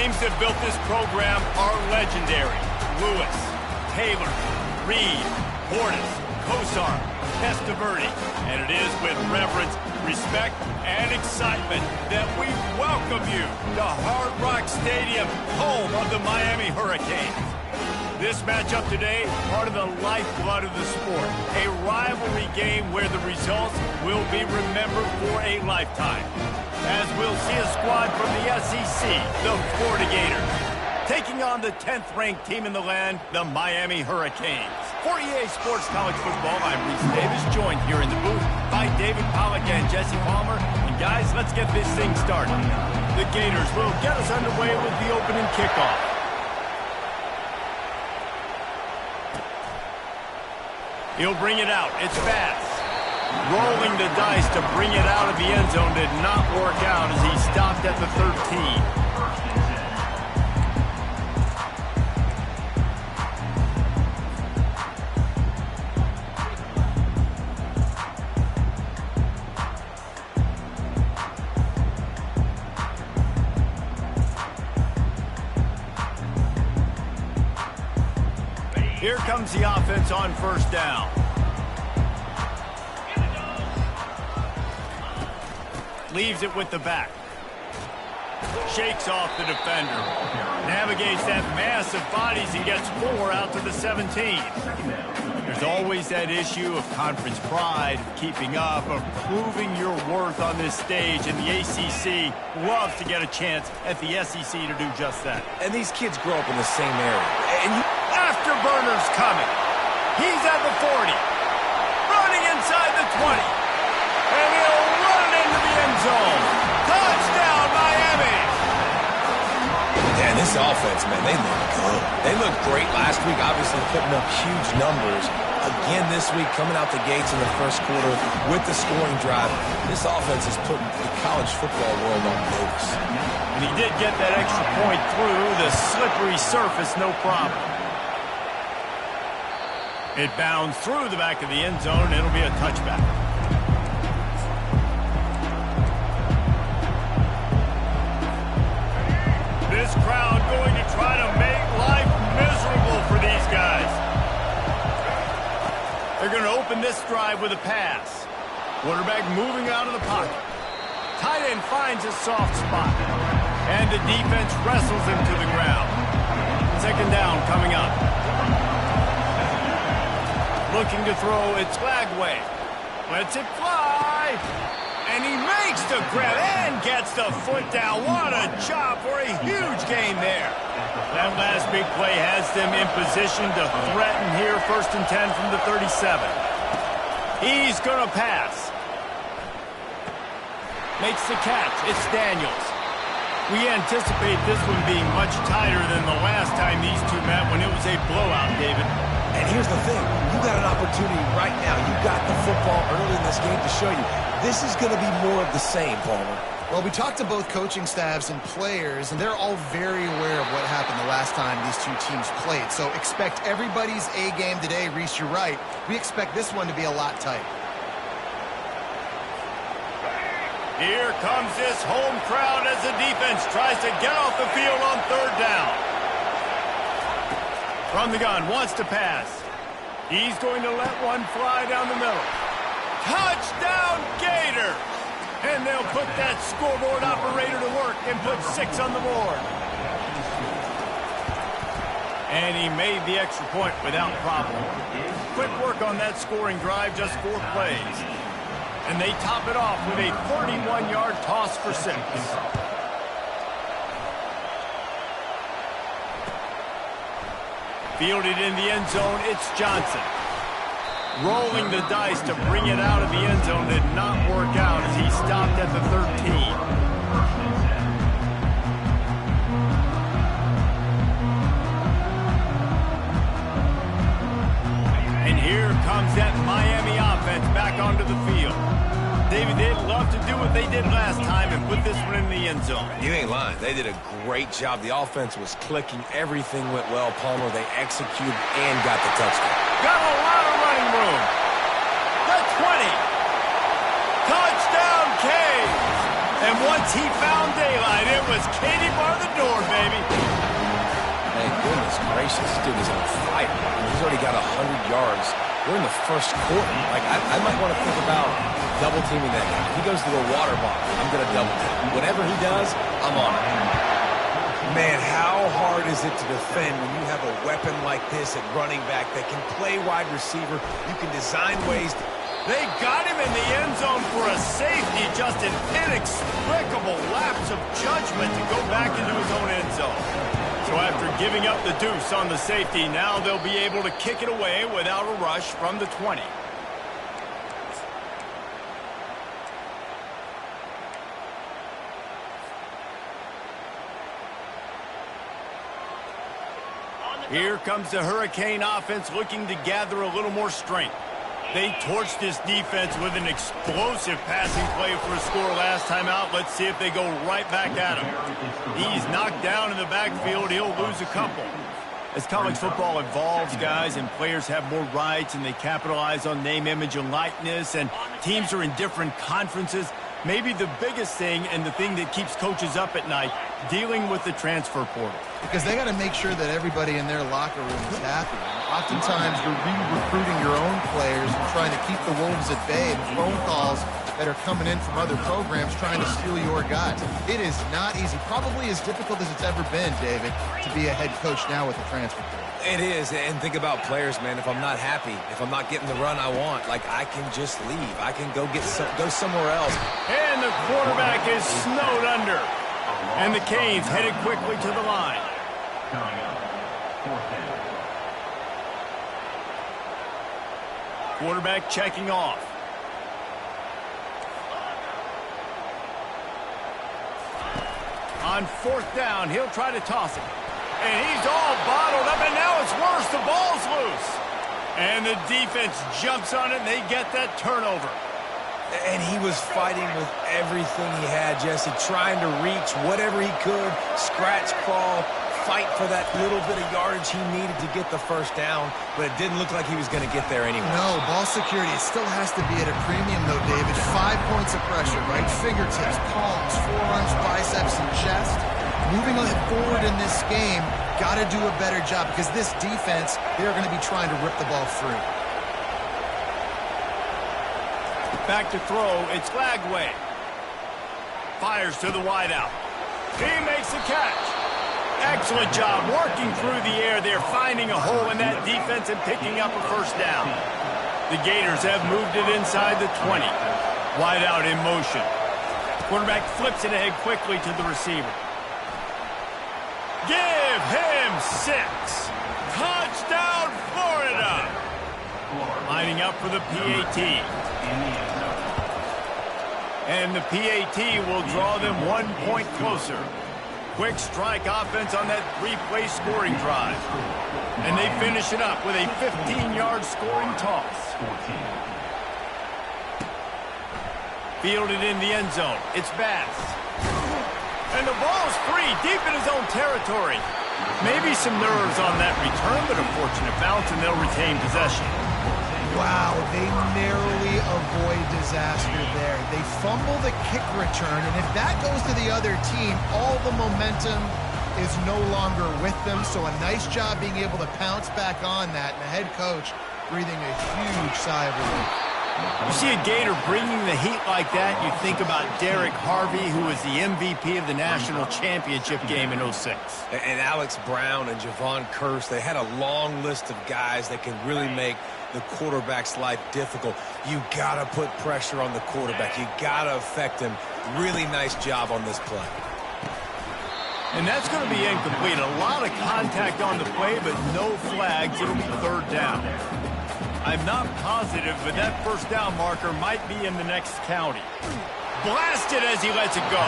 names that built this program are legendary. Lewis, Taylor, Reed, Portis, Kosar, Testaverde. And it is with reverence, respect, and excitement that we welcome you to Hard Rock Stadium, home of the Miami Hurricanes. This matchup today, part of the lifeblood of the sport. A rivalry game where the results will be remembered for a lifetime. As we'll see a squad from the SEC, the Florida Gators, taking on the 10th-ranked team in the land, the Miami Hurricanes. For EA Sports College Football, I'm Reese Davis, joined here in the booth by David Pollack and Jesse Palmer. And guys, let's get this thing started. The Gators will get us underway with the opening kickoff. He'll bring it out. It's fast. Rolling the dice to bring it out of the end zone did not work out as he stopped at the 13. Here comes the offense on first down. Leaves it with the back. Shakes off the defender. Navigates that massive bodies and gets 4 out to the 17. There's always that issue of conference pride, of keeping up, of proving your worth on this stage, and the ACC loves to get a chance at the SEC to do just that. And these kids grow up in the same area. And Afterburner's coming. He's at the 40. Running inside the 20. And he'll run into the end zone. Touchdown, Miami! And this offense, man, they look good. They looked great last week, obviously putting up huge numbers. Again this week, coming out the gates in the first quarter with the scoring drive. This offense is putting the college football world on notice. And he did get that extra point through the slippery surface, no problem. It bounds through the back of the end zone, and it'll be a touchback. This crowd going to try to make life miserable for these guys. They're going to open this drive with a pass. Quarterback moving out of the pocket. Tight end finds a soft spot. And the defense wrestles him to the ground. Second down coming up. Looking to throw, it's Lagway. Lets it fly. And he makes the grab and gets the foot down. What a job for a huge gain there. That last big play has them in position to threaten here. 1st and 10 from the 37. He's going to pass. Makes the catch. It's Daniels. We anticipate this one being much tighter than the last time these two met when it was a blowout, David. And here's the thing. You got an opportunity right now. You got the football early in this game to show you. This is going to be more of the same, Palmer. Well, we talked to both coaching staffs and players, and they're all very aware of what happened the last time these two teams played. So expect everybody's A game today. Reese, you're right. We expect this one to be a lot tight. Here comes this home crowd as the defense tries to get off the field on 3rd down. From the gun, wants to pass. He's going to let one fly down the middle. Touchdown, Gator! And they'll put that scoreboard operator to work and put 6 on the board. And he made the extra point without problem. Quick work on that scoring drive, just 4 plays. And they top it off with a 31-yard toss for 6. Fielded in the end zone, it's Johnson. Rolling the dice to bring it out of the end zone did not work out as he stopped at the 13. And here comes that Miami offense back onto the field. David, they'd love to do what they did last time and put this one in the end zone. You ain't lying. They did a great job. The offense was clicking. Everything went well, Palmer. They executed and got the touchdown. Got a lot of running room. The 20. Touchdown, Caves. And once he found daylight, it was Katie Bar the ignored, baby. Hey, goodness gracious, this dude is on fire. He's already got 100 yards. We're in the first quarter. Like, I might want to think about double teaming that guy. If he goes to the water bottle, I'm going to double team. Whatever he does, I'm on it. Man, how hard is it to defend when you have a weapon like this at running back that can play wide receiver? You can design ways. They got him in the end zone for a safety. Just an inexplicable lapse of judgment to go back into his own end zone. So after giving up the deuce on the safety, now they'll be able to kick it away without a rush from the 20. Here comes the Hurricane offense looking to gather a little more strength. They torched this defense with an explosive passing play for a score last time out. Let's see if they go right back at him. He's knocked down in the backfield. He'll lose a couple. As college football evolves, guys, and players have more rights and they capitalize on name, image, and likeness, and teams are in different conferences, maybe the biggest thing and the thing that keeps coaches up at night, dealing with the transfer portal. Because they got to make sure that everybody in their locker room is happy. Oftentimes, you're re-recruiting your own players and trying to keep the wolves at bay, and phone calls that are coming in from other programs trying to steal your guys. It is not easy. Probably as difficult as it's ever been, David, to be a head coach now with the transfer portal. It is, and think about players, man. If I'm not happy, if I'm not getting the run I want, like, I can just leave. I can go somewhere else. And the quarterback is snowed under. And the Canes headed quickly to the line. Quarterback checking off. On fourth down, he'll try to toss it. And he's all bottled up, and now it's worse. The ball's loose. And the defense jumps on it, and they get that turnover. And he was fighting with everything he had, Jesse, trying to reach whatever he could, scratch, crawl, fight for that little bit of yardage he needed to get the first down, but it didn't look like he was going to get there anyway. No, ball security, it still has to be at a premium, though, David. 5 points of pressure, right? Fingertips, palms, forearms, biceps, and chest. Moving forward in this game, got to do a better job because this defense, they're going to be trying to rip the ball free. Back to throw, it's Lagway. Fires to the wideout. He makes the catch. Excellent job working through the air there, finding a hole in that defense and picking up a first down. The Gators have moved it inside the 20. Wideout in motion. Quarterback flips it ahead quickly to the receiver. Give him 6. Touchdown, Florida. Lining up for the PAT. And the PAT will draw them 1 point closer. Quick strike offense on that 3-play scoring drive. And they finish it up with a 15-yard scoring toss. Fielded in the end zone. It's Bass. And the ball's free deep in his own territory. Maybe some nerves on that return, but a fortunate bounce, and they'll retain possession. Wow, they narrowly avoid disaster there. They fumble the kick return, and if that goes to the other team, all the momentum is no longer with them. So a nice job being able to pounce back on that, and the head coach breathing a huge sigh of relief. You see a Gator bringing the heat like that, you think about Derek Harvey, who was the MVP of the national championship game in 06. And Alex Brown and Javon Curse, they had a long list of guys that can really make the quarterback's life difficult. You got to put pressure on the quarterback. You got to affect him. Really nice job on this play. And that's going to be incomplete. A lot of contact on the play, but no flags. It'll be third down. I'm not positive, but that first down marker might be in the next county. Blasted as he lets it go.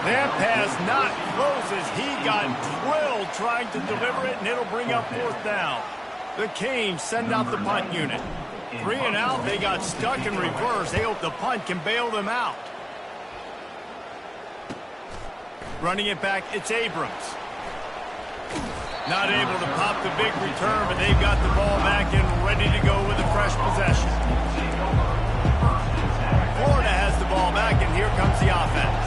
That pass not close as he got drilled trying to deliver it, and it'll bring up fourth down. The Canes send out the punt unit. 3 and out, they got stuck in reverse. They hope the punt can bail them out. Running it back, it's Abrams. Not able to pop the big return, but they've got the ball back and ready to go with a fresh possession. Florida has the ball back, and here comes the offense.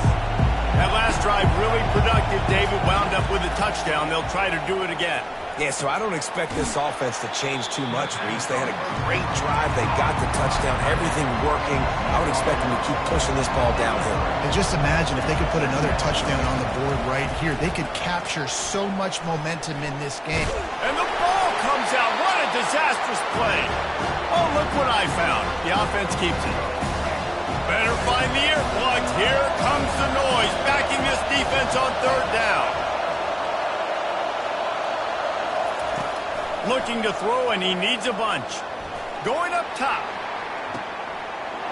That last drive really productive. David wound up with a touchdown. They'll try to do it again. Yeah, so I don't expect this offense to change too much, Reese. They had a great drive. They got the touchdown. Everything working. I would expect them to keep pushing this ball downhill. And just imagine if they could put another touchdown on the board right here. They could capture so much momentum in this game. And the ball comes out. What a disastrous play. Oh, look what I found. The offense keeps it. Better find the earplugs. Here comes the noise, backing this defense on third down. Looking to throw, and he needs a bunch. Going up top.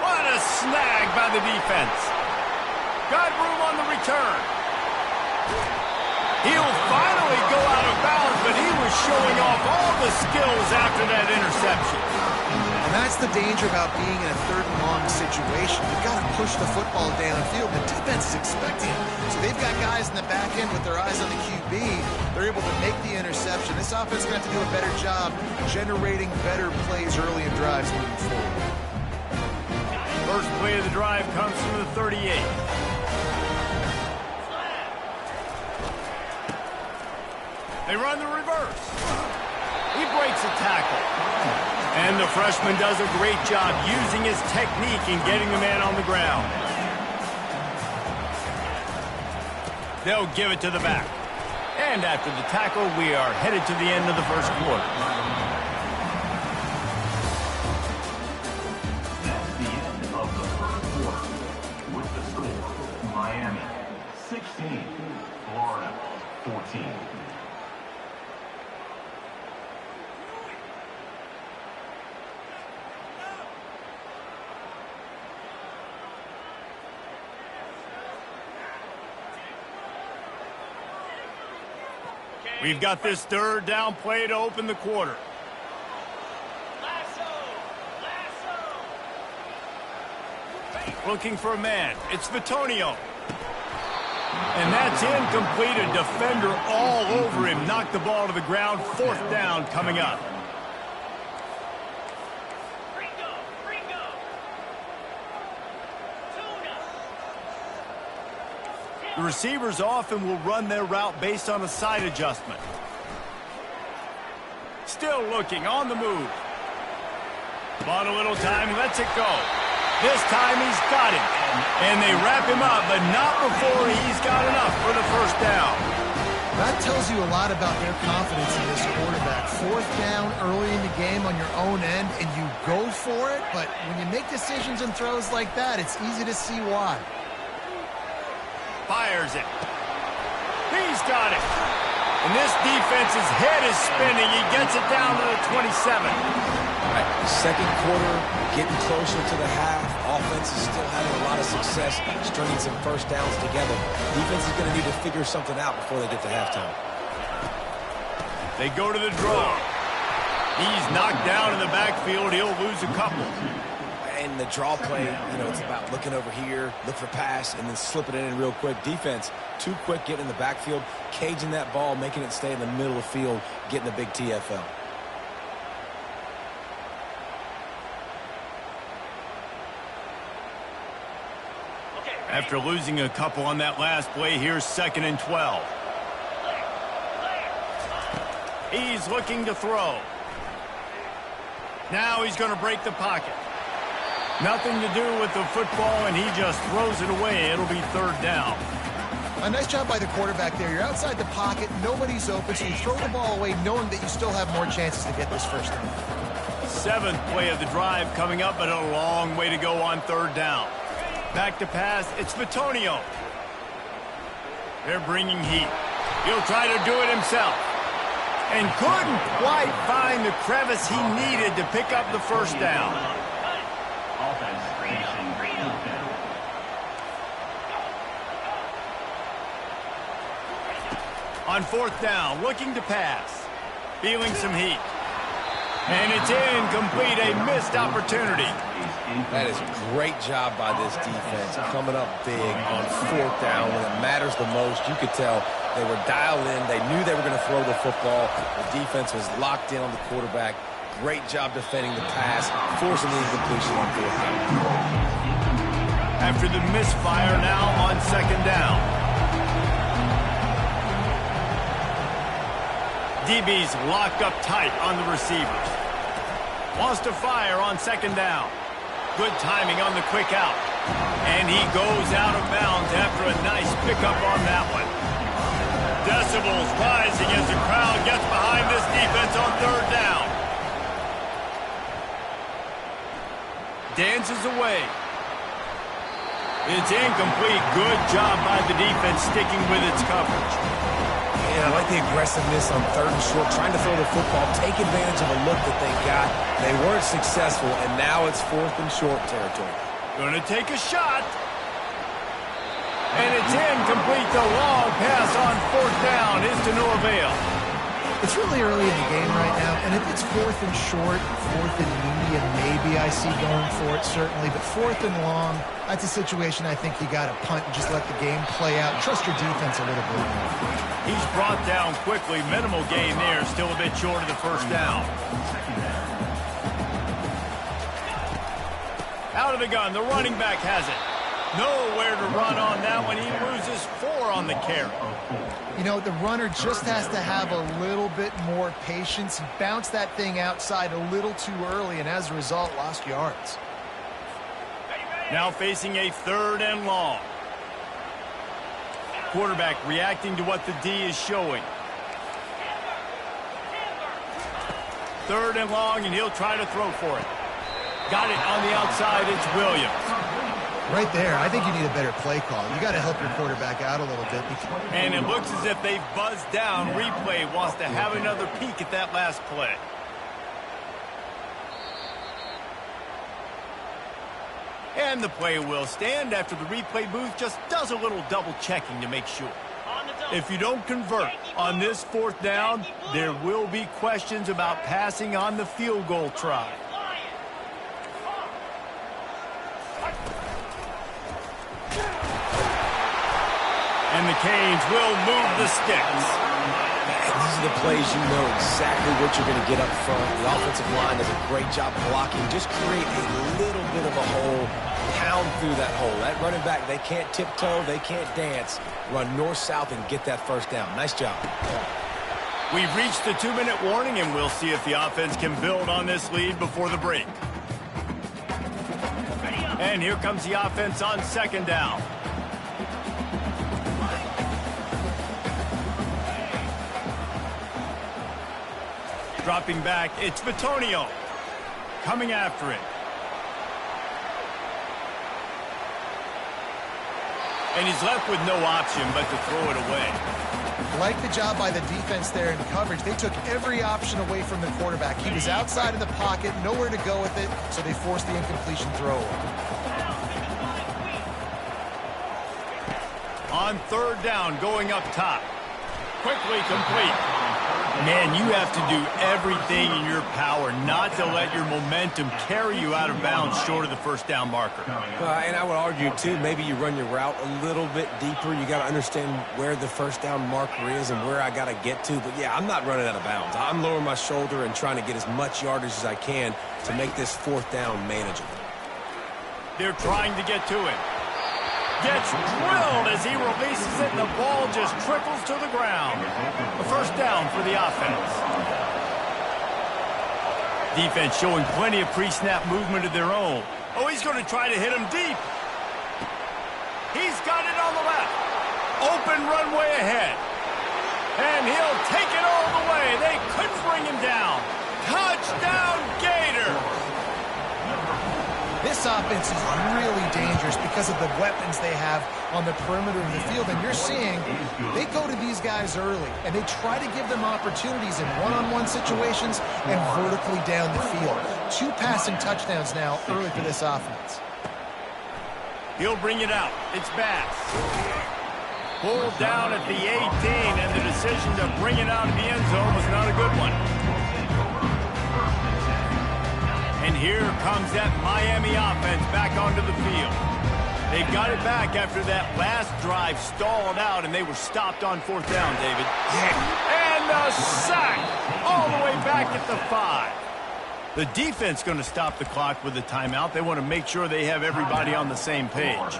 What a snag by the defense. Got room on the return. He'll finally go out of bounds, but he was showing off all the skills after that interception. And that's the danger about being in a third and long situation. You've got to push the football downfield. The defense is expecting it. So they've got guys in the back end with their eyes on the QB. They're able to make the interception. This offense is going to have to do a better job generating better plays early in drives moving forward. First play of the drive comes from the 38. They run the reverse. He breaks a tackle. And the freshman does a great job using his technique in getting the man on the ground. They'll give it to the back. And after the tackle, we are headed to the end of the first quarter. That's the end of the first quarter. With the score, Miami 16, Florida 14. We've got this third down play to open the quarter. Looking for a man. It's Vitonio. And that's incomplete. A defender all over him. Knocked the ball to the ground. Fourth down coming up. The receivers often will run their route based on a side adjustment. Still looking, on the move. Bought a little time, lets it go. This time he's got him. And they wrap him up, but not before he's got enough for the first down. That tells you a lot about their confidence in this quarterback. Fourth down early in the game on your own end, and you go for it, but when you make decisions and throws like that, it's easy to see why. Fires it. He's got it. And this defense's head is spinning. He gets it down to the 27. Right, second quarter, getting closer to the half. Offense is still having a lot of success stringing some first downs together. Defense is going to need to figure something out before they get to halftime. They go to the draw. He's knocked down in the backfield. He'll lose a couple. And the draw play, you know, it's about looking over here, look for pass, and then slipping it in real quick. Defense, too quick getting in the backfield, caging that ball, making it stay in the middle of the field, getting the big TFL. After losing a couple on that last play, here's 2nd and 12. He's looking to throw. Now he's going to break the pocket. Nothing to do with the football, and he just throws it away. It'll be third down. A nice job by the quarterback there. You're outside the pocket, nobody's open, so you throw the ball away knowing that you still have more chances to get this first down. 7th play of the drive coming up, but a long way to go on third down. Back to pass, it's Vitonio. They're bringing heat. He'll try to do it himself. And couldn't quite find the crevice he needed to pick up the first down. On fourth down, looking to pass. Feeling some heat. And it's incomplete, a missed opportunity. That is a great job by this defense, coming up big on fourth down when it matters the most. You could tell they were dialed in. They knew they were going to throw the football. The defense was locked in on the quarterback. Great job defending the pass, forcing the incompletion on fourth down. After the misfire, now on second down. DB's locked up tight on the receivers. Wants to fire on second down. Good timing on the quick out. And he goes out of bounds after a nice pickup on that one. Decibels rising as the crowd gets behind this defense on third down. Dances away. It's incomplete. Good job by the defense sticking with its coverage. Yeah, I like the aggressiveness on third and short, trying to throw the football, take advantage of a look that they got. They weren't successful, and now it's fourth and short territory. Going to take a shot. And it's incomplete. The long pass on fourth down is to no avail. It's really early in the game right now, and if it's fourth and short, fourth and medium, maybe I see going for it, certainly. But fourth and long, that's a situation I think you got to punt and just let the game play out. Trust your defense a little bit more. He's brought down quickly. Minimal gain there. Still a bit short of the first down. Out of the gun. The running back has it. Nowhere to run on that one. He loses 4 on the carry. You know, the runner just has to have a little bit more patience. He bounced that thing outside a little too early, and as a result, lost yards. Now facing a third and long. Quarterback reacting to what the D is showing. Third and long, and he'll try to throw for it. Got it on the outside. It's Williams. Right there, I think you need a better play call. You got to help your quarterback out a little bit. And it looks as if they've buzzed down. Replay wants to have another peek at that last play. And the play will stand after the replay booth just does a little double checking to make sure. If you don't convert on this fourth down, there will be questions about passing on the field goal try. And the Canes will move the sticks. And these are the plays you know exactly what you're going to get up front. The offensive line does a great job blocking. Just create a little bit of a hole, pound through that hole. That running back, they can't tiptoe, they can't dance. Run north-south and get that first down. Nice job. We've reached the 2-minute warning, and we'll see if the offense can build on this lead before the break. And here comes the offense on second down. Dropping back, it's Bitonio. Coming after it. And he's left with no option but to throw it away. Like the job by the defense there in coverage. They took every option away from the quarterback. He was outside of the pocket, nowhere to go with it, so they forced the incompletion throw. On third down, going up top. Quickly complete. Man, you have to do everything in your power not to let your momentum carry you out of bounds short of the first down marker. And I would argue, too, maybe you run your route a little bit deeper. You got to understand where the first down marker is and where I got to get to. But, yeah, I'm not running out of bounds. I'm lowering my shoulder and trying to get as much yardage as I can to make this fourth down manageable. They're trying to get to it. Gets drilled as he releases it, and the ball just trickles to the ground. A first down for the offense. Defense showing plenty of pre-snap movement of their own. Oh, he's going to try to hit him deep. He's got it on the left. Open runway ahead. And he'll take it all the way. They couldn't bring him down. Touchdown, Gator. This offense is really dangerous because of the weapons they have on the perimeter of the field. And you're seeing they go to these guys early, and they try to give them opportunities in one-on-one situations and vertically down the field. 2 passing touchdowns now early for this offense. He'll bring it out. It's Bass. Pulled down at the 18, and the decision to bring it out of the end zone was not a good one. And here comes that Miami offense back onto the field. They got it back after that last drive stalled out, and they were stopped on fourth down, David. And a sack all the way back at the 5. The defense going to stop the clock with a timeout. They want to make sure they have everybody on the same page.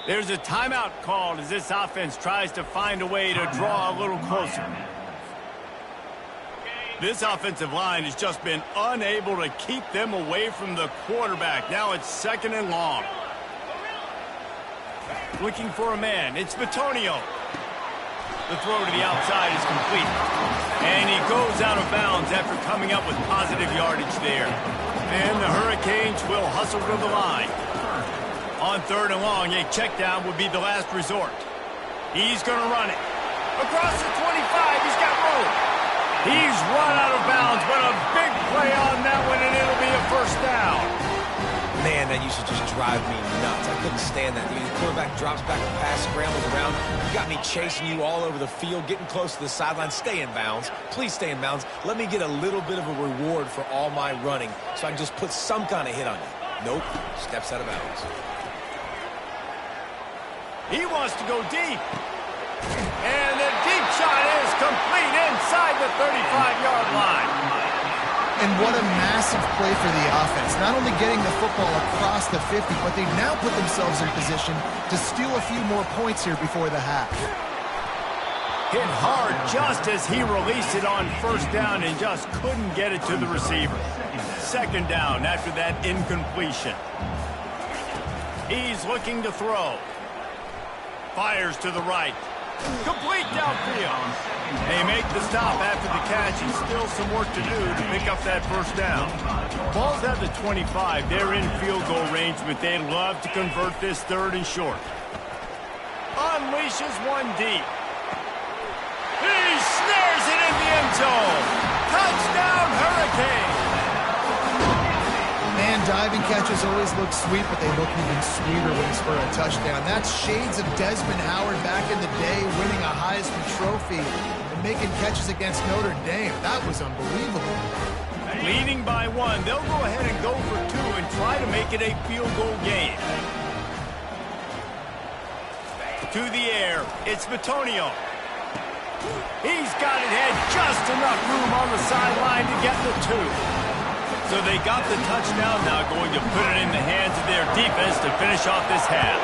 There's a timeout called as this offense tries to find a way to draw a little closer. This offensive line has just been unable to keep them away from the quarterback. Now it's 2nd and long. Looking for a man. It's Bitonio. The throw to the outside is complete. And he goes out of bounds after coming up with positive yardage there. And the Hurricanes will hustle to the line. On 3rd and long, a check down would be the last resort. He's going to run it. Across the 25, he's got room. He's run out of bounds, but a big play on that one, and it'll be a 1st down. Man, that used to just drive me nuts. I couldn't stand that. The quarterback drops back and pass, scrambles around. You got me chasing you all over the field, getting close to the sideline. Stay in bounds. Please stay in bounds. Let me get a little bit of a reward for all my running so I can just put some kind of hit on you. Nope. Steps out of bounds. He wants to go deep. And the deep shot is complete inside the 35-yard line. And what a massive play for the offense. Not only getting the football across the 50, but they now put themselves in position to steal a few more points here before the half. Hit hard just as he released it on 1st down and just couldn't get it to the receiver. 2nd down after that incompletion. He's looking to throw. Fires to the right. Complete downfield. They make the stop after the catch, and still some work to do to pick up that 1st down. Ball's at the 25. They're in field goal range, but they'd love to convert this 3rd and short. Unleashes one deep. He snares it in the end zone. Touchdown, Hurricane. Man, diving catches always look sweet, but they look even sweeter when it's for a touchdown. That's shades of Desmond Howard back in the day, winning a Heisman Trophy and making catches against Notre Dame. That was unbelievable. Leading by 1, they'll go ahead and go for 2 and try to make it a field goal game. To the air, it's Bitonio. He's got it had just enough room on the sideline to get the 2. So they got the touchdown, now going to put it in the hands of their defense to finish off this half.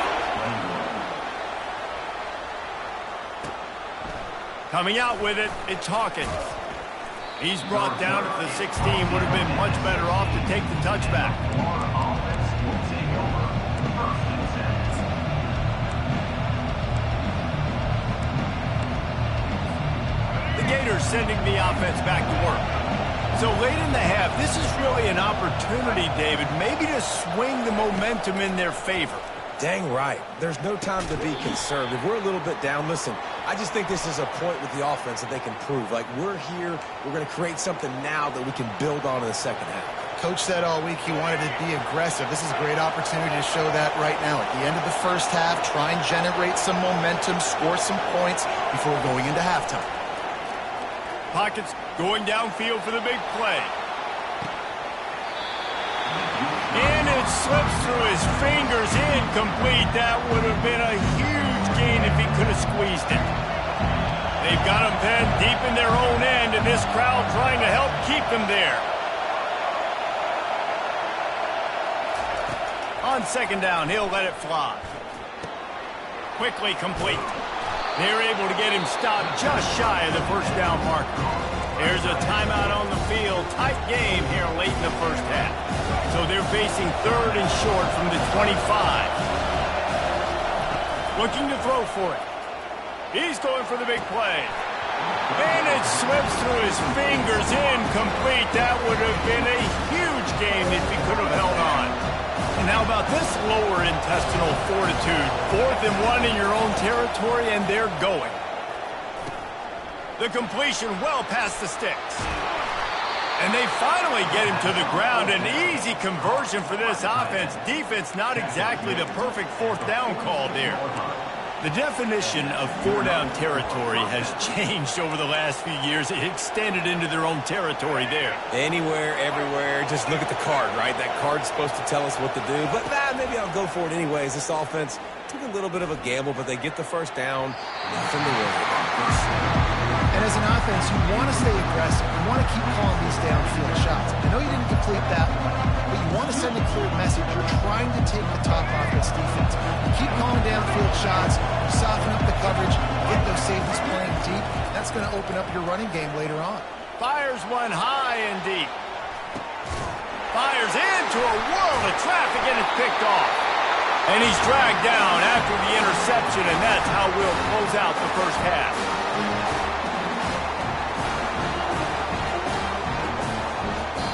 Coming out with it, it's Hawkins. He's brought down at the 16, would have been much better off to take the touchback. The Gators sending the offense back to work. So late in the half, this is really an opportunity, David, maybe to swing the momentum in their favor. Dang right. There's no time to be conservative. We're a little bit down. Listen, I just think this is a point with the offense that they can prove. Like, we're here, we're going to create something now that we can build on in the 2nd half. Coach said all week he wanted to be aggressive. This is a great opportunity to show that right now. At the end of the 1st half, try and generate some momentum, score some points before going into halftime. Pockets going downfield for the big play. And it slips through his fingers, incomplete. That would have been a huge gain if he could have squeezed it. They've got him pinned deep in their own end, and this crowd trying to help keep them there. On 2nd down, he'll let it fly. Quickly complete. They're able to get him stopped just shy of the 1st down marker. There's a timeout on the field. Tight game here late in the 1st half. So they're facing 3rd and short from the 25. Looking to throw for it. He's going for the big play. And it slips through his fingers, incomplete. That would have been a huge game if he could have held on. And how about this lower intestinal fortitude? 4th and 1 in your own territory, and they're going. The completion well past the sticks. And they finally get him to the ground. An easy conversion for this offense. Defense not exactly the perfect 4th down call there. The definition of 4-down territory has changed over the last few years. It extended into their own territory there. Anywhere, everywhere, just look at the card, right? That card's supposed to tell us what to do. But maybe I'll go for it anyways. This offense took a little bit of a gamble, but they get the 1st down. Nothing to worry about. And as an offense, you want to stay aggressive. You want to keep calling these downfield shots. I know you didn't complete that one, but you want to send a clear message. You're trying to take the top off this defense. You keep calling downfield shots, you soften up the coverage, get those safeties playing deep. That's going to open up your running game later on. Fires one high and deep. Fires into a world of traffic and it's picked off. And he's dragged down after the interception, and that's how we'll close out the first half.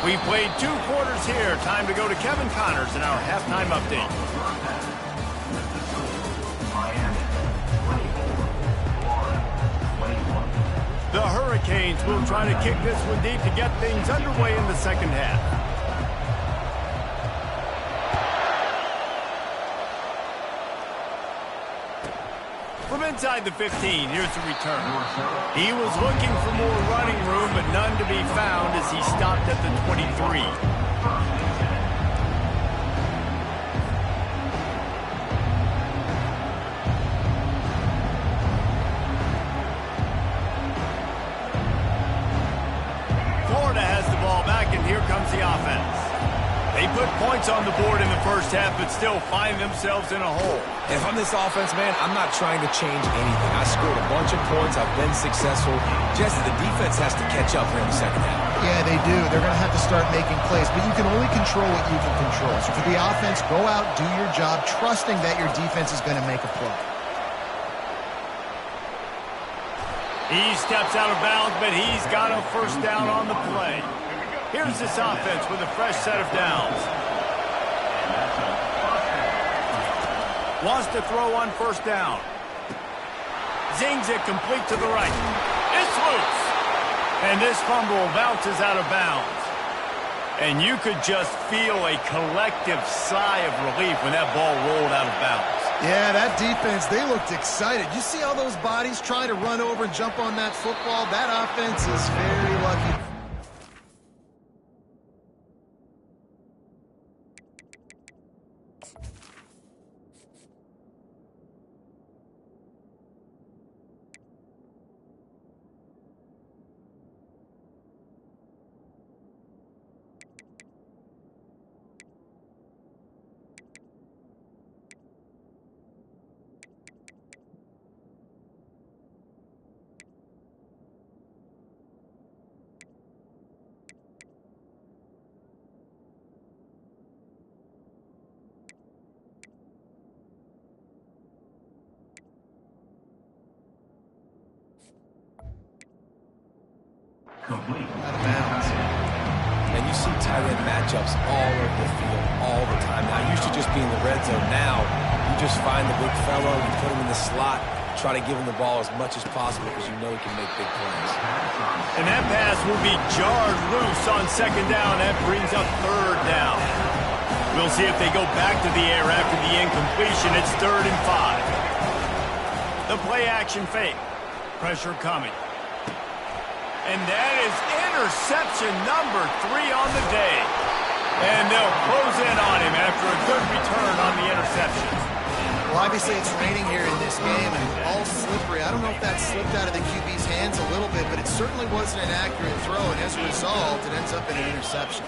We've played 2 quarters here. Time to go to Kevin Connors in our halftime update. The Hurricanes will try to kick this one deep to get things underway in the second half. From inside the 15, here's the return. He was looking for more running room, but none to be found as he stopped at the 23. Florida has the ball back, and here comes the offense. They put points on the board in the first half, but still find themselves in a hole. If I'm this offense, man, I'm not trying to change anything. I scored a bunch of points. I've been successful. Just the defense has to catch up here in the second half. Yeah, they do. They're going to have to start making plays, but you can only control what you can control. So for the offense, go out, do your job, trusting that your defense is going to make a play. He steps out of bounds, but he's got a first down on the play. Here's this offense with a fresh set of downs. Wants to throw on first down. Zings it complete to the right. It's loose. And this fumble bounces out of bounds. And you could just feel a collective sigh of relief when that ball rolled out of bounds. Yeah, that defense, they looked excited. You see all those bodies trying to run over and jump on that football? That offense is very lucky. Complete. Out of bounds. And you see tight end matchups all over the field all the time. Now, used to just be in the red zone. Now, you just find the big fellow, you put him in the slot, try to give him the ball as much as possible because you know he can make big plays. And that pass will be jarred loose on second down. That brings up third down. We'll see if they go back to the air after the incompletion. It's 3rd and 5. The play action fake. Pressure coming. And that is interception number 3 on the day. And they'll close in on him after a good return on the interception. Well, obviously it's raining here in this game and all slippery. I don't know if that slipped out of the QB's hands a little bit, but it certainly wasn't an accurate throw, and as a result, it ends up in an interception.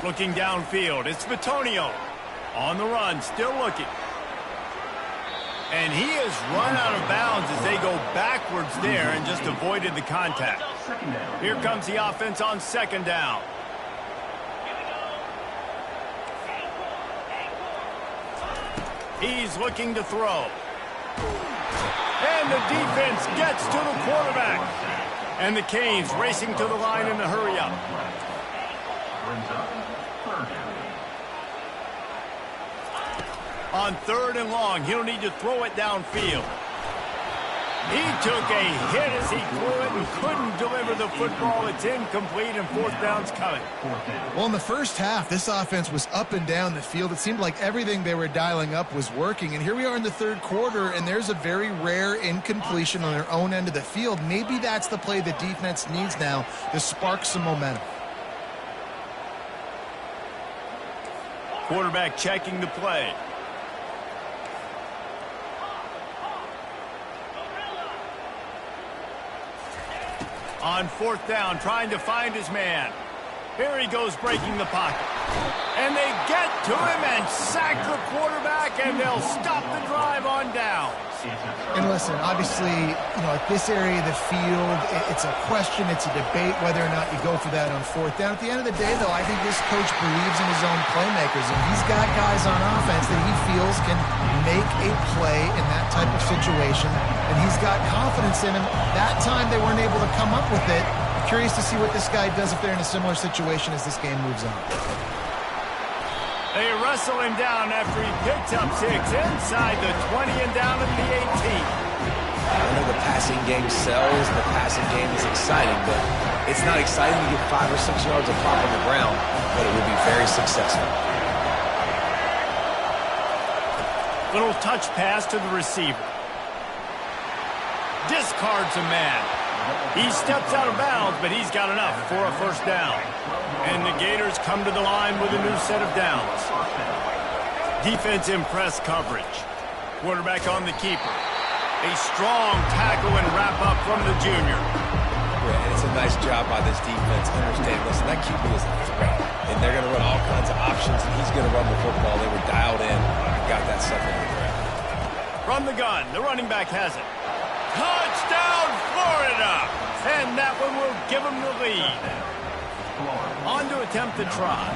Looking downfield, it's Bitonio. On the run, still looking. And he has run out of bounds as they go backwards there and just avoided the contact. Here comes the offense on second down. He's looking to throw. And the defense gets to the quarterback. And the Canes racing to the line in the hurry-up. On 3rd and long, he'll need to throw it downfield. He took a hit as he threw it and couldn't deliver the football. It's incomplete and 4th down's coming. Well, in the first half, this offense was up and down the field. It seemed like everything they were dialing up was working. And here we are in the 3rd quarter, and there's a very rare incompletion on their own end of the field. Maybe that's the play the defense needs now to spark some momentum. Quarterback checking the play. On fourth down, trying to find his man. Here he goes, breaking the pocket. And they get to him and sack the quarterback, and they'll stop the drive on down. And listen, obviously, at this area of the field, it's a question, it's a debate whether or not you go for that on fourth down. At the end of the day, though, I think this coach believes in his own playmakers, and he's got guys on offense that he feels can make a play in that type of situation, and he's got confidence in him. That time they weren't able to come up with it. Curious to see what this guy does if they're in a similar situation as this game moves on. They wrestle him down after he picks up 6 inside the 20 and down at the 18. I know the passing game sells, the passing game is exciting, but it's not exciting to get 5 or 6 yards of pop on the ground, but it will be very successful. Little touch pass to the receiver. Discards a man. He steps out of bounds, but he's got enough for a first down. And the Gators come to the line with a new set of downs. Defense in press coverage. Quarterback on the keeper. A strong tackle and wrap-up from the junior. Yeah, and it's a nice job by this defense understanding, listen, that QB is a threat. And they're going to run all kinds of options, and he's going to run the football. They were dialed in and got that stuff in the threat. From the gun, the running back has it. Touchdown, Florida! And that one will give them the lead. On to attempt the try.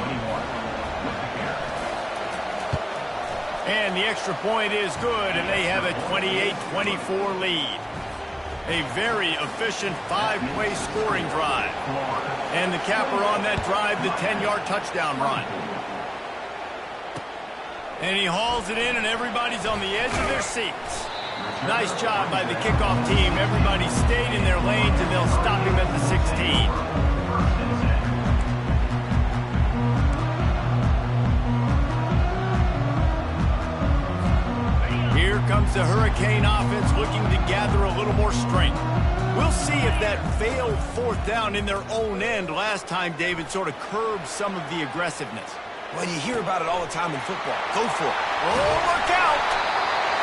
And the extra point is good, and they have a 28-24 lead. A very efficient 5-play scoring drive. And the capper on that drive, the 10-yard touchdown run. And he hauls it in, and everybody's on the edge of their seats. Nice job by the kickoff team. Everybody stayed in their lanes, and they'll stop him at the 16. Here comes the Hurricane offense looking to gather a little more strength. We'll see if that failed fourth down in their own end last time, David, sort of curbed some of the aggressiveness. Well, you hear about it all the time in football. Go for it. Oh, look out!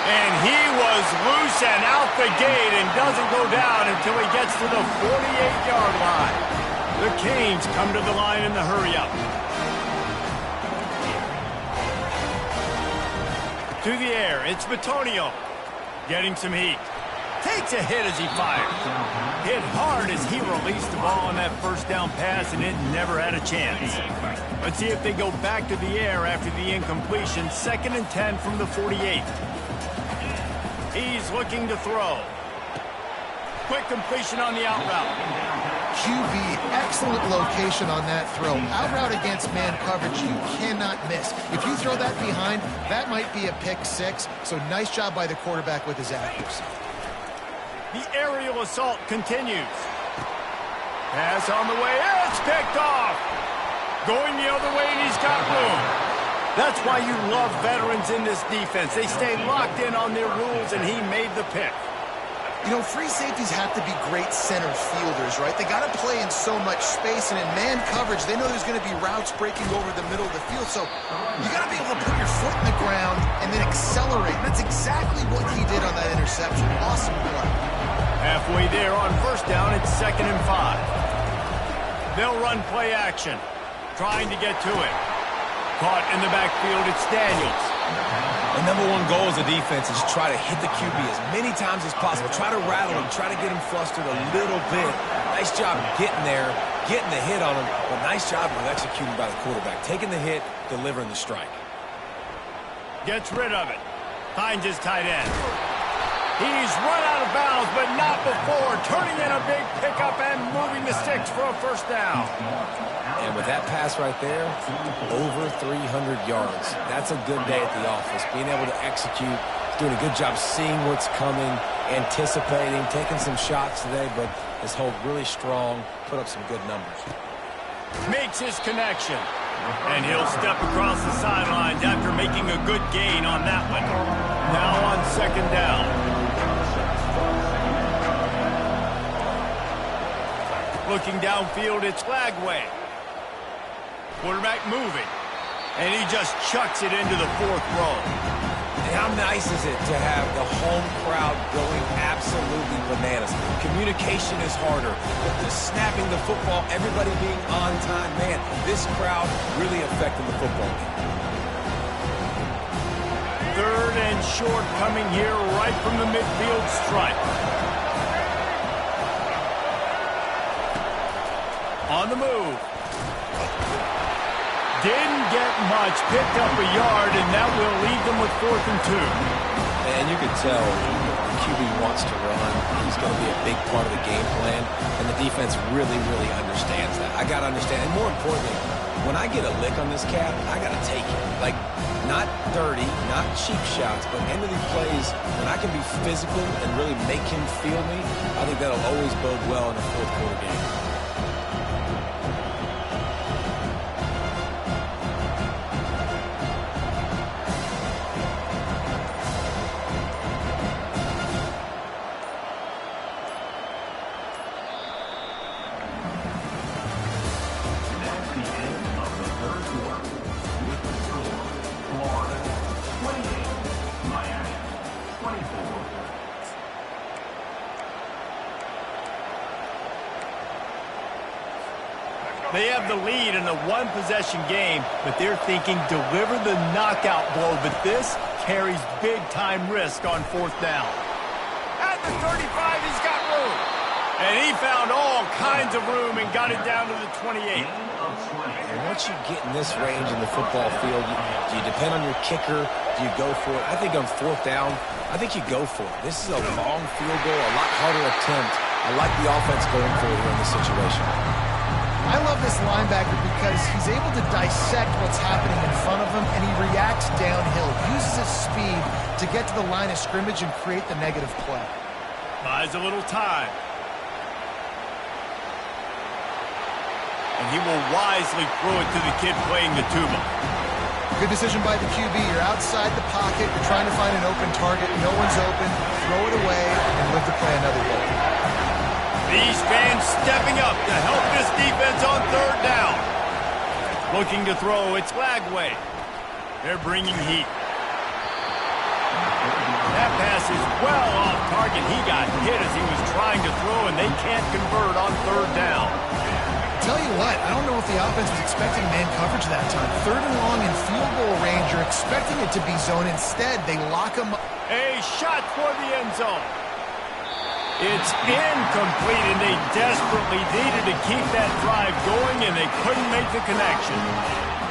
And he was loose and out the gate and doesn't go down until he gets to the 48-yard line. The Canes come to the line in the hurry-up. To the air, it's Bitonio. Getting some heat. Takes a hit as he fires. Hit hard as he released the ball on that first down pass, and it never had a chance. Let's see if they go back to the air after the incompletion. 2nd and 10 from the 48. He's looking to throw. Quick completion on the out route. QB, excellent location on that throw. Out route against man coverage, you cannot miss. If you throw that behind, that might be a pick 6. So nice job by the quarterback with his accuracy. The aerial assault continues. Pass on the way. It's picked off. Going the other way, and he's got room. That's why you love veterans in this defense. They stay locked in on their rules, and he made the pick. Free safeties have to be great center fielders, right? They got to play in so much space, and in man coverage, they know there's going to be routes breaking over the middle of the field. So you got to be able to put your foot in the ground and then accelerate. That's exactly what he did on that interception. Awesome play. Halfway there on first down, it's 2nd and 5. They'll run play action, trying to get to it. Caught in the backfield, it's Daniels. The #1 goal as a defense is try to hit the QB as many times as possible. Try to rattle him, try to get him flustered a little bit. Nice job getting there, getting the hit on him, but nice job of executing by the quarterback. Taking the hit, delivering the strike. Gets rid of it. Finds his tight end. He's run out of bounds, but not before. Turning in a big pickup and moving the sticks for a first down. And with that pass right there, over 300 yards. That's a good day at the office. Being able to execute, doing a good job seeing what's coming, anticipating, taking some shots today, but his hold really strong, put up some good numbers. Makes his connection. And he'll step across the sidelines after making a good gain on that one. Now on 2nd down. Looking downfield, it's Lagway. Quarterback moving. And he just chucks it into the fourth row. And how nice is it to have the home crowd going absolutely bananas? Communication is harder, but the snapping the football, everybody being on time, man, this crowd really affecting the football game. Third and short coming here right from the midfield stripe. On the move. Didn't get much, picked up a yard, and that will leave them with 4th and 2. And you can tell the QB wants to run. He's going to be a big part of the game plan, and the defense really, really understands that. I got to understand, and more importantly, when I get a lick on this cat, I got to take it. Like, not dirty, not cheap shots, but end of these plays, when I can be physical and really make him feel me, I think that'll always bode well in a fourth quarter game. They have the lead in a one-possession game, but they're thinking deliver the knockout blow. But this carries big-time risk on 4th down. At the 35, he's got room. And he found all kinds of room and got it down to the 28. And once you get in this range in the football field, do you depend on your kicker? Do you go for it? I think on 4th down, I think you go for it. This is a long field goal, a lot harder attempt. I like the offense going for it here in this situation. I love this linebacker because he's able to dissect what's happening in front of him, and he reacts downhill, uses his speed to get to the line of scrimmage and create the negative play. Buys a little time. And he will wisely throw it to the kid playing the tuba. Good decision by the QB. You're outside the pocket. You're trying to find an open target. No one's open. Throw it away and live to play another game. These fans stepping up to help this defense on 3rd down. Looking to throw, it's Lagway. They're bringing heat. That pass is well off target. He got hit as he was trying to throw, and they can't convert on 3rd down. Tell you what, I don't know if the offense was expecting man coverage that time. 3rd and long in field goal range, you're expecting it to be zone. Instead, they lock him up. A shot for the end zone. It's incomplete, and they desperately needed to keep that drive going, and they couldn't make the connection.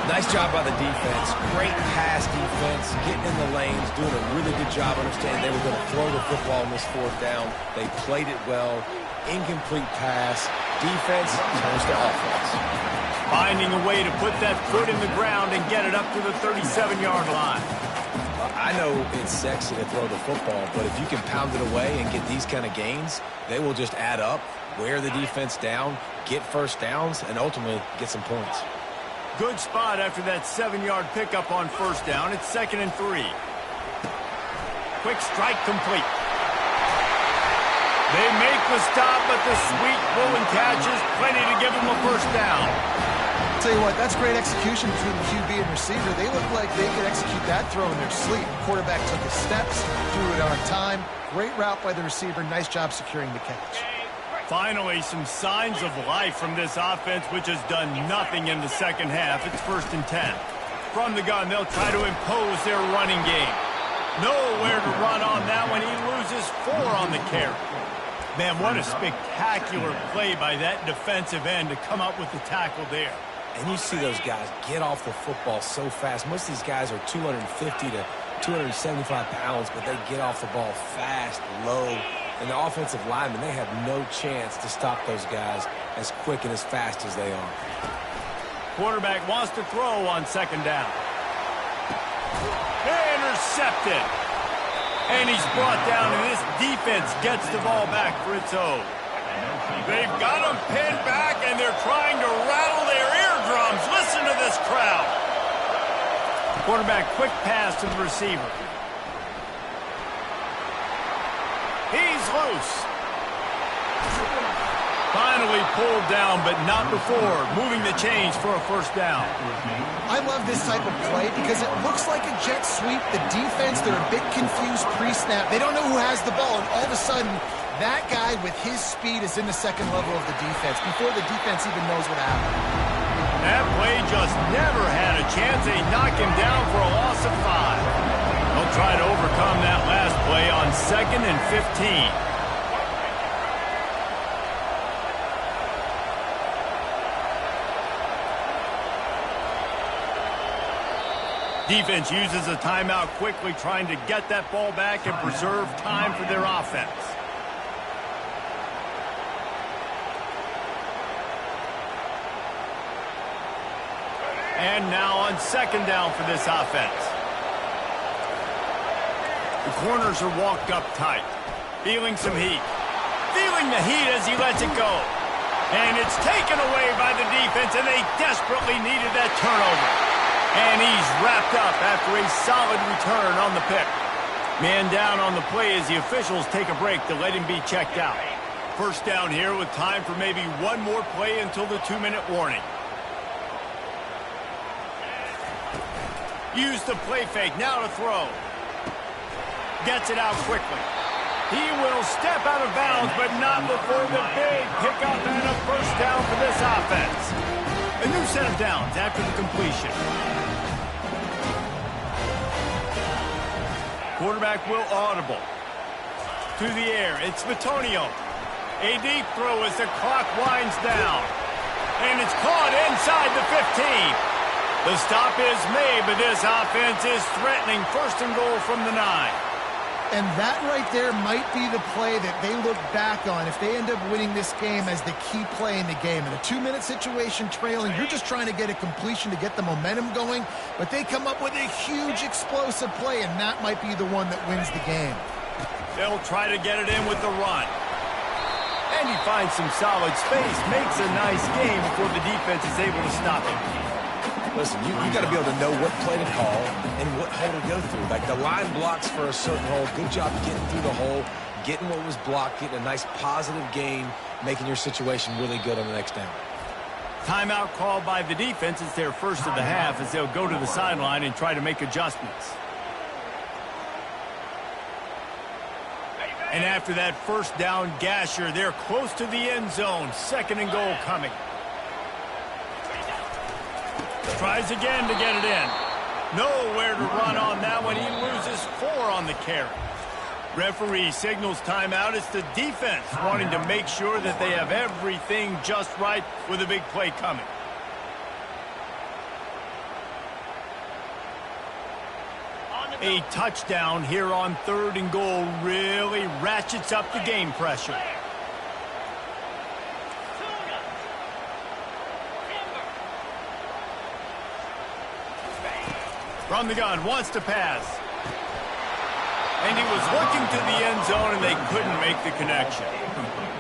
Nice job by the defense. Great pass defense, getting in the lanes, doing a really good job understanding they were going to throw the football on this 4th down. They played it well. Incomplete pass. Defense turns to offense. Finding a way to put that foot in the ground and get it up to the 37-yard line. I know it's sexy to throw the football, but if you can pound it away and get these kind of gains, they will just add up, wear the defense down, get 1st downs, and ultimately get some points. Good spot after that 7-yard pickup on 1st down. It's 2nd and 3. Quick strike complete. They make the stop, but the sweet pull and catch is plenty to give them a 1st down. Tell you what, that's great execution between the QB and receiver. They look like they could execute that throw in their sleep. Quarterback took his steps, threw it on time. Great route by the receiver. Nice job securing the catch. Finally, some signs of life from this offense, which has done nothing in the second half. It's 1st and 10. From the gun, they'll try to impose their running game. Nowhere to run on that one. He loses 4 on the carry. Man, what a spectacular play by that defensive end to come up with the tackle there. And you see those guys get off the football so fast. Most of these guys are 250 to 275 pounds, but they get off the ball fast, low. And the offensive linemen, they have no chance to stop those guys as quick and as fast as they are. Quarterback wants to throw on 2nd down. Intercepted. And he's brought down, and this defense gets the ball back for its own. They've got him pinned back, and they're trying to rattle their eardrums. Listen to this crowd. Quarterback, quick pass to the receiver. He's loose. Finally pulled down, but not before moving the chains for a first down. I love this type of play because it looks like a jet sweep. The defense, they're a bit confused pre-snap. They don't know who has the ball, and all of a sudden, that guy with his speed is in the second level of the defense before the defense even knows what happened. That play just never had a chance. They knock him down for a loss of 5. They'll try to overcome that last play on 2nd and 15. Defense uses a timeout quickly, trying to get that ball back and preserve time for their offense. And now on 2nd down for this offense. The corners are walked up tight, feeling some heat. Feeling the heat as he lets it go. And it's taken away by the defense, and they desperately needed that turnover. And he's wrapped up after a solid return on the pick. Man down on the play as the officials take a break to let him be checked out. First down here with time for maybe one more play until the 2-minute warning. Use the play fake, now to throw. Gets it out quickly. He will step out of bounds, but not before the big pickup and a first down for this offense. A new set of downs after the completion. Quarterback will audible. To the air, it's Bitonio. A deep throw as the clock winds down. And it's caught inside the 15. The stop is made, but this offense is threatening 1st and goal from the 9. And that right there might be the play that they look back on if they end up winning this game as the key play in the game. In a 2-minute situation trailing, you're just trying to get a completion to get the momentum going, but they come up with a huge explosive play, and that might be the one that wins the game. They'll try to get it in with the run. And he finds some solid space, makes a nice game before the defense is able to stop him. Listen, you got to be able to know what play to call and what hole to go through. Like the line blocks for a certain hole. Good job getting through the hole, getting what was blocked, getting a nice positive gain, making your situation really good on the next down. Timeout called by the defense. It's their first of the half as they'll go to the sideline and try to make adjustments. And after that first down gasher, they're close to the end zone. 2nd and goal coming. Tries again to get it in. Nowhere to run on that one. He loses 4 on the carry. Referee signals timeout. It's the defense wanting to make sure that they have everything just right with a big play coming. A touchdown here on 3rd and goal really ratchets up the game pressure. From the gun, wants to pass. And he was looking to the end zone, and they couldn't make the connection.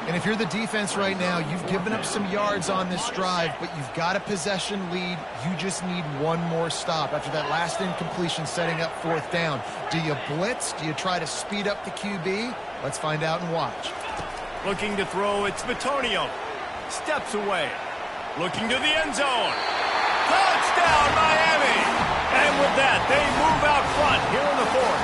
And if you're the defense right now, you've given up some yards on this drive, but you've got a possession lead. You just need one more stop after that last incompletion setting up 4th down. Do you blitz? Do you try to speed up the QB? Let's find out and watch. Looking to throw, it's Bitonio. Steps away. Looking to the end zone. Touchdown, Miami! And with that, they move out front here in the 4th.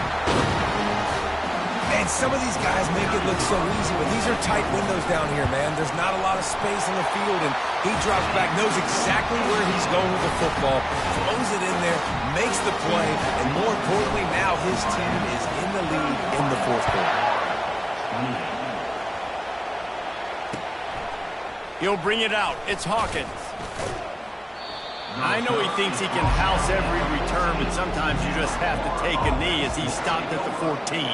And some of these guys make it look so easy, but these are tight windows down here, man. There's not a lot of space on the field, and he drops back, knows exactly where he's going with the football, throws it in there, makes the play, and more importantly, now his team is in the lead in the 4th quarter. He'll bring it out. It's Hawkins. I know he thinks he can house every return, but sometimes you just have to take a knee as he stopped at the 14.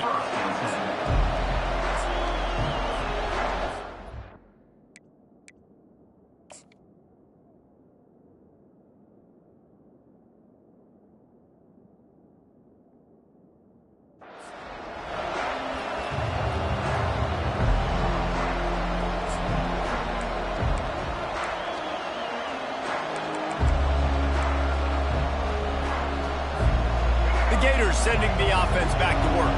Sending the offense back to work.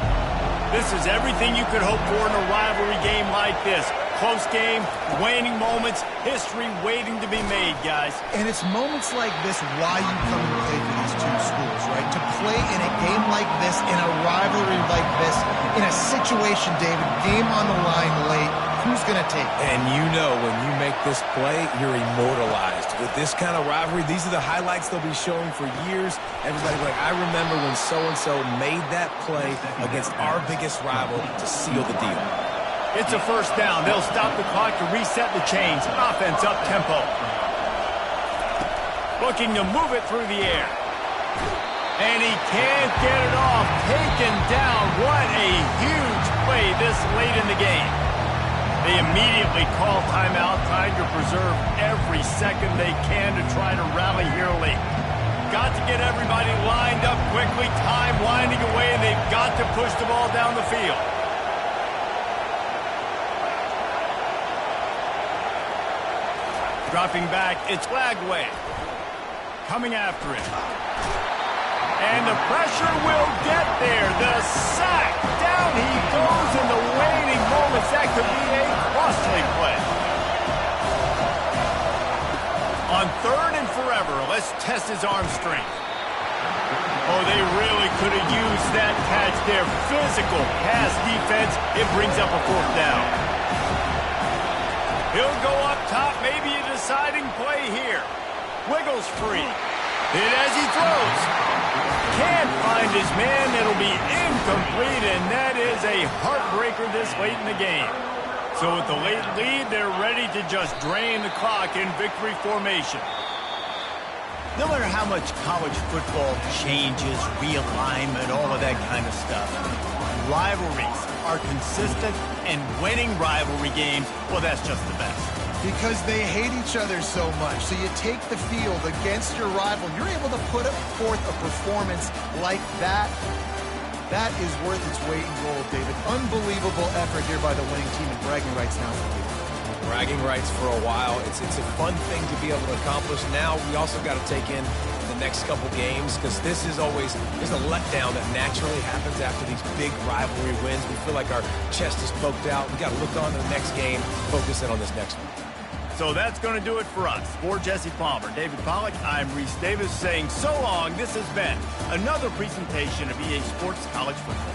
This is everything you could hope for in a rivalry game like this. close game, waning moments, history waiting to be made, guys. And it's moments like this why you come and play for these two schools, right? To play in a game like this, in a rivalry like this, in a situation, David, game on the line late, who's going to take it? And you know when you make this play, you're immortalized. With this kind of rivalry, these are the highlights they'll be showing for years. Everybody's like, I remember when so-and-so made that play against our biggest rival to seal the deal. It's a first down. They'll stop the clock to reset the chains. Offense up tempo. Looking to move it through the air. And he can't get it off. Taken down. What a huge play this late in the game. They immediately call timeout, trying to preserve every second they can to try to rally here late. Got to get everybody lined up quickly. Time winding away. They've got to push the ball down the field. Dropping back, it's Flagway. Coming after him. And the pressure will get there. The sack. Down he goes in the waning moments. That could be a costly play. On 3rd and forever, let's test his arm strength. Oh, they really could have used that catch there. Physical pass defense. It brings up a 4th down. He'll go up top, maybe a deciding play here. Wiggles free. Hit as he throws. Can't find his man. It'll be incomplete, and that is a heartbreaker this late in the game. So with the late lead, they're ready to just drain the clock in victory formation. No matter how much college football changes, realignment, all of that kind of stuff, rivalries are consistent, and winning rivalry games, well, that's just the best. Because they hate each other so much. So you take the field against your rival. You're able to put forth a performance like that. That is worth its weight in gold, David. Unbelievable effort here by the winning team, and bragging rights now for you. Bragging rights for a while. It's a fun thing to be able to accomplish. Now we also got to take in the next couple games, because this is always, there's a letdown that naturally happens after these big rivalry wins. We feel like our chest is poked out. We got to look on to the next game, focus in on this next one. So that's going to do it for us. For Jesse Palmer, David Pollack, I'm Reese Davis saying so long. This has been another presentation of EA Sports College Football.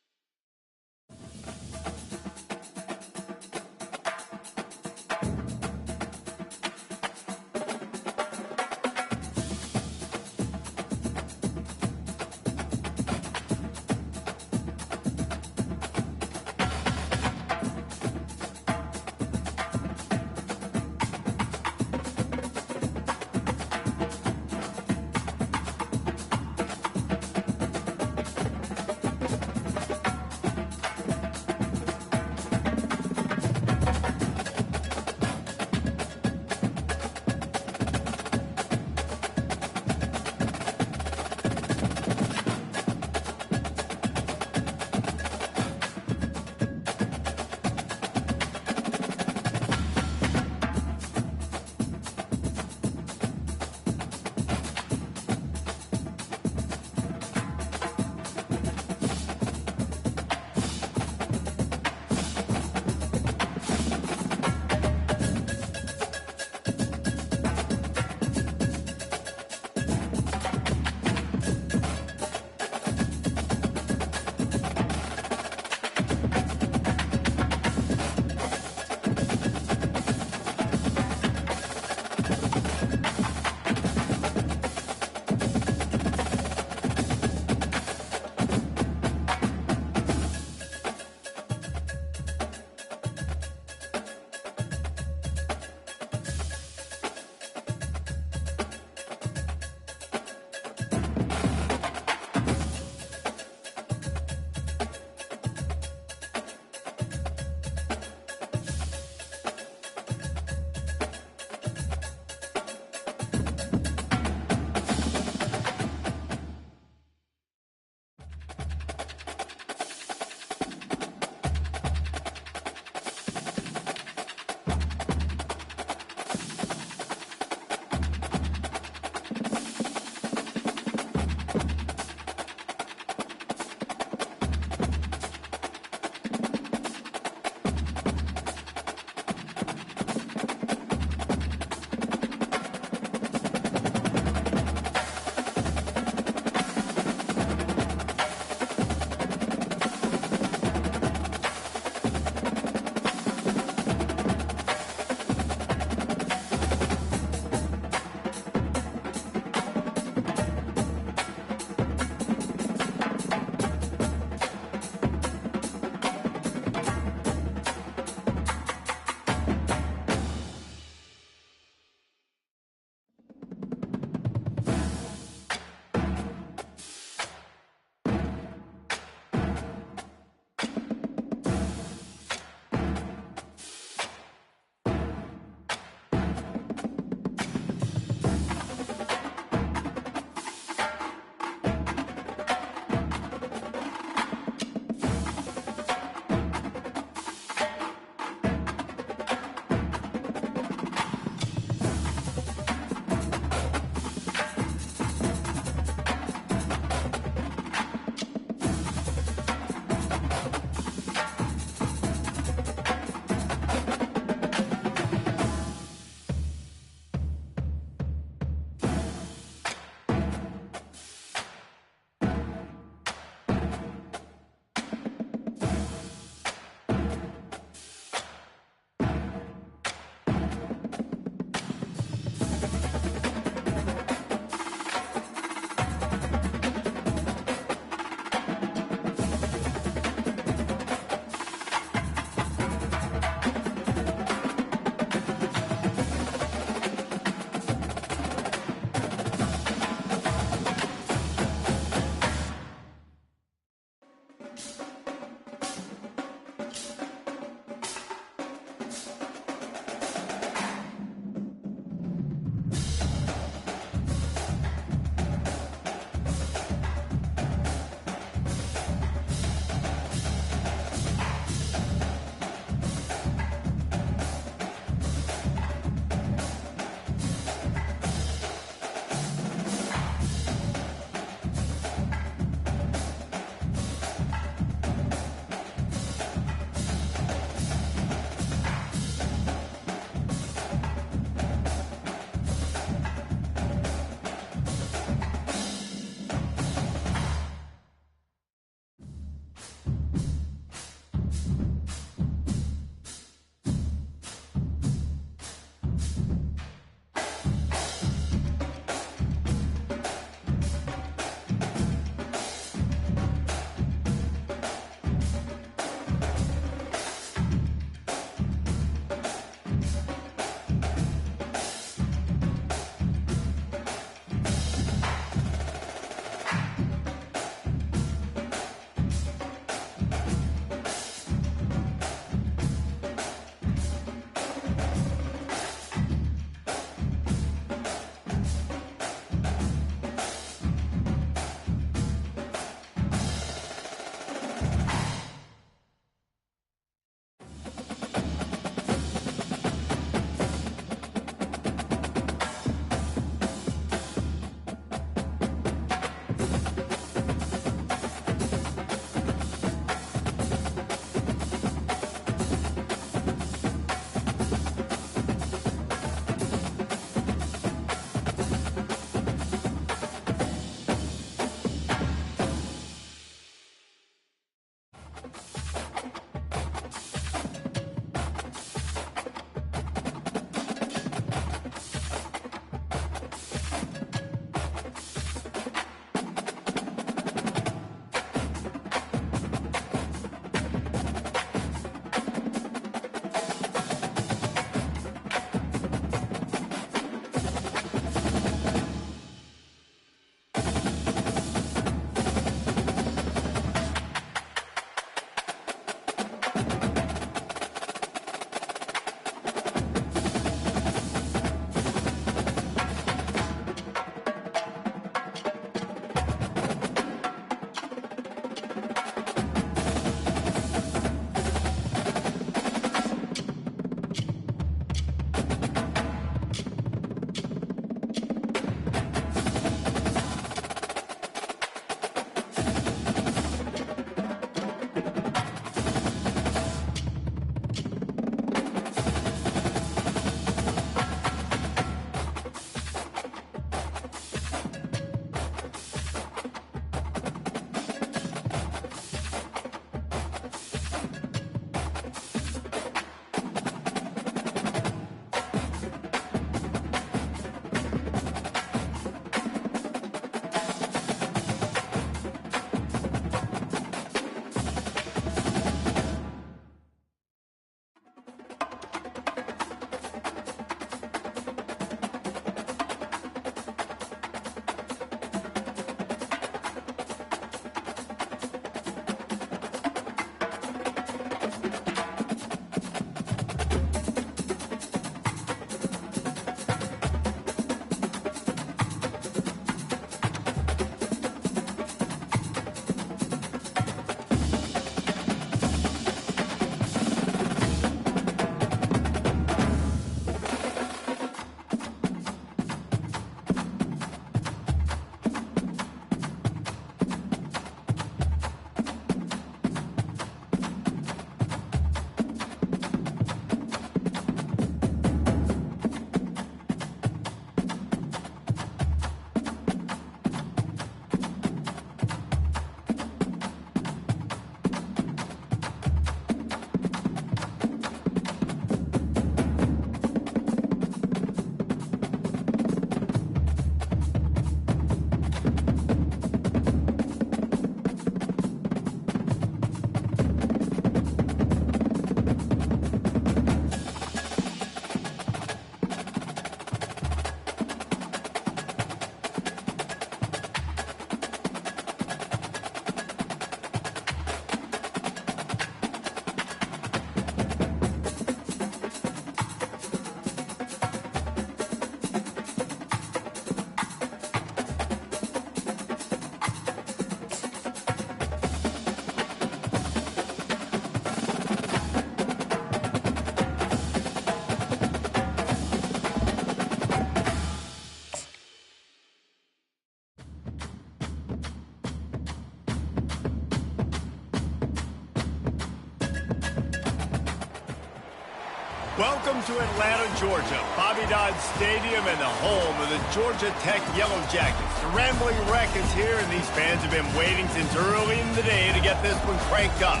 Welcome to Atlanta, Georgia, Bobby Dodd Stadium and the home of the Georgia Tech Yellow Jackets. The Rambling Wreck is here, and these fans have been waiting since early in the day to get this one cranked up.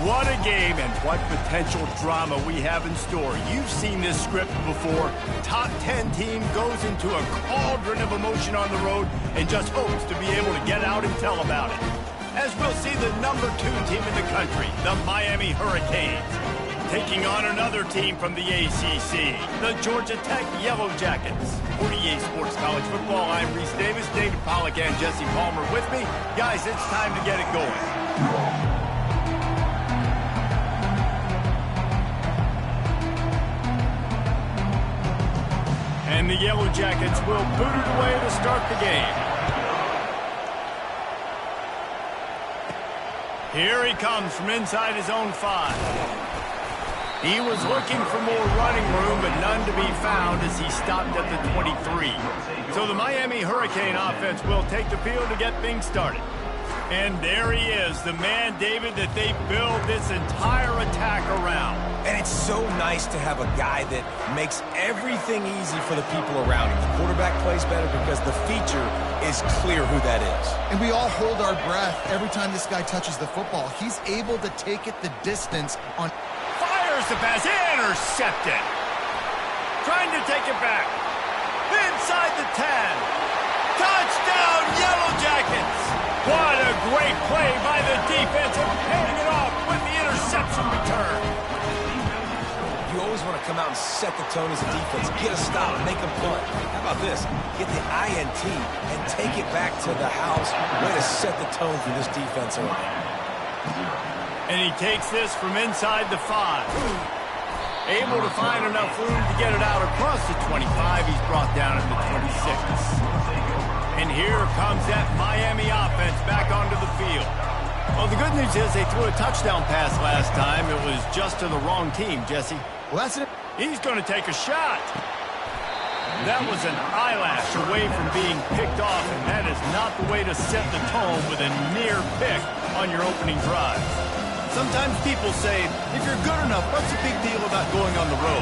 What a game and what potential drama we have in store. You've seen this script before. Top 10 team goes into a cauldron of emotion on the road and just hopes to be able to get out and tell about it. As we'll see the number 2 team in the country, the Miami Hurricanes, taking on another team from the ACC, the Georgia Tech Yellow Jackets. 48 Sports College Football, I'm Reese Davis, David Pollack and Jesse Palmer with me. Guys, it's time to get it going. And the Yellow Jackets will boot it away to start the game. Here he comes from inside his own 5. He was looking for more running room, but none to be found as he stopped at the 23. So the Miami Hurricane offense will take the field to get things started. And there he is, the man, David, that they build this entire attack around. And it's so nice to have a guy that makes everything easy for the people around him. The quarterback plays better because the feature is clear who that is. And we all hold our breath every time this guy touches the football. He's able to take it the distance on... Fires the pass, intercepted. Trying to take it back. Inside the 10. Touchdown, Yellow Jackets. What a great play by the defense and paying it off with the interception return. You always want to come out and set the tone as a defense. Get a stop, make a punt. How about this? Get the INT and take it back to the house. Way to set the tone for this defense early. And he takes this from inside the 5. Able to find enough room to get it out across the 25. He's brought down at the 26. And here comes that Miami offense back onto the field. Well, the good news is they threw a touchdown pass last time. It was just to the wrong team, Jesse. Well, that's it. He's going to take a shot. That was an eyelash away from being picked off, and that is not the way to set the tone with a near pick on your opening drive. Sometimes people say, if you're good enough, what's the big deal about going on the road?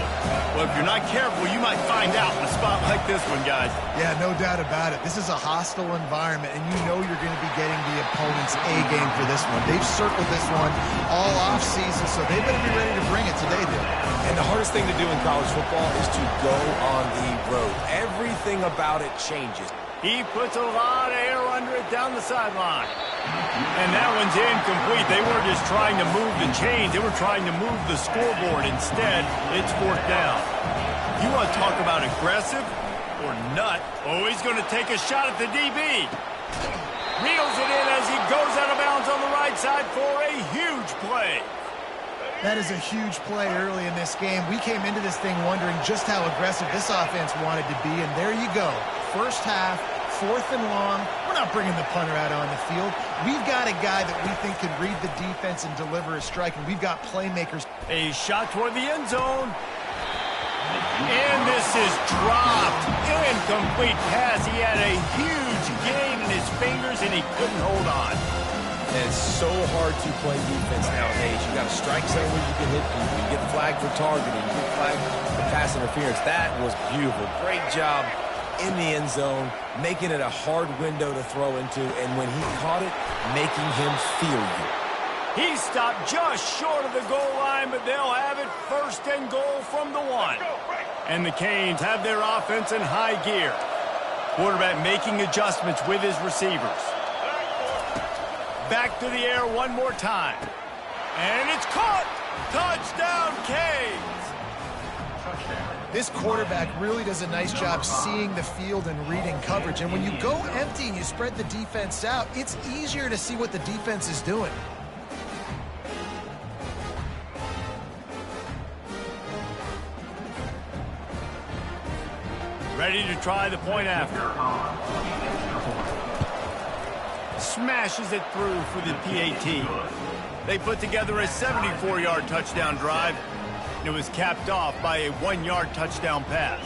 Well, if you're not careful, you might find out in a spot like this one, guys. Yeah, no doubt about it. This is a hostile environment, and you know you're going to be getting the opponent's A game for this one. They've circled this one all off-season, so they better be ready to bring it today, dude. And the hardest thing to do in college football is to go on the road. Everything about it changes. He puts a lot of air under it down the sideline. And that one's incomplete. They weren't just trying to move the chains. They were trying to move the scoreboard. Instead, it's 4th down. You want to talk about aggressive or nut? Oh, he's going to take a shot at the DB. Reels it in as he goes out of bounds on the right side for a huge play. That is a huge play early in this game. We came into this thing wondering just how aggressive this offense wanted to be, and there you go. First half, 4th and long. We're not bringing the punter out on the field. We've got a guy that we think can read the defense and deliver a strike, and we've got playmakers. A shot toward the end zone. And this is dropped. Incomplete pass. He had a huge gain in his fingers, and he couldn't hold on. And it's so hard to play defense nowadays. You got a strike zone where you can hit people. You get flagged for targeting. You get flagged for pass interference. That was beautiful. Great job in the end zone, making it a hard window to throw into, and when he caught it, making him feel you. He stopped just short of the goal line, but they'll have it 1st and goal from the 1. And the Canes have their offense in high gear. Quarterback making adjustments with his receivers. Back to the air one more time. And it's caught! Touchdown, Canes! This quarterback really does a nice job seeing the field and reading coverage. And when you go empty and you spread the defense out, it's easier to see what the defense is doing. Ready to try the point after. Smashes it through for the PAT. They put together a 74-yard touchdown drive. It was capped off by a 1-yard touchdown pass.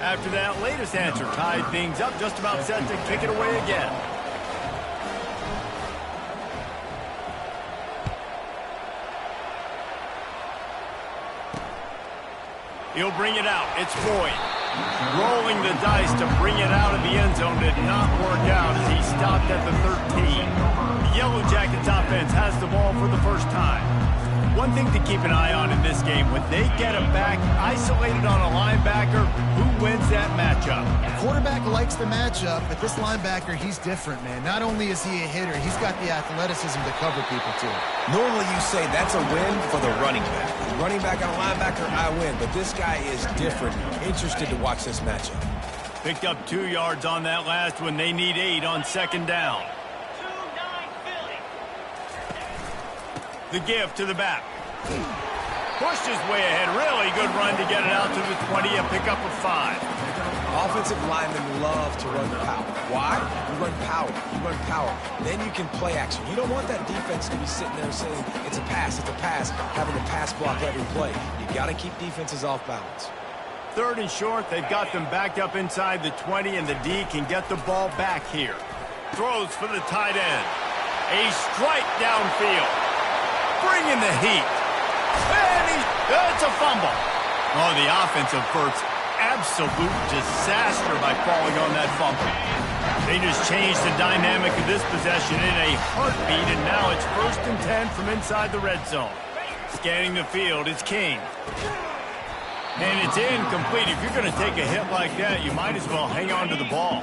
After that latest answer tied things up, just about set to kick it away again. He'll bring it out. It's Boyd. Rolling the dice to bring it out of the end zone did not work out as he stopped at the 13. The Yellow Jackets offense has the ball for the first time. One thing to keep an eye on in this game, when they get it back isolated on a linebacker, who wins that matchup? Quarterback likes the matchup, but this linebacker, he's different, man. Not only is he a hitter, he's got the athleticism to cover people, too. Normally you say that's a win for the running back. Running back on a linebacker, I win. But this guy is different. Interested to watch this matchup. Picked up 2 yards on that last one. They need 8 on second down. The give to the back. Pushed his way ahead. Really good run to get it out to the 20 and pick up a 5. Offensive linemen love to run power. Why? You run power. You run power. Then you can play action. You don't want that defense to be sitting there saying, it's a pass, having to pass block every play. You got to keep defenses off balance. 3rd and short. They've got them backed up inside the 20, and the D can get the ball back here. Throws for the tight end. A strike downfield. Bringing the heat. And it's a fumble. Oh, the offense averts absolute disaster by falling on that fumble. They just changed the dynamic of this possession in a heartbeat, and now it's 1st and 10 from inside the red zone. Scanning the field, it's King. And it's incomplete. If you're going to take a hit like that, you might as well hang on to the ball.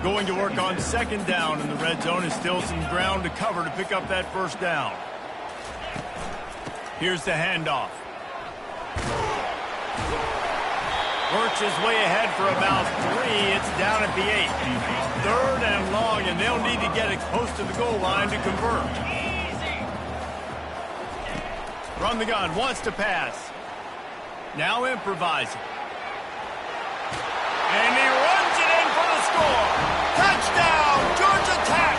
Going to work on second down in the red zone, and still some ground to cover to pick up that first down. Here's the handoff. Works his way ahead for about 3. It's down at the 8. 3rd and long, and they'll need to get it close to the goal line to convert. From the gun, wants to pass. Now improvising. And he runs it in for the score. Touchdown, Georgia Tech!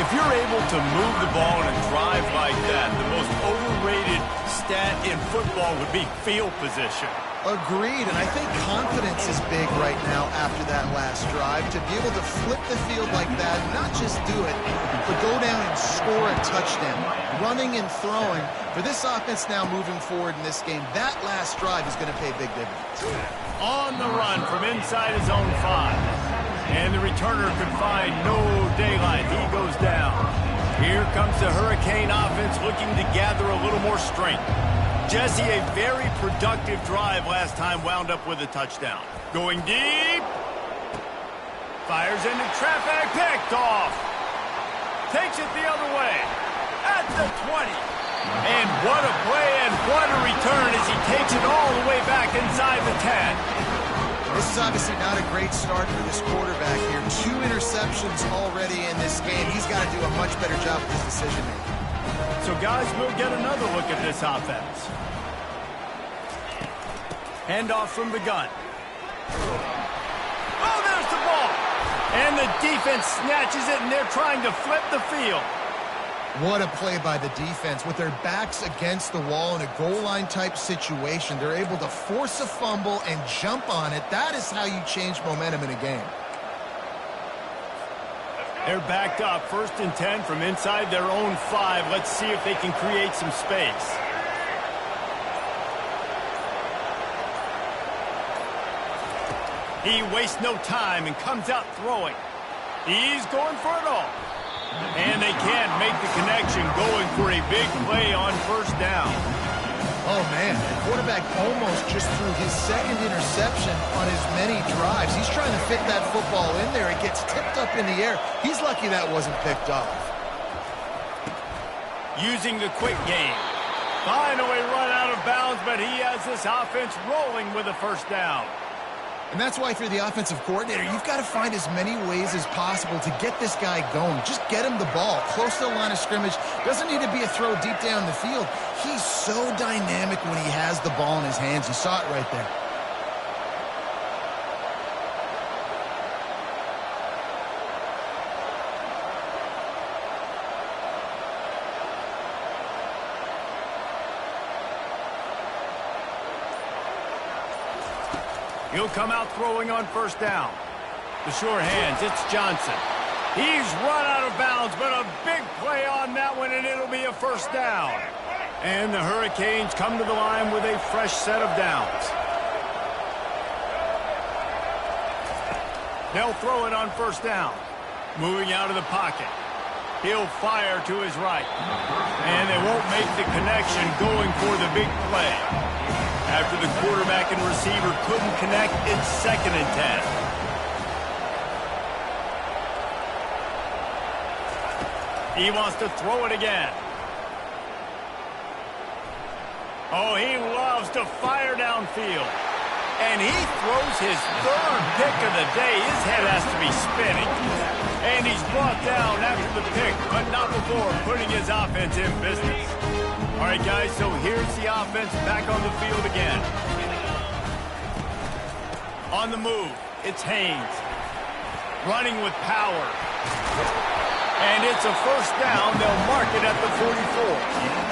If you're able to move the ball and drive like that, the most overrated stat in football would be field position. Agreed, and I think confidence is big right now after that last drive. To be able to flip the field like that, not just do it, but go down and score a touchdown. Running and throwing. For this offense now moving forward in this game, that last drive is going to pay big dividends. On the run from inside his own 5. And the returner could find no daylight. He goes down. Here comes the Hurricane offense looking to gather a little more strength. Jesse, a very productive drive last time, wound up with a touchdown. Going deep. Fires into traffic. Picked off. Takes it the other way. At the 20. And what a play and what a return as he takes it all the way back inside the 10. This is obviously not a great start for this quarterback here. 2 interceptions already in this game. He's got to do a much better job with his decision-making. So, guys, we'll get another look at this offense. Handoff from the gun. Oh, there's the ball. And the defense snatches it, and they're trying to flip the field. What a play by the defense. With their backs against the wall in a goal line type situation, they're able to force a fumble and jump on it. That is how you change momentum in a game. They're backed up, 1st and 10 from inside their own 5. Let's see if they can create some space. He wastes no time and comes out throwing. He's going for it all. And they can't make the connection, going for a big play on first down. Oh, man, the quarterback almost just threw his 2nd interception on as many drives. He's trying to fit that football in there. It gets tipped up in the air. He's lucky that wasn't picked off. Using the quick game. Finally run out of bounds, but he has this offense rolling with a first down. And that's why, through the offensive coordinator, you've got to find as many ways as possible to get this guy going. Just get him the ball close to the line of scrimmage. Doesn't need to be a throw deep down the field. He's so dynamic when he has the ball in his hands. You saw it right there. He'll come out throwing on first down. The sure hands, it's Johnson. He's run out of bounds, but a big play on that one, and it'll be a first down. And the Hurricanes come to the line with a fresh set of downs. They'll throw it on first down. Moving out of the pocket. He'll fire to his right. And they won't make the connection going for the big play. After the quarterback and receiver couldn't connect, it's 2nd and 10. He wants to throw it again. Oh, he loves to fire downfield. And he throws his 3rd pick of the day. His head has to be spinning. And he's brought down after the pick, but not before putting his offense in business. All right, guys, so here's the offense back on the field again. On the move, it's Haynes. Running with power. And it's a first down. They'll mark it at the 44.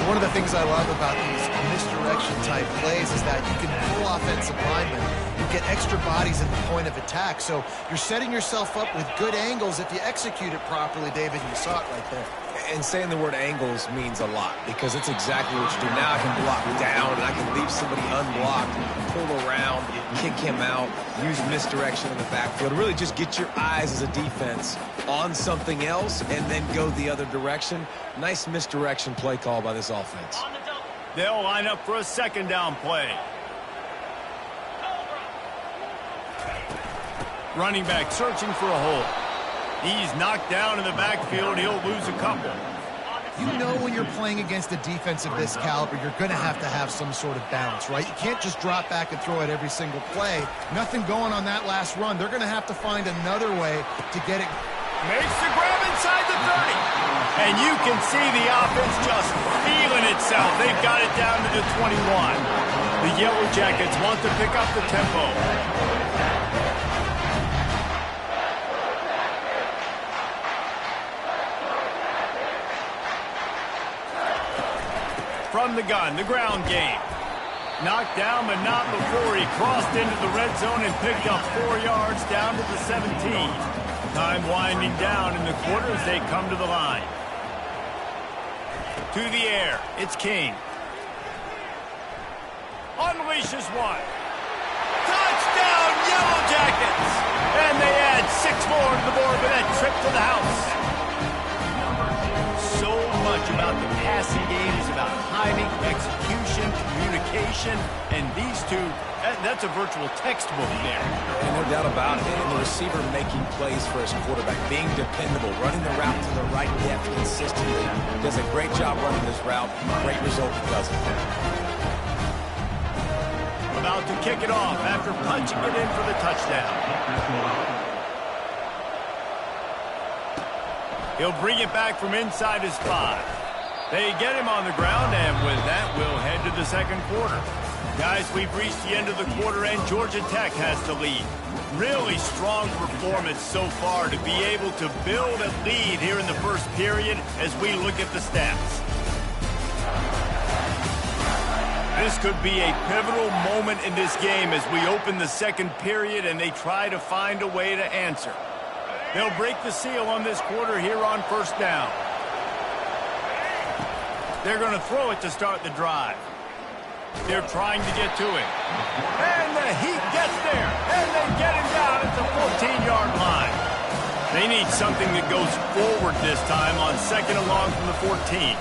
One of the things I love about these misdirection-type plays is that you can pull offensive linemen. You get extra bodies at the point of attack, so you're setting yourself up with good angles if you execute it properly, David. You saw it right there. And saying the word angles means a lot because it's exactly what you do. Now I can block down, and I can leave somebody unblocked, pull around, kick him out, use misdirection in the backfield. Really just get your eyes as a defense on something else and then go the other direction. Nice misdirection play call by this offense. They'll line up for a 2nd down play. Running back searching for a hole. He's knocked down in the backfield. He'll lose a couple. You know when you're playing against a defense of this caliber, you're going to have some sort of balance, right? You can't just drop back and throw it every single play. Nothing going on that last run. They're going to have to find another way to get it. Makes the grab inside the 30. And you can see the offense just feeling itself. They've got it down to the 21. The Yellow Jackets want to pick up the tempo. From the gun, the ground game. Knocked down, but not before he crossed into the red zone and picked up 4 yards down to the 17. Time winding down in the quarter as they come to the line. To the air, it's King. Unleashes one. Touchdown, Yellow Jackets! And they add 6 more to the board with that trip to the house. So much about the passing game is about timing, execution, communication, and these two, that's a virtual textbook there. And no doubt about it. And the receiver making plays for his quarterback, being dependable, running the route to the right depth consistently. Does a great job running this route. Great result because of it. About to kick it off after punching it in for the touchdown. He'll bring it back from inside his 5. They get him on the ground, and with that, we'll head to the 2nd quarter. Guys, we've reached the end of the quarter, and Georgia Tech has the lead. Really strong performance so far to be able to build a lead here in the first period as we look at the stats. This could be a pivotal moment in this game as we open the 2nd period and they try to find a way to answer. They'll break the seal on this quarter here on first down. They're going to throw it to start the drive. They're trying to get to him. And the Heat gets there. And they get him down at the 14-yard line. They need something that goes forward this time on 2nd and long from the 14.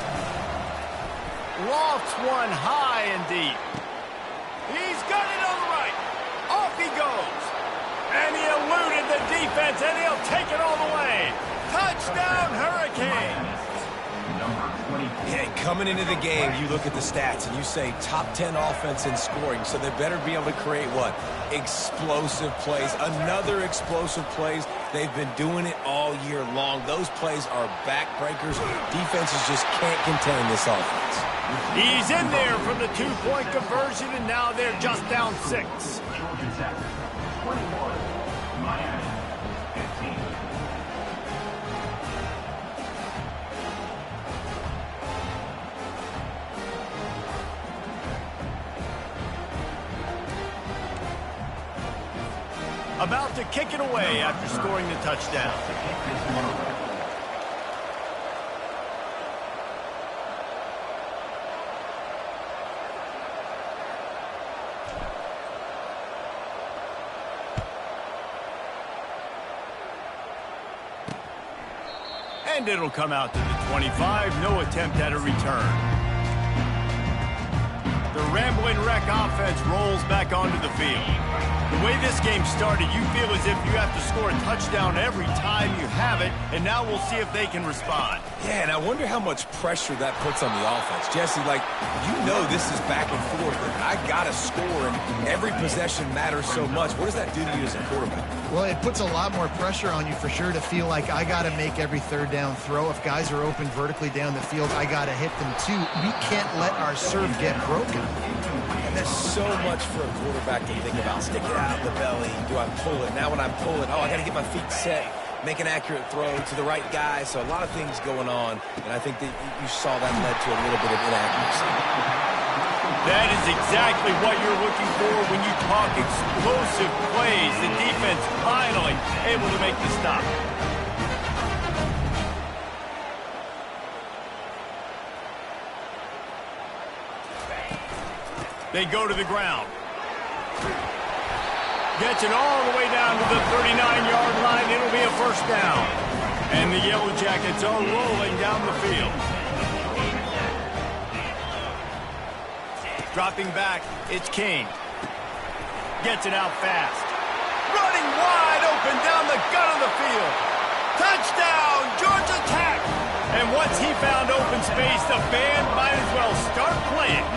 Lofts one high and deep. He's got it on the right. Off he goes. And he eluded the defense, and he'll take it all the way. Touchdown, Hurricanes. Yeah, coming into the game, you look at the stats and you say top 10 offense in scoring, so they better be able to create what? Explosive plays. Another explosive plays. They've been doing it all year long. Those plays are backbreakers. Defenses just can't contain this offense. He's in there for the 2-point conversion, and now they're just down 6. Georgia Tech, 21. Miami, 15. About to kick it away after scoring the touchdown. And it'll come out to the 25. No attempt at a return. The Rambling Wreck offense rolls back onto the field. The way this game started, you feel as if you have to score a touchdown every time you have it, and now we'll see if they can respond. Yeah, and I wonder how much pressure that puts on the offense. Jesse, like, you know this is back and forth, and I got to score, and every possession matters so much. What does that do to you as a quarterback? Well, it puts a lot more pressure on you for sure to feel like I got to make every third down throw. If guys are open vertically down the field, I got to hit them too. We can't let our serve get broken. And there's so much for a quarterback to think about. Stick it out of the belly. Do I pull it? Now when I'm pulling, I got to get my feet set. Make an accurate throw to the right guy. So a lot of things going on, and I think that you saw that led to a little bit of inaccuracy. That is exactly what you're looking for when you talk explosive plays. The defense finally able to make the stop. They go to the ground. Gets it all the way down to the 39-yard line. It'll be a first down. And the Yellow Jackets are rolling down the field. Dropping back, it's King. Gets it out fast. Running wide open down the gut of the field. Touchdown, Georgia Tech! And once he found open space, the band might as well start playing.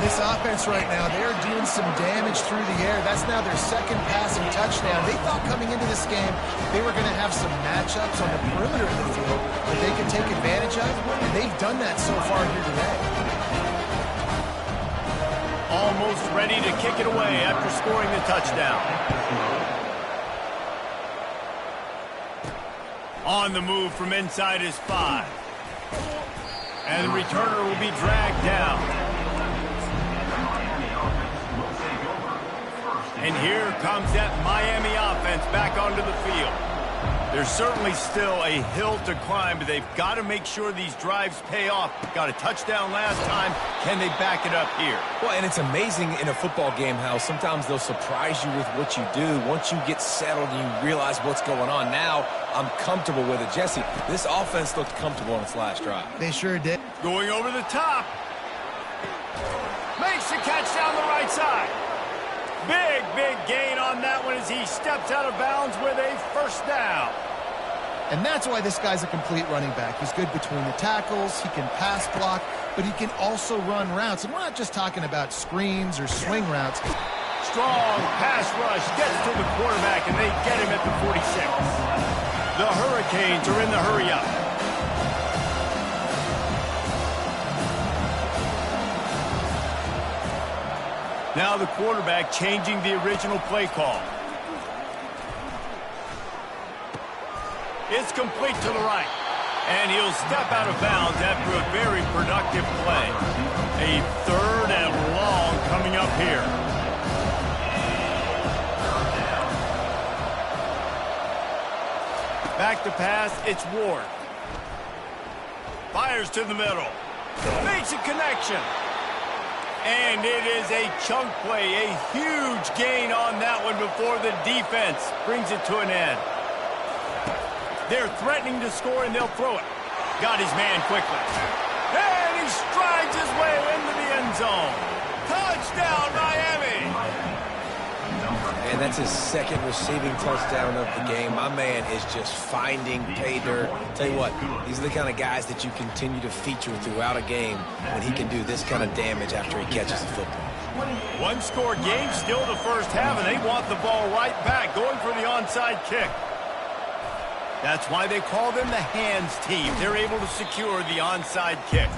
This offense right now, they are doing some damage through the air. That's now their second passing touchdown. They thought coming into this game they were going to have some matchups on the perimeter of the field that they could take advantage of, and they've done that so far here today. Almost ready to kick it away after scoring the touchdown. On the move from inside his 5. And the returner will be dragged down. And here comes that Miami offense back onto the field. There's certainly still a hill to climb, but they've got to make sure these drives pay off. Got a touchdown last time. Can they back it up here? Well, and it's amazing in a football game how sometimes they'll surprise you with what you do. Once you get settled and you realize what's going on, now I'm comfortable with it. Jesse, this offense looked comfortable on its last drive. They sure did. Going over the top. Makes the catch down the right side. Big, big gain on that one as he steps out of bounds with a first down. And that's why this guy's a complete running back. He's good between the tackles, he can pass block, but he can also run routes. And we're not just talking about screens or swing routes. Strong pass rush gets to the quarterback, and they get him at the 46. The Hurricanes are in the hurry-up. Now the quarterback changing the original play call. It's complete to the right. And he'll step out of bounds after a very productive play. A third and long coming up here. Back to pass, it's Ward. Fires to the middle. Makes a connection. And it is a chunk play, a huge gain on that one before the defense brings it to an end. They're threatening to score, and they'll throw it. Got his man quickly. And he strides his way into the end zone. Touchdown, Miami! And that's his second receiving touchdown of the game. My man is just finding pay dirt. Tell you what, these are the kind of guys that you continue to feature throughout a game when he can do this kind of damage after he catches the football. One-score game, still the first half, and they want the ball right back, going for the onside kick. That's why they call them the hands team. They're able to secure the onside kick.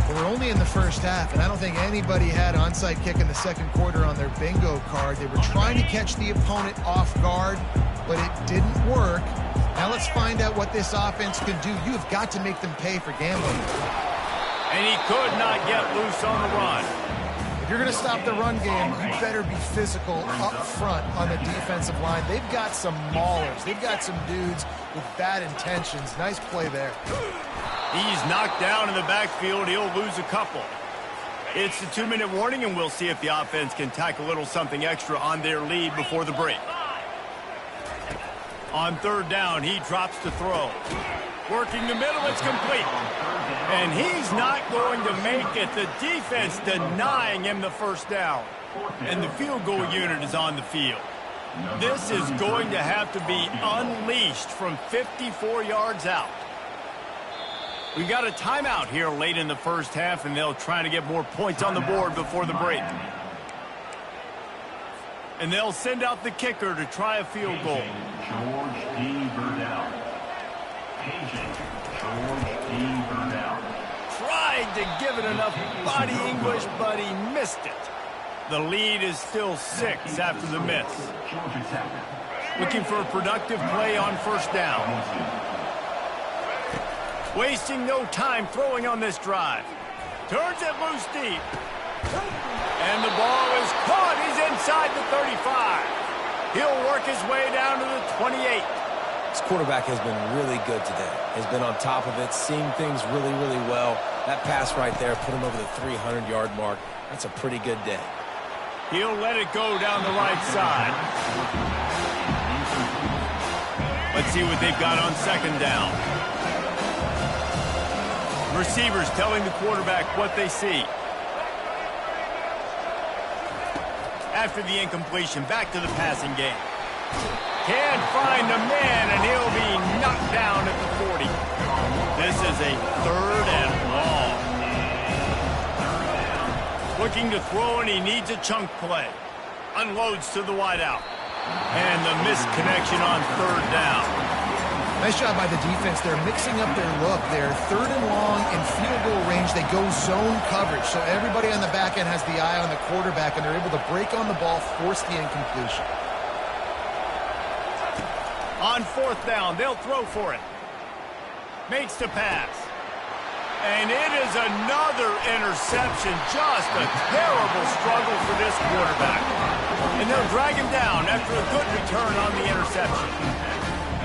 We're only in the first half, and I don't think anybody had onside kick in the second quarter on their bingo card. They were trying to catch the opponent off guard, but it didn't work. Now let's find out what this offense can do. You have got to make them pay for gambling. And he could not get loose on the run. If you're going to stop the run game, you better be physical up front on the defensive line. They've got some maulers. They've got some dudes with bad intentions. Nice play there. He's knocked down in the backfield. He'll lose a couple. It's the 2-minute warning, and we'll see if the offense can tack a little something extra on their lead before the break. On third down, he drops to throw. Working the middle, it's complete. And he's not going to make it. The defense denying him the first down. And the field goal unit is on the field. This is going to have to be unleashed from 54 yards out. We've got a timeout here late in the first half, and they'll try to get more points on the board before the break. And they'll send out the kicker to try a field goal. George D. Burdell. Agent George D. Burdell. Tried to give it enough body English, but he missed it. The lead is still 6 after the miss. Looking for a productive play on first down. Wasting no time throwing on this drive. Turns it loose deep. And the ball is caught. He's inside the 35. He'll work his way down to the 28. This quarterback has been really good today. Has been on top of it, seeing things really, really well. That pass right there put him over the 300-yard mark. That's a pretty good day. He'll let it go down the right side. Let's see what they've got on second down. Receivers telling the quarterback what they see. After the incompletion, back to the passing game. Can't find a man, and he'll be knocked down at the 40. This is a third and long. Looking to throw, and he needs a chunk play. Unloads to the wideout. And the missed connection on third down. Nice job by the defense. They're mixing up their look. They're third and long in field goal range. They go zone coverage. So everybody on the back end has the eye on the quarterback, and they're able to break on the ball, force the incompletion. On fourth down, they'll throw for it. Makes the pass. And it is another interception. Just a terrible struggle for this quarterback. And they'll drag him down after a good return on the interception.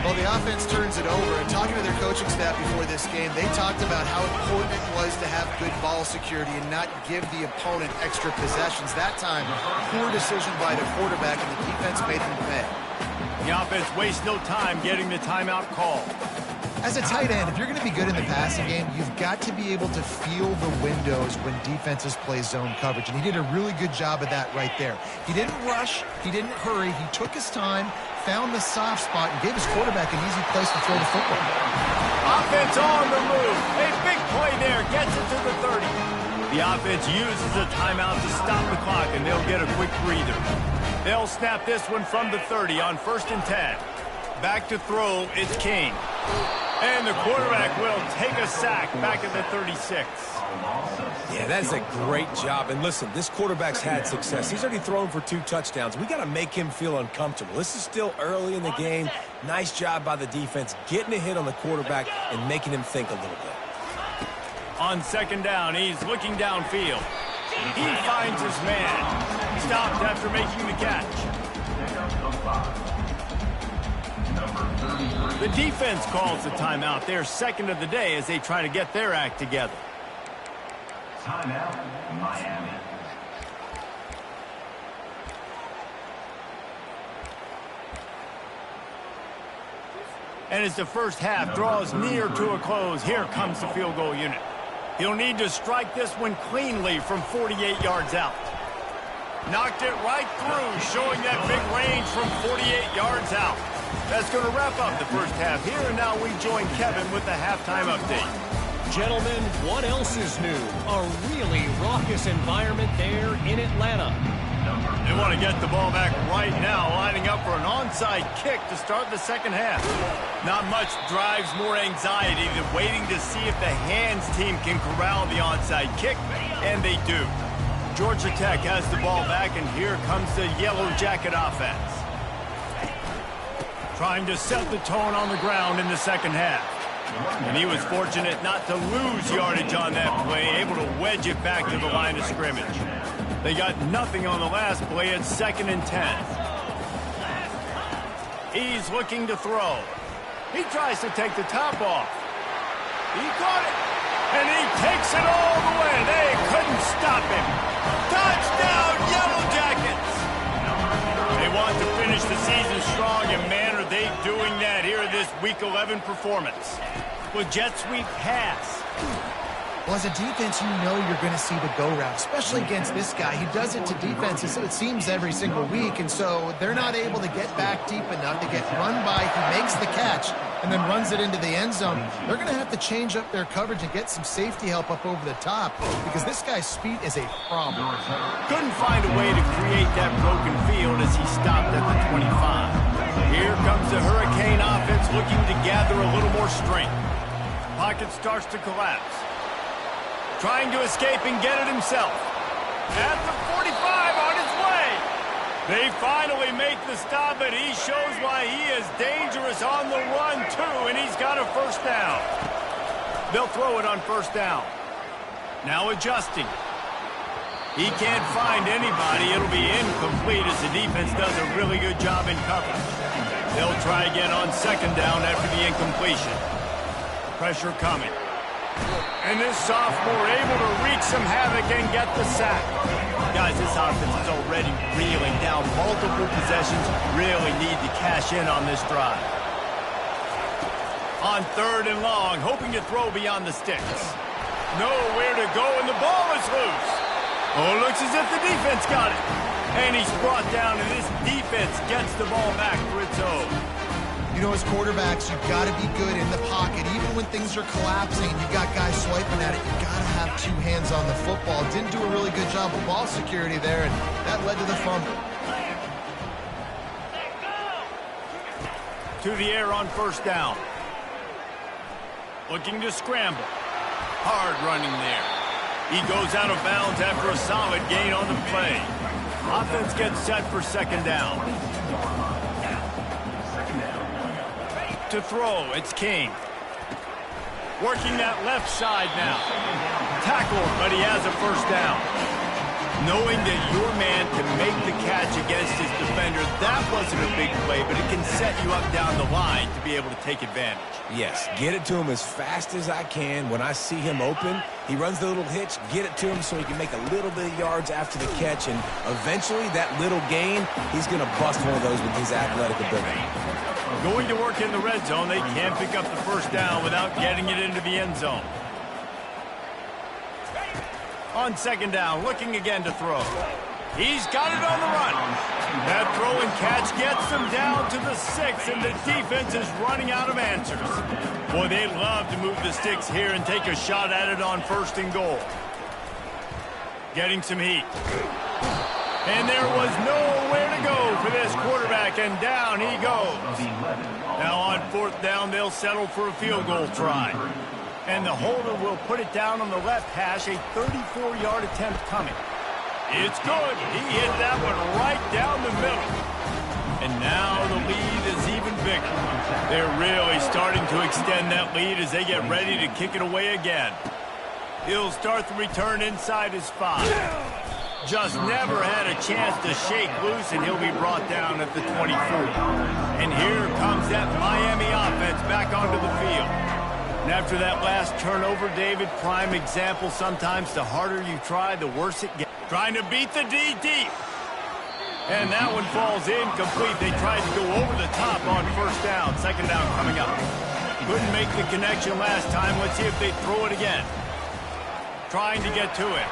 Well, the offense turns it over, and talking to their coaching staff before this game, they talked about how important it was to have good ball security and not give the opponent extra possessions. That time, poor decision by the quarterback, and the defense made them pay. The offense wastes no time getting the timeout call. As a tight end, if you're going to be good in the passing game, you've got to be able to feel the windows when defenses play zone coverage, and he did a really good job of that right there. He didn't rush, he didn't hurry, he took his time, found the soft spot, and gave his quarterback an easy place to throw the football. Offense on the move. A big play there, gets it to the 30. The offense uses a timeout to stop the clock, and they'll get a quick breather. They'll snap this one from the 30 on 1st and 10. Back to throw, it's King. And the quarterback will take a sack back at the 36. Yeah, that's a great job. And listen, this quarterback's had success. He's already thrown for 2 touchdowns. We got to make him feel uncomfortable. This is still early in the game. Nice job by the defense, getting a hit on the quarterback and making him think a little bit. On second down, he's looking downfield. He finds his man. Stopped after making the catch. The defense calls the timeout. They're second of the day as they try to get their act together. Timeout, Miami. And as the first half draws near to a close, here comes the field goal unit. He'll need to strike this one cleanly from 48 yards out. Knocked it right through, showing that big range from 48 yards out. That's going to wrap up the first half here, and now we join Kevin with the halftime update. Gentlemen, what else is new? A really raucous environment there in Atlanta. They want to get the ball back right now, lining up for an onside kick to start the second half. Not much drives more anxiety than waiting to see if the hands team can corral the onside kick, and they do. Georgia Tech has the ball back, and here comes the Yellow Jacket offense. Trying to set the tone on the ground in the second half. And he was fortunate not to lose yardage on that play, able to wedge it back to the line of scrimmage. They got nothing on the last play at 2nd and 10. He's looking to throw. He tries to take the top off. He caught it, and he takes it all the way. They couldn't stop him. Touchdown, Yellow Jackets! They want to finish the season strong, and man, are they doing that here in this Week 11 performance? Well, jet sweep pass. Well, as a defense, you know you're going to see the go route, especially against this guy. He does it to defenses, it seems, every single week, and so they're not able to get back deep enough to get run by. He makes the catch and then runs it into the end zone. They're going to have to change up their coverage and get some safety help up over the top because this guy's speed is a problem. Couldn't find a way to create that broken field as he stopped at the 25. Here comes the Hurricane offense looking to gather a little more strength. Pocket starts to collapse. Trying to escape and get it himself. At the 45 on his way. They finally make the stop, but he shows why he is dangerous on the run, too, and he's got a first down. They'll throw it on first down. Now adjusting. He can't find anybody. It'll be incomplete as the defense does a really good job in coverage. They'll try again on second down after the incompletion. Pressure coming. And this sophomore able to wreak some havoc and get the sack. Guys, this offense is already reeling down multiple possessions. Really need to cash in on this drive. On third and long, hoping to throw beyond the sticks. Nowhere to go, and the ball is loose. Oh, looks as if the defense got it. And he's brought down, and this defense gets the ball back for its own. You know, as quarterbacks, you've got to be good in the pocket. Even when things are collapsing, you've got guys swiping at it, you've got to have two hands on the football. Didn't do a really good job of ball security there, and that led to the fumble. To the air on first down. Looking to scramble. Hard running there. He goes out of bounds after a solid gain on the play. Offense gets set for second down. To throw, it's King. Working that left side now. Tackled, but he has a first down. Knowing that your man can make the catch against his defender, that wasn't a big play, but it can set you up down the line to be able to take advantage. Yes, get it to him as fast as I can. When I see him open, he runs the little hitch, get it to him so he can make a little bit of yards after the catch, and eventually that little gain, he's going to bust one of those with his athletic ability. Going to work in the red zone, they can't pick up the first down without getting it into the end zone. On second down, looking again to throw. He's got it on the run. That throw and catch gets them down to the 6, and the defense is running out of answers. Boy, they'd love to move the sticks here and take a shot at it on first and goal. Getting some heat. And there was nowhere to go for this quarterback, and down he goes. Now on fourth down, they'll settle for a field goal try. And the holder will put it down on the left hash, a 34-yard attempt coming. It's good. He hit that one right down the middle. And now the lead is even bigger. They're really starting to extend that lead as they get ready to kick it away again. He'll start the return inside his 5. Just never had a chance to shake loose, and he'll be brought down at the 24. And here comes that Miami offense back onto the field. And after that last turnover, David, prime example, sometimes the harder you try, the worse it gets. Trying to beat the D deep. And that one falls incomplete. They tried to go over the top on first down. Second down coming up. Couldn't make the connection last time. Let's see if they throw it again. Trying to get to it.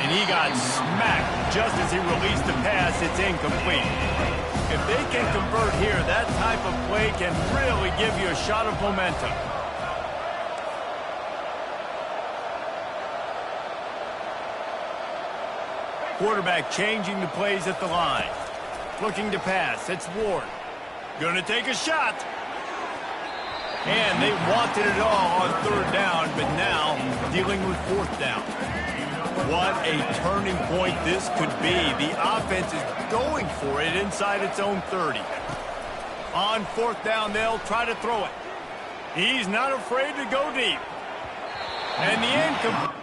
And he got smacked just as he released the pass. It's incomplete. If they can convert here, that type of play can really give you a shot of momentum. Quarterback changing the plays at the line. Looking to pass. It's Ward. Going to take a shot. And they wanted it all on third down, but now dealing with fourth down. What a turning point this could be. The offense is going for it inside its own 30. On fourth down, they'll try to throw it. He's not afraid to go deep. And the incomplete.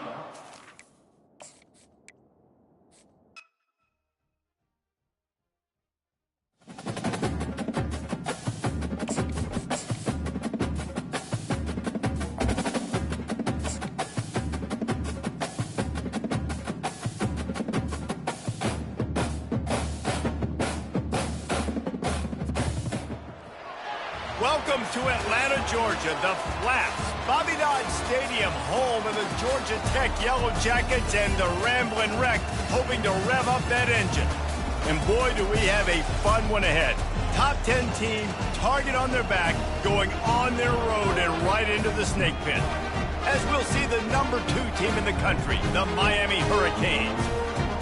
Welcome to Atlanta, Georgia, the Flats, Bobby Dodd Stadium, home of the Georgia Tech Yellow Jackets and the Ramblin' Wreck, hoping to rev up that engine. And boy, do we have a fun one ahead. Top 10 team, target on their back, going on their road and right into the snake pit. As we'll see the number 2 team in the country, the Miami Hurricanes,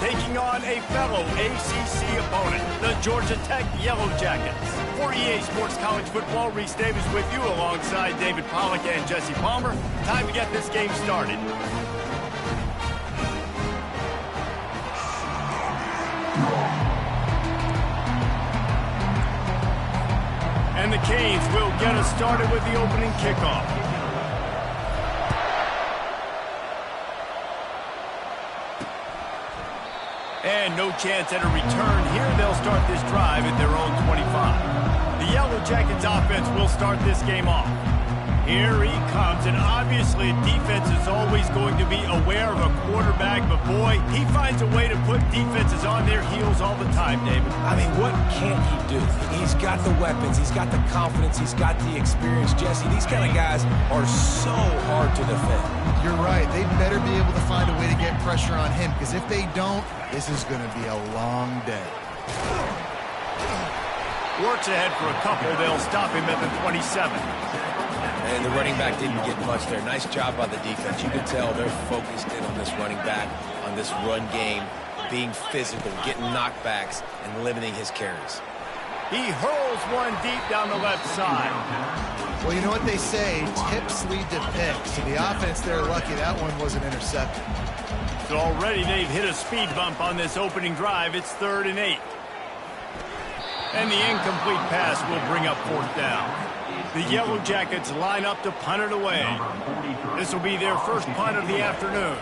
taking on a fellow ACC opponent, the Georgia Tech Yellow Jackets. For EA Sports College Football, Reese Davis with you alongside David Pollack and Jesse Palmer. Time to get this game started. And the Canes will get us started with the opening kickoff. And no chance at a return here. They'll start this drive at their own 25. The Yellow Jackets offense will start this game off. Here he comes, and obviously defense is always going to be aware of a quarterback, but boy, he finds a way to put defenses on their heels all the time, David. I mean, what can't he do? He's got the weapons, he's got the confidence, he's got the experience. Jesse, these kind of guys are so hard to defend. You're right. They better be able to find a way to get pressure on him, because if they don't, this is going to be a long day. Works ahead for a couple. They'll stop him at the 27. And the running back didn't get much there. Nice job by the defense. You can tell they're focused in on this running back, on this run game, being physical, getting knockbacks, and limiting his carries. He hurls one deep down the left side. Well, you know what they say, tips lead to picks. So the offense, they're lucky that one wasn't intercepted. So already they've hit a speed bump on this opening drive. It's 3rd and 8. And the incomplete pass will bring up 4th down. The Yellow Jackets line up to punt it away. This will be their first punt of the afternoon.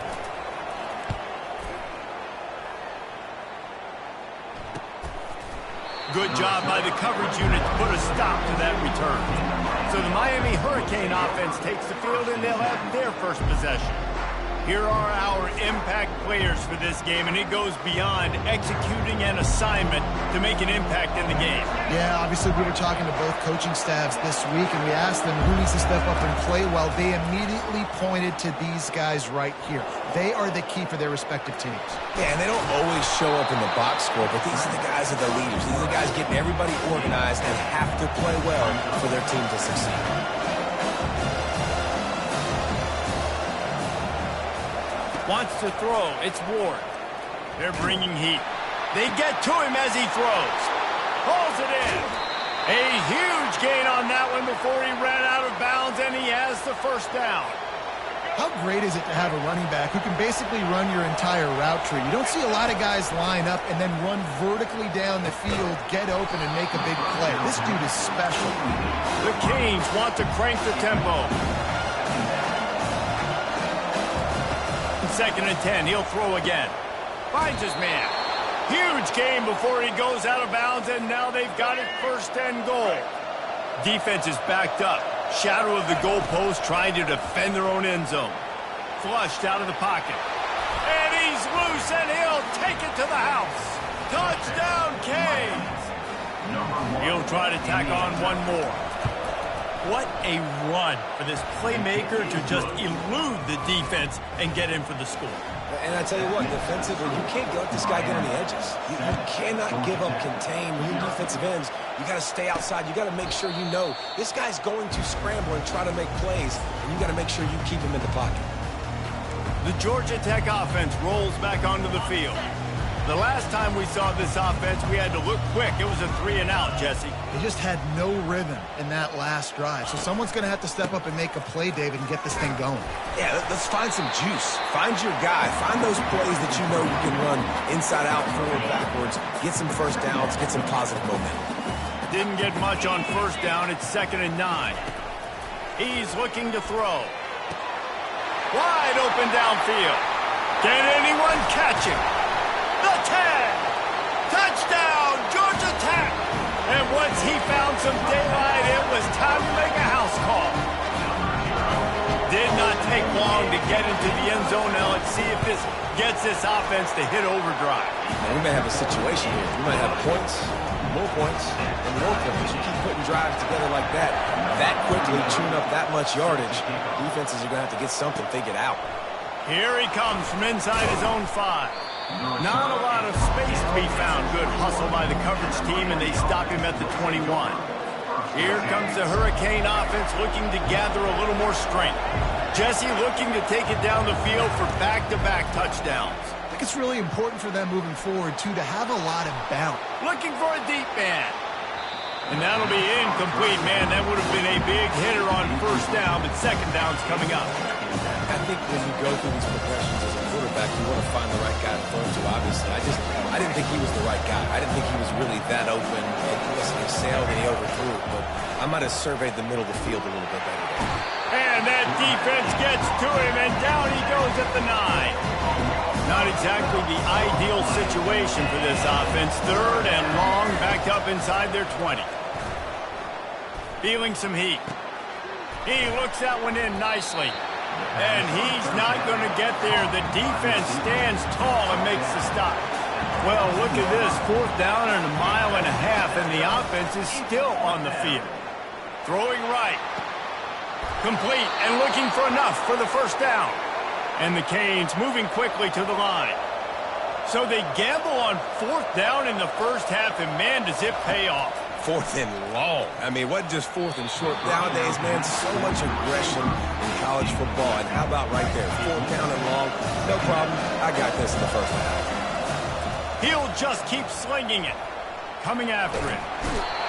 Good job by the coverage unit to put a stop to that return. So the Miami Hurricane offense takes the field, and they'll have their first possession. Here are our impact players for this game, and it goes beyond executing an assignment to make an impact in the game. Yeah, obviously we were talking to both coaching staffs this week, and we asked them who needs to step up and play well. They immediately pointed to these guys right here. They are the key for their respective teams. Yeah, and they don't always show up in the box score, but these are the guys that are the leaders. These are the guys getting everybody organized and have to play well for their team to succeed. Wants to throw. It's Ward. They're bringing heat. They get to him as he throws. Pulls it in. A huge gain on that one before he ran out of bounds, and he has the first down. How great is it to have a running back who can basically run your entire route tree? You don't see a lot of guys line up and then run vertically down the field, get open, and make a big play. This dude is special. The Canes want to crank the tempo. 2nd and 10. He'll throw again. Finds his man. Huge gain before he goes out of bounds, and now they've got it 1st and goal. Defense is backed up. Shadow of the goalpost trying to defend their own end zone. Flushed out of the pocket. And he's loose, and he'll take it to the house. Touchdown, Canes. He'll try to tack on one more. What a run for this playmaker to just elude the defense and get in for the score. And I tell you what, defensively, you can't let this guy get on the edges. You cannot give up contain with your defensive ends. You got to stay outside. You got to make sure you know this guy's going to scramble and try to make plays, and you got to make sure you keep him in the pocket. The Georgia Tech offense rolls back onto the field. The last time we saw this offense, we had to look quick. It was a 3-and-out, Jesse. They just had no rhythm in that last drive. So someone's going to have to step up and make a play, David, and get this thing going. Yeah, let's find some juice. Find your guy. Find those plays that you know you can run inside out, forward, backwards. Get some first downs. Get some positive momentum. Didn't get much on 1st down. It's 2nd and 9. He's looking to throw. Wide open downfield. Can anyone catch him? The 10. Touchdown, Georgia Tech. And once he found some daylight, it was time to make a house call. Did not take long to get into the end zone. Now let's see if this gets this offense to hit overdrive. Now, we may have a situation here. We might have points. more points and more points. You keep putting drives together like that quickly, chewing up that much yardage, defenses are going to have to get something figured out. Here he comes from inside his own 5. Not a lot of space to be found. Good hustle by the coverage team, and they stop him at the 21. Here comes the Hurricane offense looking to gather a little more strength. Jesse looking to take it down the field for back-to-back touchdowns. I think it's really important for them moving forward, too, to have a lot of bounce. Looking for a deep man. And that'll be incomplete, man. That would have been a big hitter on first down, but second down's coming up. I think when you go through these progressions as a quarterback, you want to find the right guy to throw to, obviously. I didn't think he was the right guy. I didn't think he was really that open. He sailed and he overthrew it, but I might have surveyed the middle of the field a little bit better there. And that defense gets to him, and down he goes at the 9. Not exactly the ideal situation for this offense. Third and long, backed up inside their 20. Feeling some heat. He looks that one in nicely. And he's not going to get there. The defense stands tall and makes the stop. Well, look at this. 4th down and 1.5 miles, and the offense is still on the field. Throwing right. Complete and looking for enough for the first down. And the Canes moving quickly to the line. So they gamble on 4th down in the first half, and man, does it pay off. 4th and long. I mean, what just 4th and short? Nowadays, man, so much aggression in college football. And how about right there? 4th down and long. No problem. I got this in the first half. He'll just keep slinging it. Coming after him.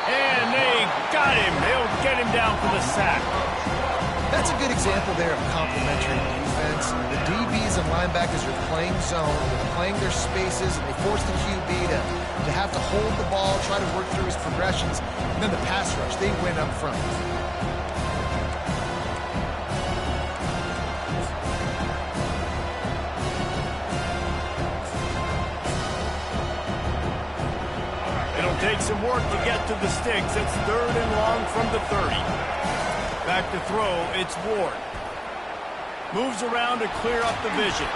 And they got him. They'll get him down for the sack. That's a good example there of complementary defense. The DBs and linebackers are playing zone, they're playing their spaces, and they force the QB to have to hold the ball, try to work through his progressions, and then the pass rush, they win up front. It'll take some work to get to the sticks. It's 3rd and long from the 30. Back to throw, it's Ward. Moves around to clear up the vision.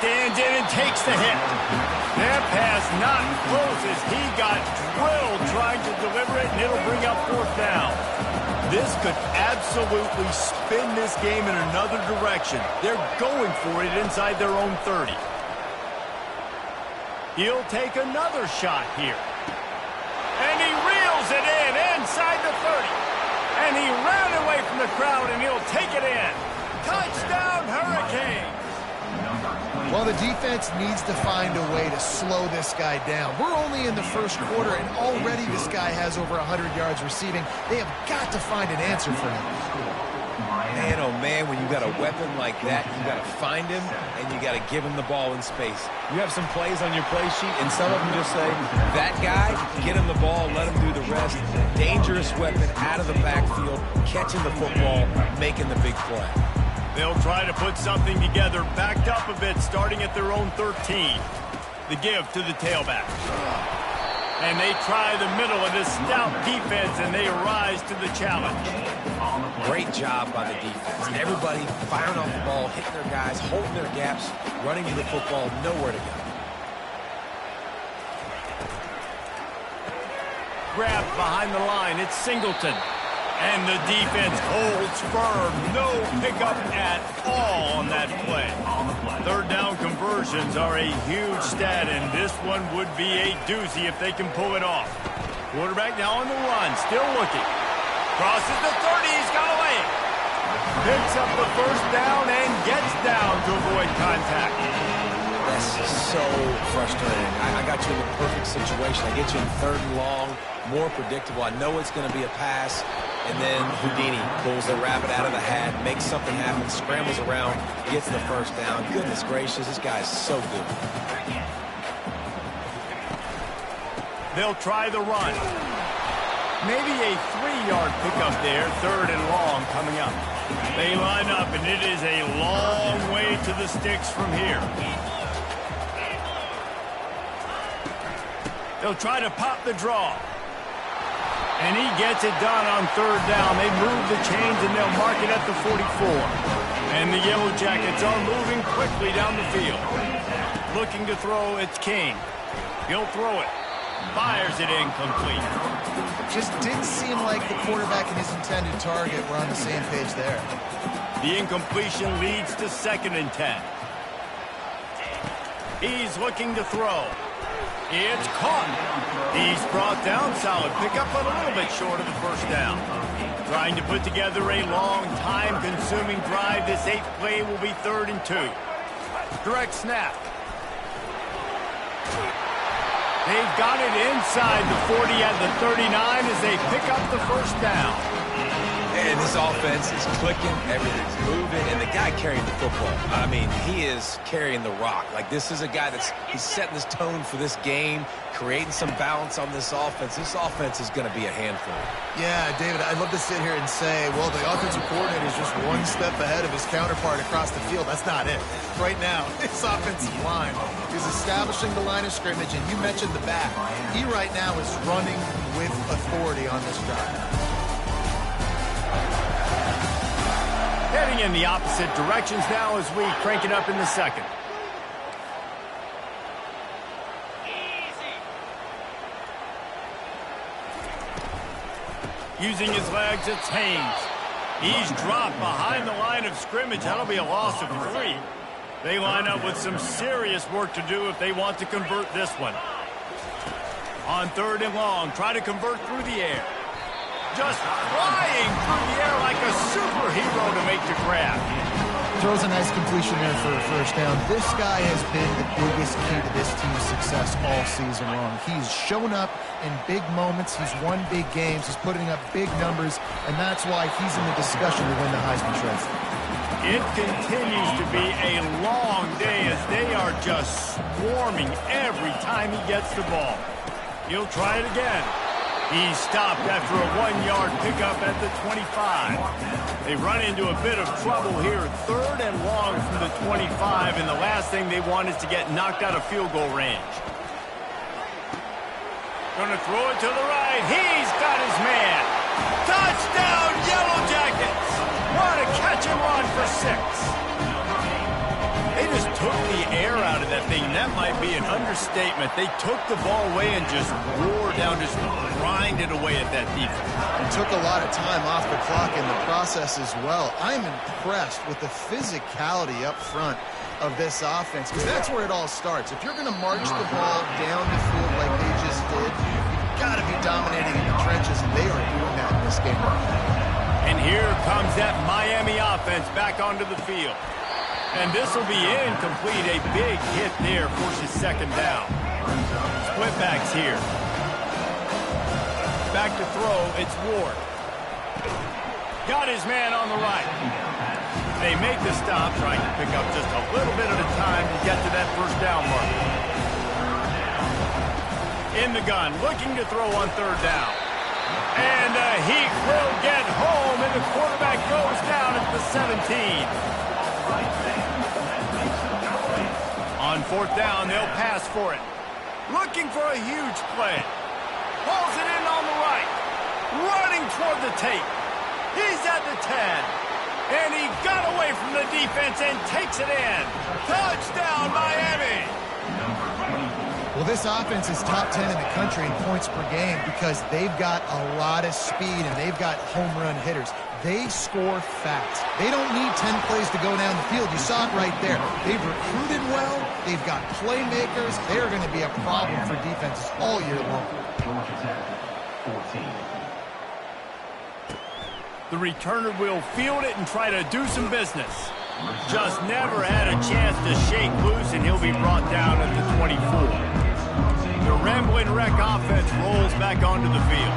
Stands in and takes the hit. That pass not close as he got drilled trying to deliver it, and it'll bring up 4th down. This could absolutely spin this game in another direction. They're going for it inside their own 30. He'll take another shot here. And he reels it in inside the 30. And he ran away from the crowd, and he'll take it in. Touchdown, Hurricanes! Well, the defense needs to find a way to slow this guy down. We're only in the first quarter, and already this guy has over 100 yards receiving. They have got to find an answer for him. Man, oh man, when you got a weapon like that, you got to find him, and you got to give him the ball in space. You have some plays on your play sheet, and some of them just say, that guy, get him the ball, let him do the rest. Dangerous weapon out of the backfield, catching the football, making the big play. They'll try to put something together, backed up a bit, starting at their own 13. The give to the tailback. And they try the middle of this stout defense, and they rise to the challenge. Great job by the defense. Everybody firing off the ball, hitting their guys, holding their gaps, running to the football, nowhere to go. Grabbed behind the line, it's Singleton. And the defense holds firm. No pickup at all on that play. 3rd down conversions are a huge stat, and this one would be a doozy if they can pull it off. Quarterback now on the run, still looking. Crosses the 30, he's got away. Picks up the first down and gets down to avoid contact. That's so frustrating. I got you in the perfect situation. I get you in 3rd and long, more predictable. I know it's going to be a pass. And then Houdini pulls the rabbit out of the hat, makes something happen, scrambles around, gets the first down. Goodness gracious, this guy's so good. They'll try the run. Maybe a 3-yard pickup there, 3rd and long coming up. They line up, and it is a long way to the sticks from here. They'll try to pop the draw. And he gets it done on 3rd down. They move the chains, and they'll mark it at the 44. And the Yellow Jackets are moving quickly down the field. Looking to throw, it's King. He'll throw it. Fires it incomplete. Just didn't seem like the quarterback and his intended target were on the same page there. The incompletion leads to 2nd and 10. He's looking to throw. It's caught. He's brought down. Solid pickup, but a little bit short of the first down. Trying to put together a long, time-consuming drive. This 8th play will be 3rd and 2. Direct snap. They've got it inside the 40 at the 39 as they pick up the first down. And this offense is clicking, everything's moving, and the guy carrying the football, I mean, he is carrying the rock. Like, this is a guy he's setting this tone for this game, creating some balance on this offense. This offense is going to be a handful. Yeah, David, I'd love to sit here and say, well, the offensive coordinator is just one step ahead of his counterpart across the field. That's not it. Right now, this offensive line is establishing the line of scrimmage, and you mentioned the back. He right now is running with authority on this drive. Heading in the opposite directions now as we crank it up in the 2nd. Using his legs, it's Haynes. He's dropped behind the line of scrimmage. That'll be a loss of 3. They line up with some serious work to do if they want to convert this one. On 3rd and long, try to convert through the air. Just flying through the air like a superhero to make the grab. Throws a nice completion there for a first down. This guy has been the biggest key to this team's success all season long. He's shown up in big moments. He's won big games. He's putting up big numbers, and that's why he's in the discussion to win the Heisman Trophy. It continues to be a long day as they are just swarming every time he gets the ball. He'll try it again. He's stopped after a 1-yard pickup at the 25. They run into a bit of trouble here. 3rd and long from the 25, and the last thing they want is to get knocked out of field goal range. Going to throw it to the right. He's got his man. Touchdown, Yellow Jackets. What a catch and run for 6. They just took the air out of that thing. That might be an understatement. They took the ball away and just wore down, just grinded away at that defense. And took a lot of time off the clock in the process as well. I'm impressed with the physicality up front of this offense, because that's where it all starts. If you're going to march the ball down the field like they just did, you've got to be dominating in the trenches, and they are doing that in this game. And here comes that Miami offense back onto the field. And this will be incomplete. A big hit there forces 2nd down. Split backs here. Back to throw, it's Ward. Got his man on the right. They make the stop, trying to pick up just a little bit at a time to get to that first down mark. In the gun, looking to throw on 3rd down. And he will get home, and the quarterback goes down at the 17. On 4th down, they'll pass for it. Looking for a huge play. Pulls it in on the right. Running toward the tape. He's at the 10. And he got away from the defense and takes it in. Touchdown, Miami! Well, this offense is top 10 in the country in points per game because they've got a lot of speed and they've got home run hitters. They score fast. They don't need 10 plays to go down the field. You saw it right there. They've recruited well. They've got playmakers. They're going to be a problem for defenses all year long. The returner will field it and try to do some business. Just never had a chance to shake loose, and he'll be brought down at the 24. The Ramblin' Wreck offense rolls back onto the field.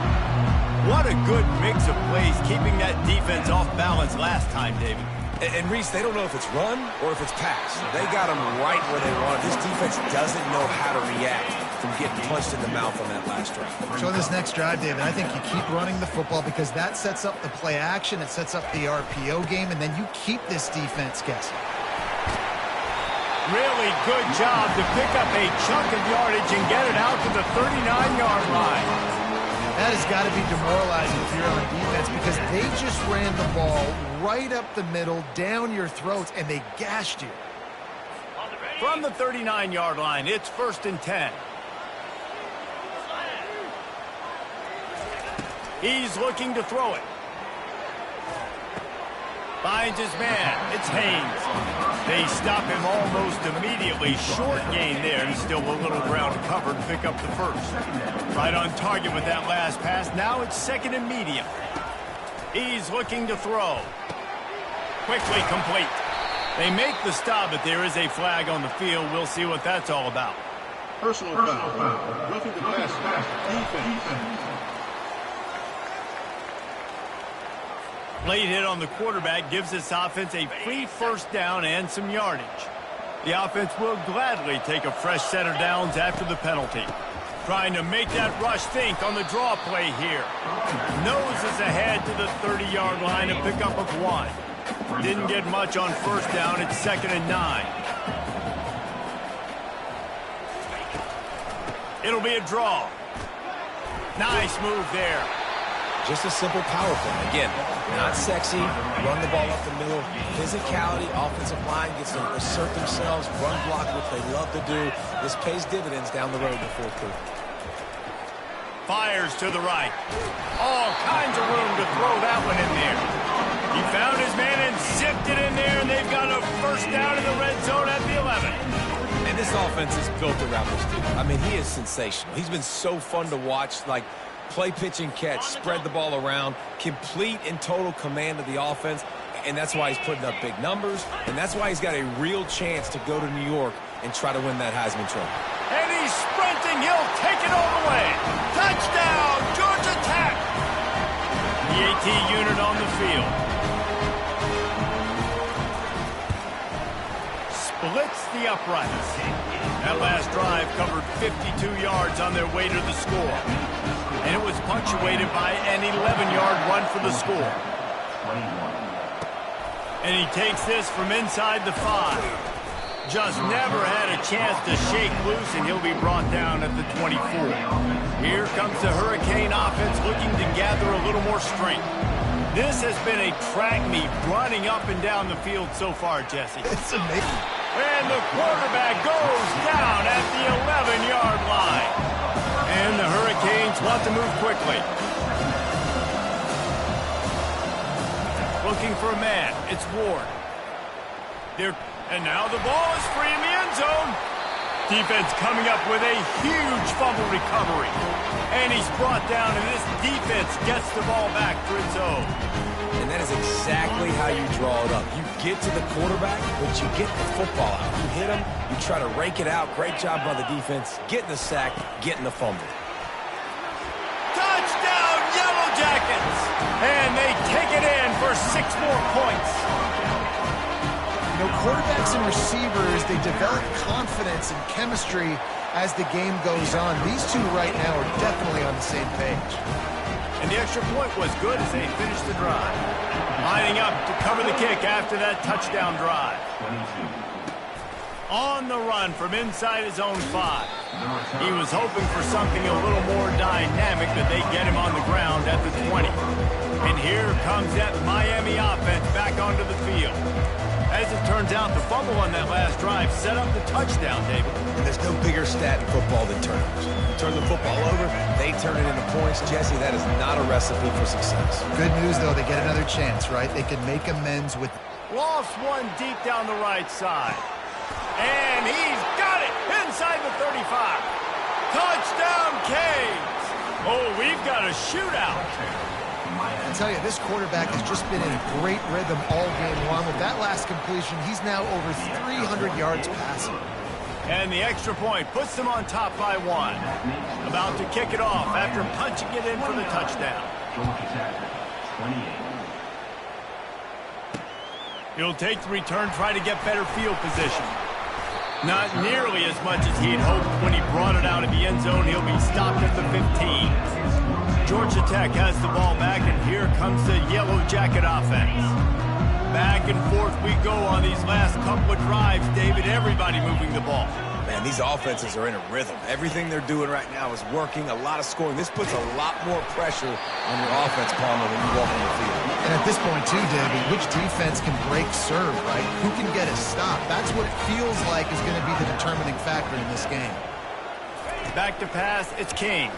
What a good mix of plays, keeping that defense off balance last time, David. And Reese, they don't know if it's run or if it's pass. They got them right where they want it. This defense doesn't know how to react from getting punched in the mouth on that last drive. So on this next drive, David, I think you keep running the football because that sets up the play action, it sets up the RPO game, and then you keep this defense guessing. Really good job to pick up a chunk of yardage and get it out to the 39-yard line. That has got to be demoralizing if you're on defense because they just ran the ball right up the middle, down your throats, and they gashed you. From the 39-yard line, it's 1st and 10. He's looking to throw it. Finds his man. It's Haynes. They stop him almost immediately. Short gain there, and still a little ground covered to pick up the first. Right on target with that last pass. Now it's second and medium. He's looking to throw. Quickly complete. They make the stop, but there is a flag on the field. We'll see what that's all about. Personal foul. Roughing the passer. Defense. Late hit on the quarterback gives this offense a free first down and some yardage. The offense will gladly take a fresh set of downs after the penalty. Trying to make that rush think on the draw play here. Noses ahead to the 30-yard line to pick up of 1. Didn't get much on first down. It's 2nd and 9. It'll be a draw. Nice move there. Just a simple power play. Again, not sexy, run the ball up the middle. Physicality, offensive line gets to assert themselves, run block, what they love to do. This pays dividends down the road in the fourth quarter. Fires to the right. All kinds of room to throw that one in there. He found his man and zipped it in there, and they've got a first down in the red zone at the 11. And this offense is built around this dude. I mean, he is sensational. He's been so fun to watch, like, play, pitch, and catch, spread the ball around, complete and total command of the offense, and that's why he's putting up big numbers, and that's why he's got a real chance to go to New York and try to win that Heisman Trophy. And he's sprinting. He'll take it all the way. Touchdown, Georgia Tech. The AT unit on the field. Splits the uprights. That last drive covered 52 yards on their way to the score. And it was punctuated by an 11-yard run for the score. And he takes this from inside the 5. Just never had a chance to shake loose, and he'll be brought down at the 24. Here comes the Hurricane offense looking to gather a little more strength. This has been a track meet running up and down the field so far, Jesse. It's amazing. And the quarterback goes down at the 11-yard line. And the Hurricanes want to move quickly. Looking for a man. It's Ward. And now the ball is free in the end zone. Defense coming up with a huge fumble recovery. And he's brought down, and this defense gets the ball back for its own. And that is exactly how you draw it up. You get to the quarterback, but you get the football out. You hit him, you try to rake it out. Great job by the defense. Getting the sack, getting the fumble. Touchdown, Yellow Jackets! And they take it in for 6 more points. You know, quarterbacks and receivers, they develop confidence and chemistry as the game goes on. These two right now are definitely on the same page. And the extra point was good as they finished the drive. Lining up to cover the kick after that touchdown drive. On the run from inside his own 5. He was hoping for something a little more dynamic, but they get him on the ground at the 20. And here comes that Miami offense back onto the field. As it turns out, the fumble on that last drive set up the touchdown, David. And there's no bigger stat in football than turnovers. You turn the football over, they turn it into points. Jesse, that is not a recipe for success. Good news, though, they get another chance, right? They can make amends with... Lost one deep down the right side. And he's got it inside the 35. Touchdown, Canes. Oh, we've got a shootout. I tell you, this quarterback has just been in great rhythm all game long. With that last completion, he's now over 300 yards passing. And the extra point puts them on top by 1. About to kick it off after punching it in for the touchdown. He'll take the return, try to get better field position. Not nearly as much as he had hoped when he brought it out of the end zone. He'll be stopped at the 15. Georgia Tech has the ball back, and here comes the Yellow Jacket offense. Back and forth we go on these last couple of drives, David. Everybody moving the ball. Man, these offenses are in a rhythm. Everything they're doing right now is working. A lot of scoring. This puts a lot more pressure on your offense, Palmer, when you walk on the field. And at this point, too, David, which defense can break serve, right? Who can get a stop? That's what it feels like is going to be the determining factor in this game. Back to pass, it's King.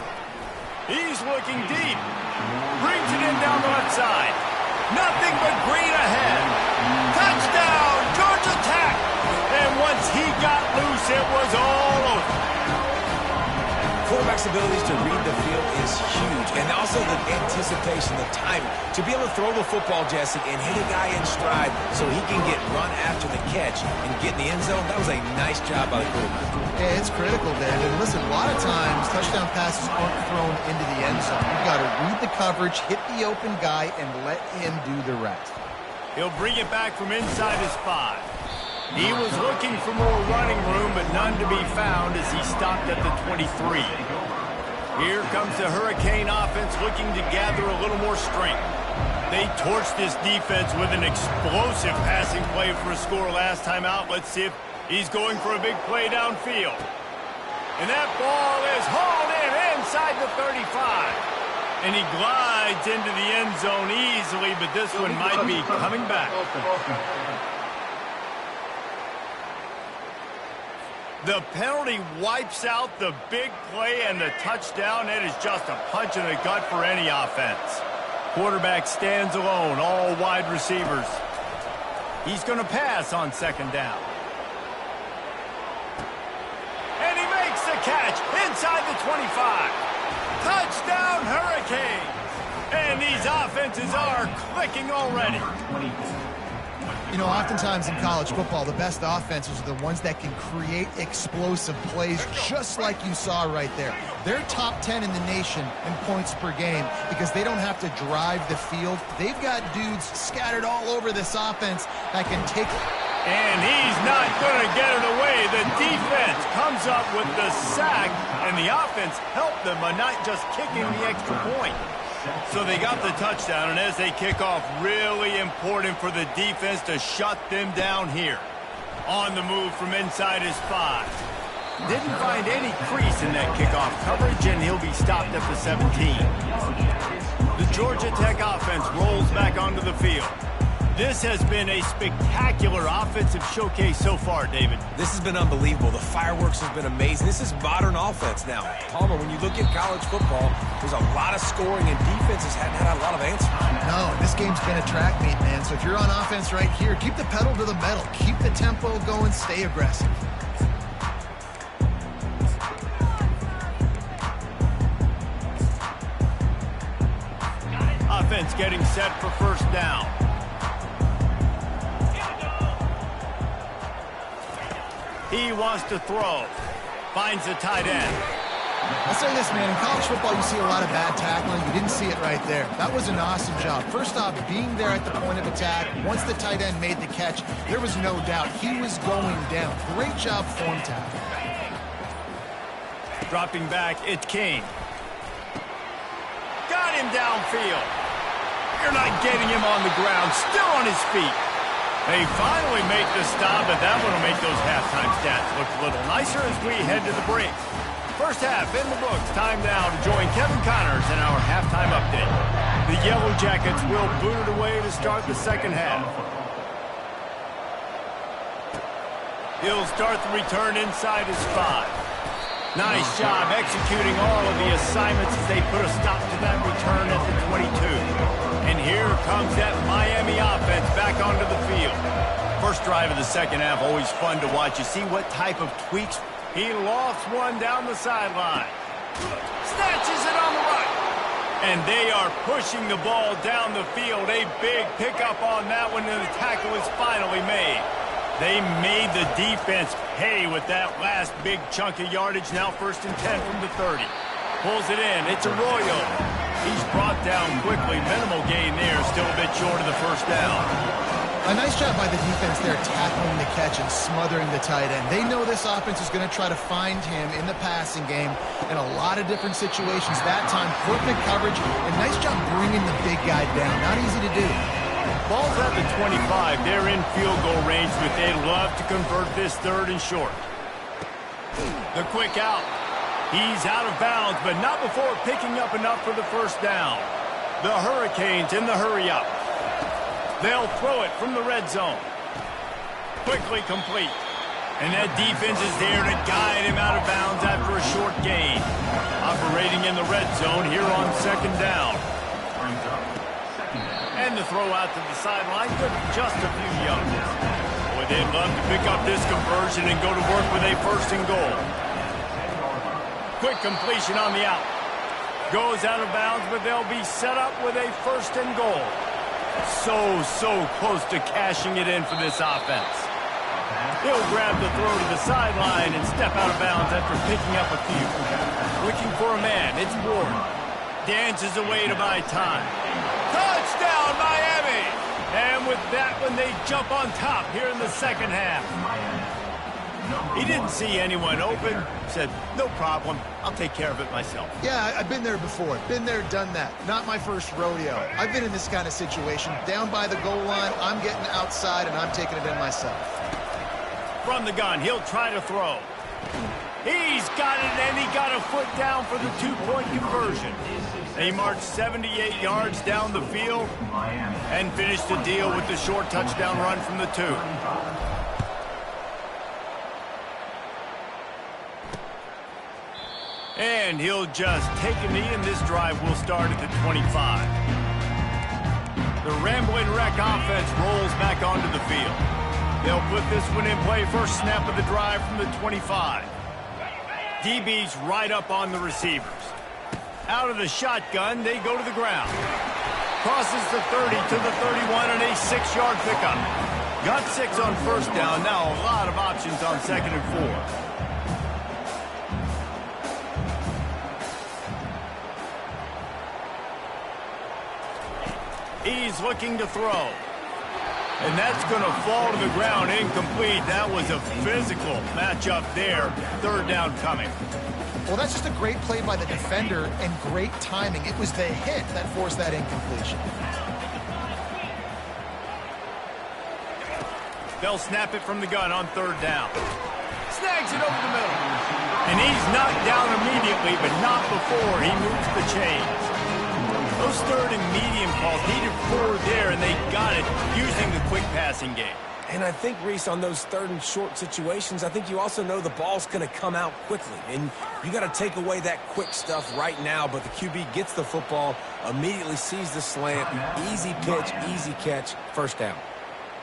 He's looking deep. Nothing but green ahead. Touchdown, Georgia Tech. And once he got loose, it was all over. Quarterback's abilities to read the field is huge, and also the anticipation, the timing. To be able to throw the football, Jesse, and hit a guy in stride so he can get run after the catch and get in the end zone, that was a nice job by the quarterback. Yeah, it's critical, Dan. And listen, a lot of times touchdown passes aren't thrown into the end zone. You've got to read the coverage, hit the open guy, and let him do the rest. He'll bring it back from inside his 5. He was looking for more running room, but none to be found as he stopped at the 23. Here comes the Hurricane offense looking to gather a little more strength. They torched this defense with an explosive passing play for a score last time out. Let's see if he's going for a big play downfield. And that ball is hauled in inside the 35. And he glides into the end zone easily, but this one might be coming back. The penalty wipes out the big play and the touchdown. It is just a punch in the gut for any offense. Quarterback stands alone, all wide receivers. He's going to pass on second down. And he makes the catch inside the 25. Touchdown, Hurricanes! And these offenses are clicking already. You know, oftentimes in college football, the best offenses are the ones that can create explosive plays, just like you saw right there. They're top 10 in the nation in points per game because they don't have to drive the field. They've got dudes scattered all over this offense that can take... And he's not going to get it away. The defense comes up with the sack, and the offense helped them by not just kicking the extra point. So they got the touchdown, and as they kick off, really important for the defense to shut them down here. On the move from inside his 5. Didn't find any crease in that kickoff coverage, and he'll be stopped at the 17. The Georgia Tech offense rolls back onto the field. This has been a spectacular offensive showcase so far, David. This has been unbelievable. The fireworks has been amazing. This is modern offense now. Palmer, when you look at college football, there's a lot of scoring, and defenses hadn't had a lot of answers. No, this game's been a track meet, man. So if you're on offense right here, keep the pedal to the metal. Keep the tempo going. Stay aggressive. Offense getting set for first down. He wants to throw. Finds the tight end. I'll say this, man. In college football, you see a lot of bad tackling. You didn't see it right there. That was an awesome job. First off, being there at the point of attack. Once the tight end made the catch, there was no doubt he was going down. Great job form tackle. Dropping back, it's King. Got him downfield. You're not getting him on the ground. Still on his feet. They finally make the stop, but that one will make those halftime stats look a little nicer as we head to the break. First half in the books. Time now to join Kevin Connors in our halftime update. The Yellow Jackets will boot it away to start the second half. He'll start the return inside his 5. Nice job executing all of the assignments as they put a stop to that return at the 22. And here comes that Miami offense back onto the field. First drive of the second half, always fun to watch. You see what type of tweaks. He lofts one down the sideline. Snatches it on the right. And they are pushing the ball down the field. A big pickup on that one, and the tackle is finally made. They made the defense pay with that last big chunk of yardage. Now 1st and 10 from the 30. Pulls it in. It's Arroyo. He's brought down quickly. Minimal gain there. Still a bit short of the first down. A nice job by the defense there tackling the catch and smothering the tight end. They know this offense is going to try to find him in the passing game in a lot of different situations. That time, perfect coverage and nice job bringing the big guy down. Not easy to do. Ball's at the 25. They're in field goal range, but they'd love to convert this 3rd and short. The quick out. He's out of bounds, but not before picking up enough for the first down. The Hurricanes in the hurry-up. They'll throw it from the red zone. Quickly complete. And that defense is there to guide him out of bounds after a short gain. Operating in the red zone here on second down. And And the throw out to the sideline, good, just a few yards. Boy, they'd love to pick up this conversion and go to work with a 1st and goal. Quick completion on the out. Goes out of bounds, but they'll be set up with a 1st and goal. So close to cashing it in for this offense. He'll grab the throw to the sideline and step out of bounds after picking up a few. Looking for a man, it's Ward. Dances away to buy time. Touchdown, Miami! And with that one, they jump on top here in the 2nd half. He didn't see anyone open. Said, no problem. I'll take care of it myself. Yeah, I've been there before. Been there, done that. Not my first rodeo. I've been in this kind of situation. Down by the goal line, I'm getting outside, and I'm taking it in myself. From the gun, he'll try to throw. He's got it, and he got a foot down for the 2-point conversion. He marched 78 yards down the field and finished the deal with the short touchdown run from the 2. And he'll just take a knee, and this drive will start at the 25. The Ramblin' Wreck offense rolls back onto the field. They'll put this one in play, first snap of the drive from the 25. DB's right up on the receivers. Out of the shotgun, they go to the ground. Crosses the 30 to the 31 and a 6-yard pickup. Got 6 on 1st down, now a lot of options on 2nd and 4. He's looking to throw. And that's going to fall to the ground incomplete. That was a physical matchup there. 3rd down coming. Well, that's just a great play by the defender and great timing. It was the hit that forced that incompletion. They'll snap it from the gun on 3rd down. Snags it over the middle. And he's knocked down immediately, but not before he moves the chains. Those 3rd and medium calls needed 4 there, and they got it using the quick passing game. And I think, Reese, on those 3rd and short situations, I think you also know the ball's going to come out quickly. And you got to take away that quick stuff right now. But the QB gets the football, immediately sees the slant, easy pitch, easy catch, 1st down.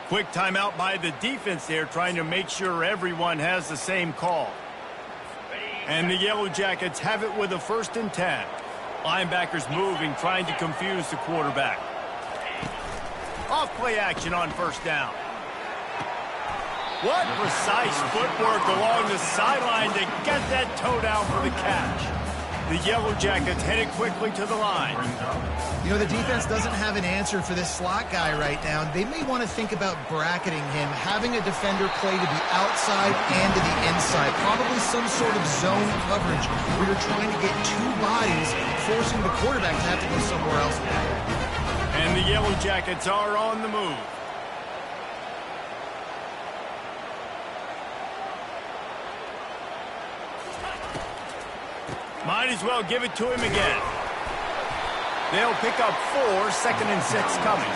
Quick timeout by the defense there, trying to make sure everyone has the same call. And the Yellow Jackets have it with a 1st and 10. Linebackers moving, trying to confuse the quarterback. Off play action on 1st down. What precise footwork along the sideline to get that toe down for the catch. The Yellow Jackets headed quickly to the line. You know, the defense doesn't have an answer for this slot guy right now. They may want to think about bracketing him, having a defender play to the outside and to the inside. Probably some sort of zone coverage where you're trying to get 2 bodies, forcing the quarterback to have to go somewhere else. And the Yellow Jackets are on the move. Might as well give it to him again. They'll pick up 4, 2nd and 6 coming.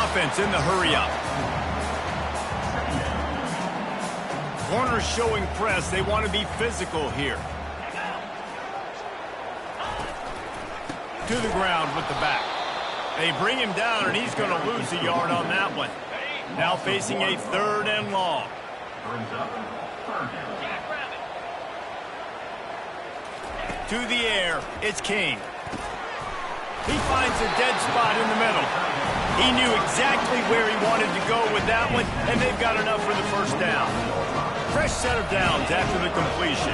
Offense in the hurry up. Corners showing press. They want to be physical here. To the ground with the back. They bring him down, and he's going to lose a yard on that one. Now facing a 3rd and long. To the air, it's King. He finds a dead spot in the middle. He knew exactly where he wanted to go with that one, and they've got enough for the 1st down. Fresh set of downs after the completion.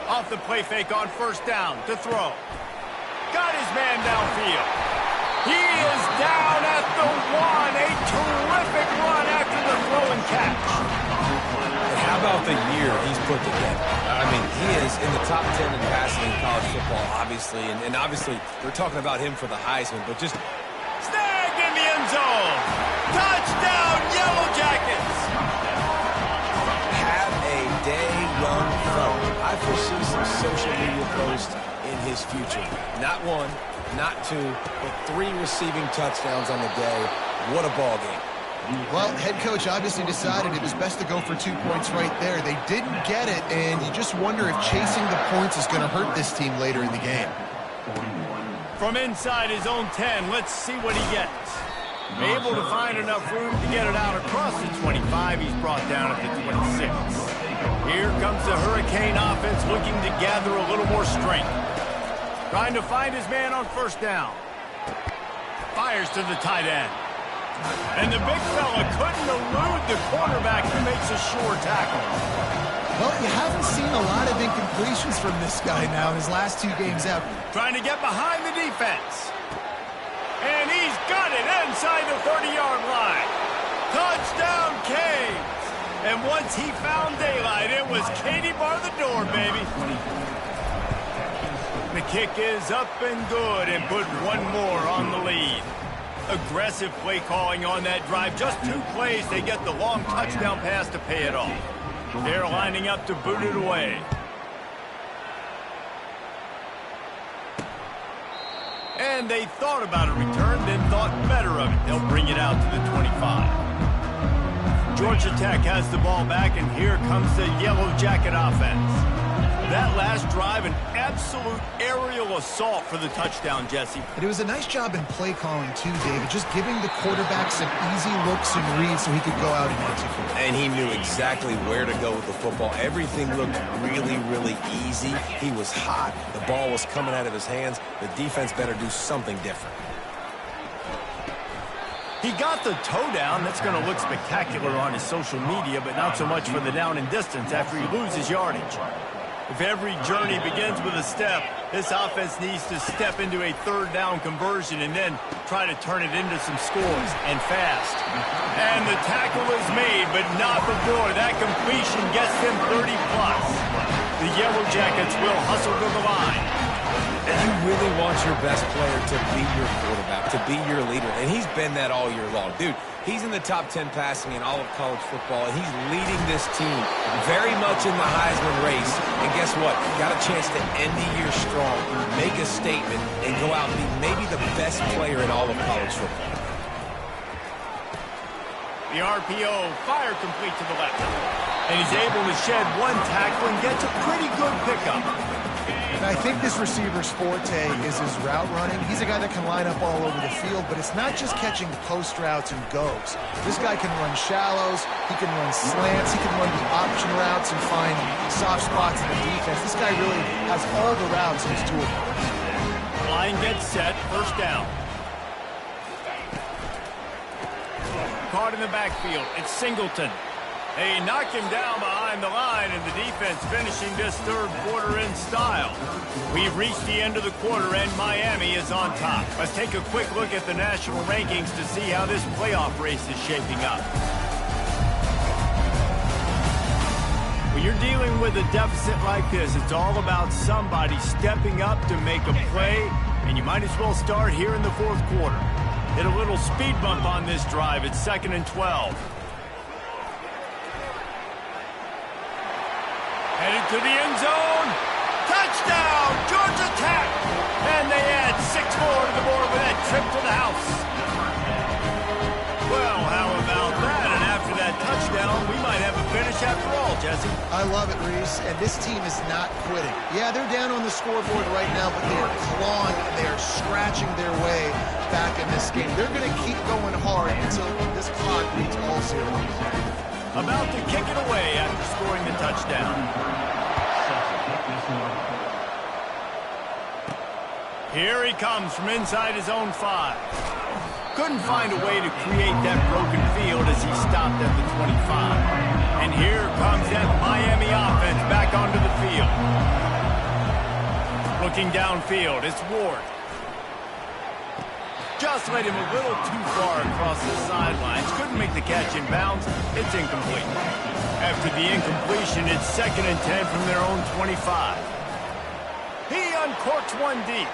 Off the play fake on 1st down to throw. Got his man downfield. He is down at the 1. A terrific run after the throw and catch. And how about the year he's put together? I mean, he is in the top 10 in passing in college football, obviously. And obviously, we're talking about him for the Heisman, but just... Snagged in the end zone. Touchdown, Yellow Jackets. Have a day, young fella. I foresee some social media posts in his future. Not 1, not 2, but 3 receiving touchdowns on the day. What a ball game. Well, head coach obviously decided it was best to go for 2 points right there. They didn't get it, and you just wonder if chasing the points is going to hurt this team later in the game. From inside his own 10, let's see what he gets. Able to find enough room to get it out across the 25. He's brought down at the 26. Here comes the Hurricane offense looking to gather a little more strength. Trying to find his man on first down. Fires to the tight end. And the big fella couldn't elude the quarterback who makes a sure tackle. Well, you haven't seen a lot of incompletions from this guy now in his last 2 games out. Trying to get behind the defense. And he's got it inside the 30-yard line. Touchdown, Canes. And once he found daylight, it was Katie bar the door, baby. The kick is up and good and put one more on the lead. Aggressive play calling on that drive. Just 2 plays, they get the long touchdown pass to pay it off. They're lining up to boot it away. And they thought about a return, then thought better of it. They'll bring it out to the 25. Georgia Tech has the ball back, and here comes the Yellow Jacket offense. That last drive, an absolute aerial assault for the touchdown, Jesse. But it was a nice job in play calling, too, David. Just giving the quarterback some easy looks and reads so he could go out and execute. And he knew exactly where to go with the football. Everything looked really, really easy. He was hot. The ball was coming out of his hands. The defense better do something different. He got the toe down. That's going to look spectacular on his social media, but not so much for the down and distance after he loses yardage. If every journey begins with a step, this offense needs to step into a 3rd down conversion and then try to turn it into some scores, and fast. And the tackle is made, but not before. That completion gets them 30-plus. The Yellow Jackets will hustle to the line. And you really want your best player to be your quarterback, to be your leader. And he's been that all year long. Dude, he's in the top 10 passing in all of college football, and he's leading this team very much in the Heisman race. And guess what? Got a chance to end the year strong, make a statement, and go out and be maybe the best player in all of college football. The RPO, fire complete to the left. And he's able to shed 1 tackle and gets a pretty good pickup. And I think this receiver's forte is his route running. He's a guy that can line up all over the field, but it's not just catching post routes and goes. This guy can run shallows, he can run slants, he can run the option routes and find soft spots in the defense. This guy really has all the routes in his toolbox. Line gets set, first down. Caught in the backfield, it's Singleton. They knock him down behind the line, and the defense finishing this 3rd quarter in style. We've reached the end of the quarter, and Miami is on top. Let's take a quick look at the national rankings to see how this playoff race is shaping up. When you're dealing with a deficit like this, it's all about somebody stepping up to make a play, and you might as well start here in the 4th quarter. Hit a little speed bump on this drive. It's 2nd and 12. Headed to the end zone. Touchdown, Georgia Tech. And they add 6 more to the board with that trip to the house. Well, how about that? And after that touchdown, we might have a finish after all, Jesse. I love it, Reese, and this team is not quitting. Yeah, they're down on the scoreboard right now, but they are clawing and they are scratching their way back in this game. They're going to keep going hard until this clock reads all 0. About to kick it away after scoring the touchdown. Here he comes from inside his own 5. Couldn't find a way to create that broken field as he stopped at the 25. And here comes that Miami offense back onto the field. Looking downfield, it's Ward. Just led him a little too far across the sidelines. Couldn't make the catch in bounds. It's incomplete. After the incompletion, it's 2nd and 10 from their own 25. He uncorks 1 deep.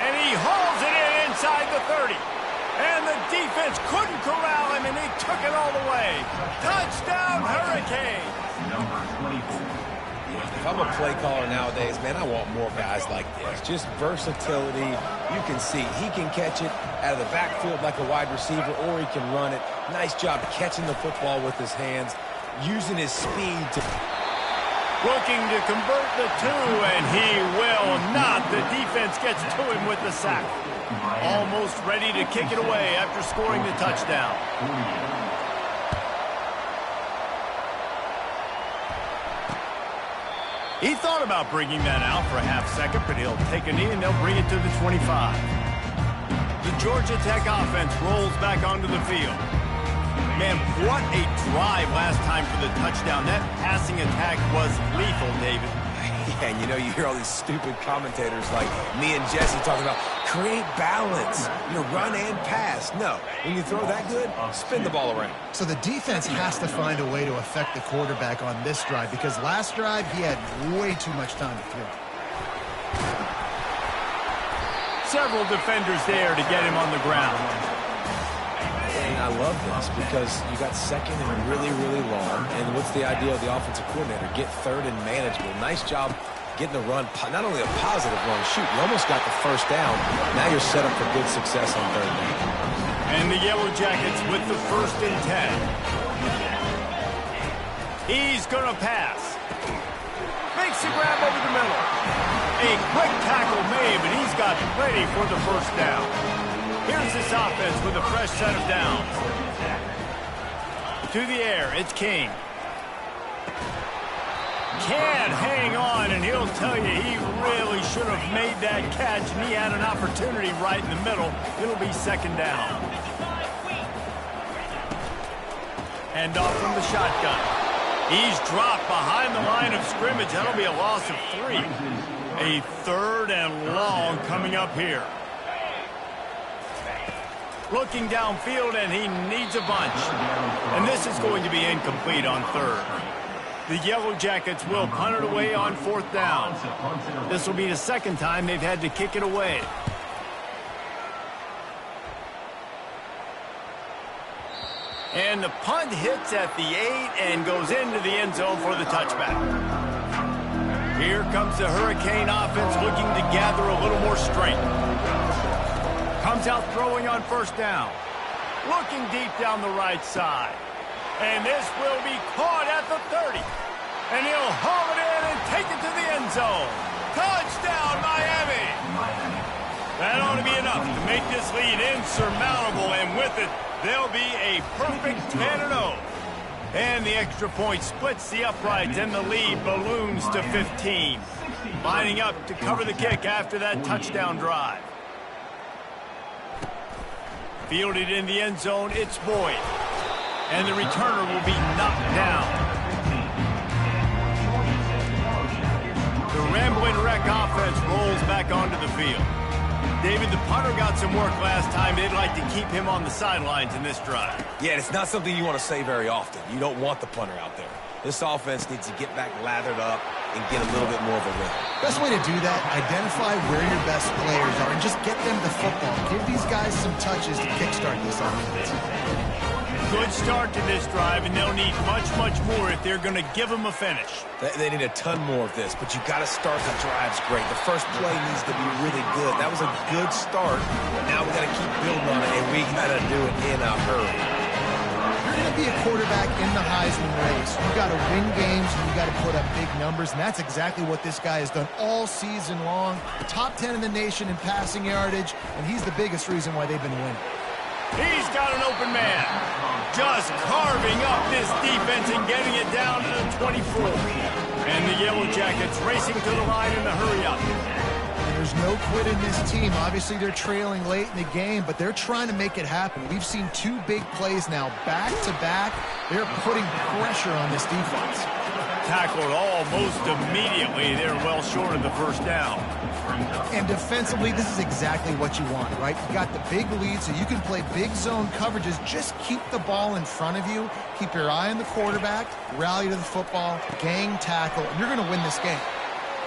And he hauls it in inside the 30. And the defense couldn't corral him, and he took it all the way. Touchdown, Hurricanes! Number 24. If I'm a play caller nowadays, man, I want more guys like this. Just versatility. You can see he can catch it out of the backfield like a wide receiver, or he can run it. Nice job catching the football with his hands, using his speed to... Looking to convert the two, and he will not. The defense gets to him with the sack. Almost ready to kick it away after scoring the touchdown. He thought about bringing that out for a half second, but he'll take a knee and they'll bring it to the 25. The Georgia Tech offense rolls back onto the field. Man, what a drive last time for the touchdown. That passing attack was lethal, David. Yeah, and you know, you hear all these stupid commentators like me and Jesse talking about create balance, run and pass. No, when you throw that good, spin the ball around. So the defense has to find a way to affect the quarterback on this drive because last drive he had way too much time to throw. Several defenders there to get him on the ground. And I love this because you got second and really, really long. And what's the idea of the offensive coordinator? Get third and manageable. Nice job getting the run. Not only a positive run, shoot, you almost got the first down. Now you're set up for good success on third down. And the Yellow Jackets with the 1st and 10. He's going to pass. Makes the grab over the middle. A quick tackle made, but he's got ready for the first down. Here's this offense with a fresh set of downs. To the air, it's King. Can't hang on, and he'll tell you he really should have made that catch, and he had an opportunity right in the middle. It'll be second down. Hand off from the shotgun. He's dropped behind the line of scrimmage. That'll be a loss of 3. A 3rd and long coming up here. Looking downfield, and he needs a bunch. And this is going to be incomplete on 3rd. The Yellow Jackets will punt it away on 4th down. This will be the 2nd time they've had to kick it away. And the punt hits at the 8 and goes into the end zone for the touchback. Here comes the Hurricane offense looking to gather a little more strength. Comes out throwing on 1st down. Looking deep down the right side. And this will be caught at the 30. And he'll haul it in and take it to the end zone. Touchdown, Miami! That ought to be enough to make this lead insurmountable, and with it, they'll be a perfect 10-0. And the extra point splits the uprights, and the lead balloons to 15. Lining up to cover the kick after that touchdown drive. Fielded in the end zone, it's Boyd. And the returner will be knocked down. The Ramblin' Wreck offense rolls back onto the field. David, the punter got some work last time. They'd like to keep him on the sidelines in this drive. Yeah, it's not something you want to say very often. You don't want the punter out there. This offense needs to get back lathered up and get a little bit more of a rhythm. Best way to do that, identify where your best players are and just get them the football. Give these guys some touches to kickstart this offense. Good start to this drive, and they'll need much, much more if they're going to give them a finish. They need a ton more of this, but you got to start the drives great. The first play needs to be really good. That was a good start, but now we got to keep building on it, and we got to do it in a hurry. You're going to be a quarterback in the Heisman race. You got to win games, and you got to put up big numbers, and that's exactly what this guy has done all season long. Top 10 in the nation in passing yardage, and he's the biggest reason why they've been winning. He's got an open man. Just carving up this defense and getting it down to the 24. And the Yellow Jackets racing to the line in the hurry-up. There's no quit in this team. Obviously, they're trailing late in the game, but they're trying to make it happen. We've seen 2 big plays now, back-to-back. They're putting pressure on this defense. Tackled almost immediately. They're well short of the first down. And defensively, this is exactly what you want, right? You got the big lead, so you can play big zone coverages. Just keep the ball in front of you. Keep your eye on the quarterback. Rally to the football. Gang tackle. And you're going to win this game.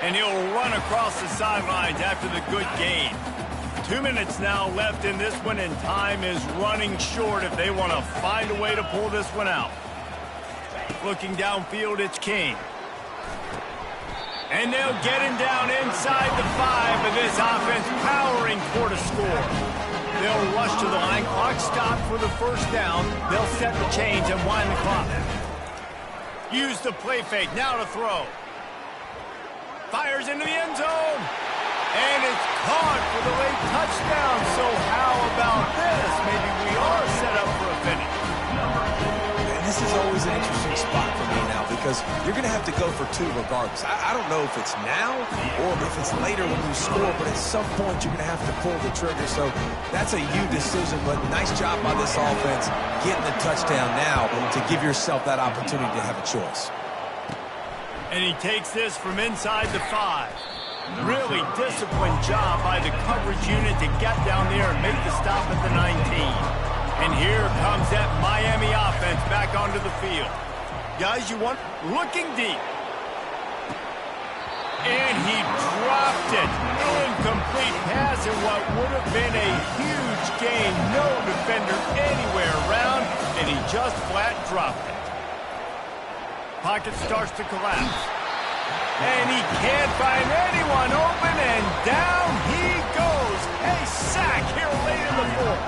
And he'll run across the sidelines after the good gain. 2 minutes now left in this one, and time is running short if they want to find a way to pull this one out. Looking downfield, it's King. And they'll get him down inside the 5, but this offense powering toward a score. They'll rush to the line. Clock stopped for the first down. They'll set the chains and wind the clock. Use the play fake. Now to throw. Fires into the end zone. And it's caught for the late touchdown. So how about this? Maybe we are set up for a finish. And this is always an interesting spot for me now because you're going to have to go for two regardless. I don't know if it's now or if it's later when you score, but at some point you're going to have to pull the trigger. So that's a you decision, but nice job by this offense getting the touchdown now to give yourself that opportunity to have a choice. And he takes this from inside the 5. Really disciplined job by the coverage unit to get down there and make the stop at the 19. And here comes that Miami offense back onto the field. Guys, you want looking deep. And he dropped it. Incomplete pass in what would have been a huge gain. No defender anywhere around, and he just flat dropped it. Pocket starts to collapse. And he can't find anyone open, and down he goes. A sack here late in the 4th.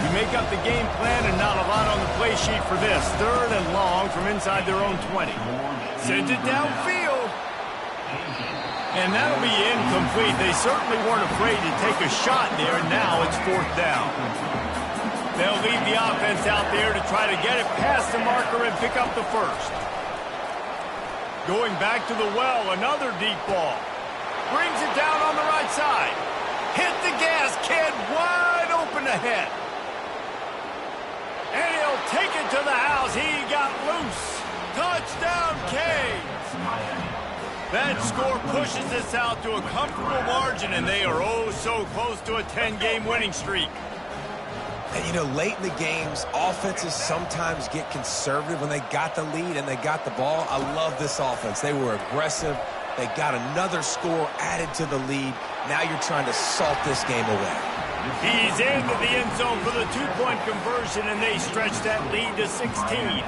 You make up the game plan and not a lot on the play sheet for this. 3rd and long from inside their own 20. Sends it downfield. And that'll be incomplete. They certainly weren't afraid to take a shot there, and now it's 4th down. They'll leave the offense out there to try to get it past the marker and pick up the 1st. Going back to the well, another deep ball. Brings it down on the right side. Hit the gas, kid, wide open ahead. And he'll take it to the house. He got loose. Touchdown, Canes. That score pushes this out to a comfortable margin, and they are oh so close to a 10-game winning streak. And, you know, late in the games, offenses sometimes get conservative when they got the lead and they got the ball. I love this offense. They were aggressive. They got another score added to the lead. Now you're trying to salt this game away. He's into the end zone for the 2-point conversion, and they stretch that lead to 16.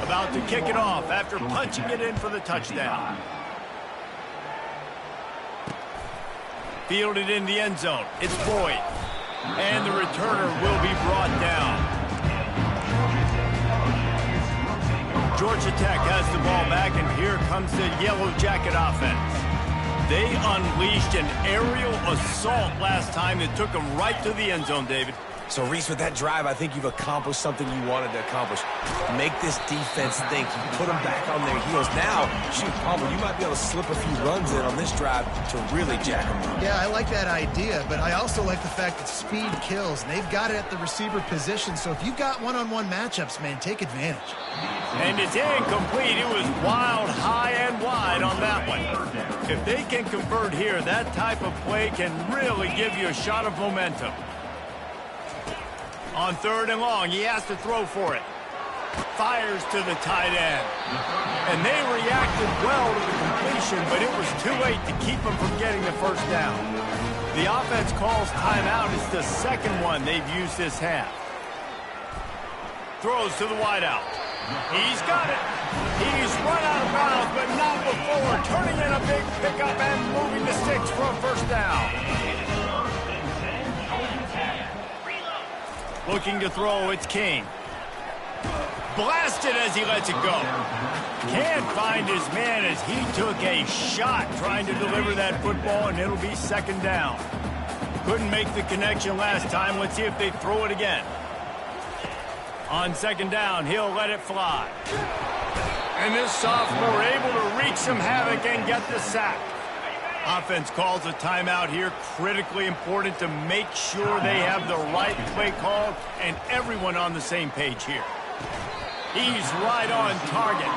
About to kick it off after punching it in for the touchdown. Fielded in the end zone. It's Boyd. And the returner will be brought down. Georgia Tech has the ball back, and here comes the Yellow Jacket offense. They unleashed an aerial assault last time that took them right to the end zone, David. So, Reese, with that drive, I think you've accomplished something you wanted to accomplish. Make this defense think. You put them back on their heels. Now, shoot, Palmer, you might be able to slip a few runs in on this drive to really jack them up. Yeah, I like that idea, but I also like the fact that speed kills, and they've got it at the receiver position. So if you've got one-on-one matchups, man, take advantage. And it's incomplete. It was wild, high and wide on that one. If they can convert here, that type of play can really give you a shot of momentum. On 3rd and long, he has to throw for it. Fires to the tight end. And they reacted well to the completion, but it was too late to keep them from getting the 1st down. The offense calls timeout. It's the 2nd one they've used this half. Throws to the wideout. He's got it. He's run out of bounds, but not before. Turning in a big pickup and moving the sticks for a 1st down. Looking to throw, it's King. Blasted as he lets it go. Can't find his man as he took a shot trying to deliver that football, and it'll be 2nd down. Couldn't make the connection last time. Let's see if they throw it again. On 2nd down, he'll let it fly. And this sophomore able to wreak some havoc and get the sack. Offense calls a timeout here. Critically important to make sure they have the right play call and everyone on the same page here. He's right on target.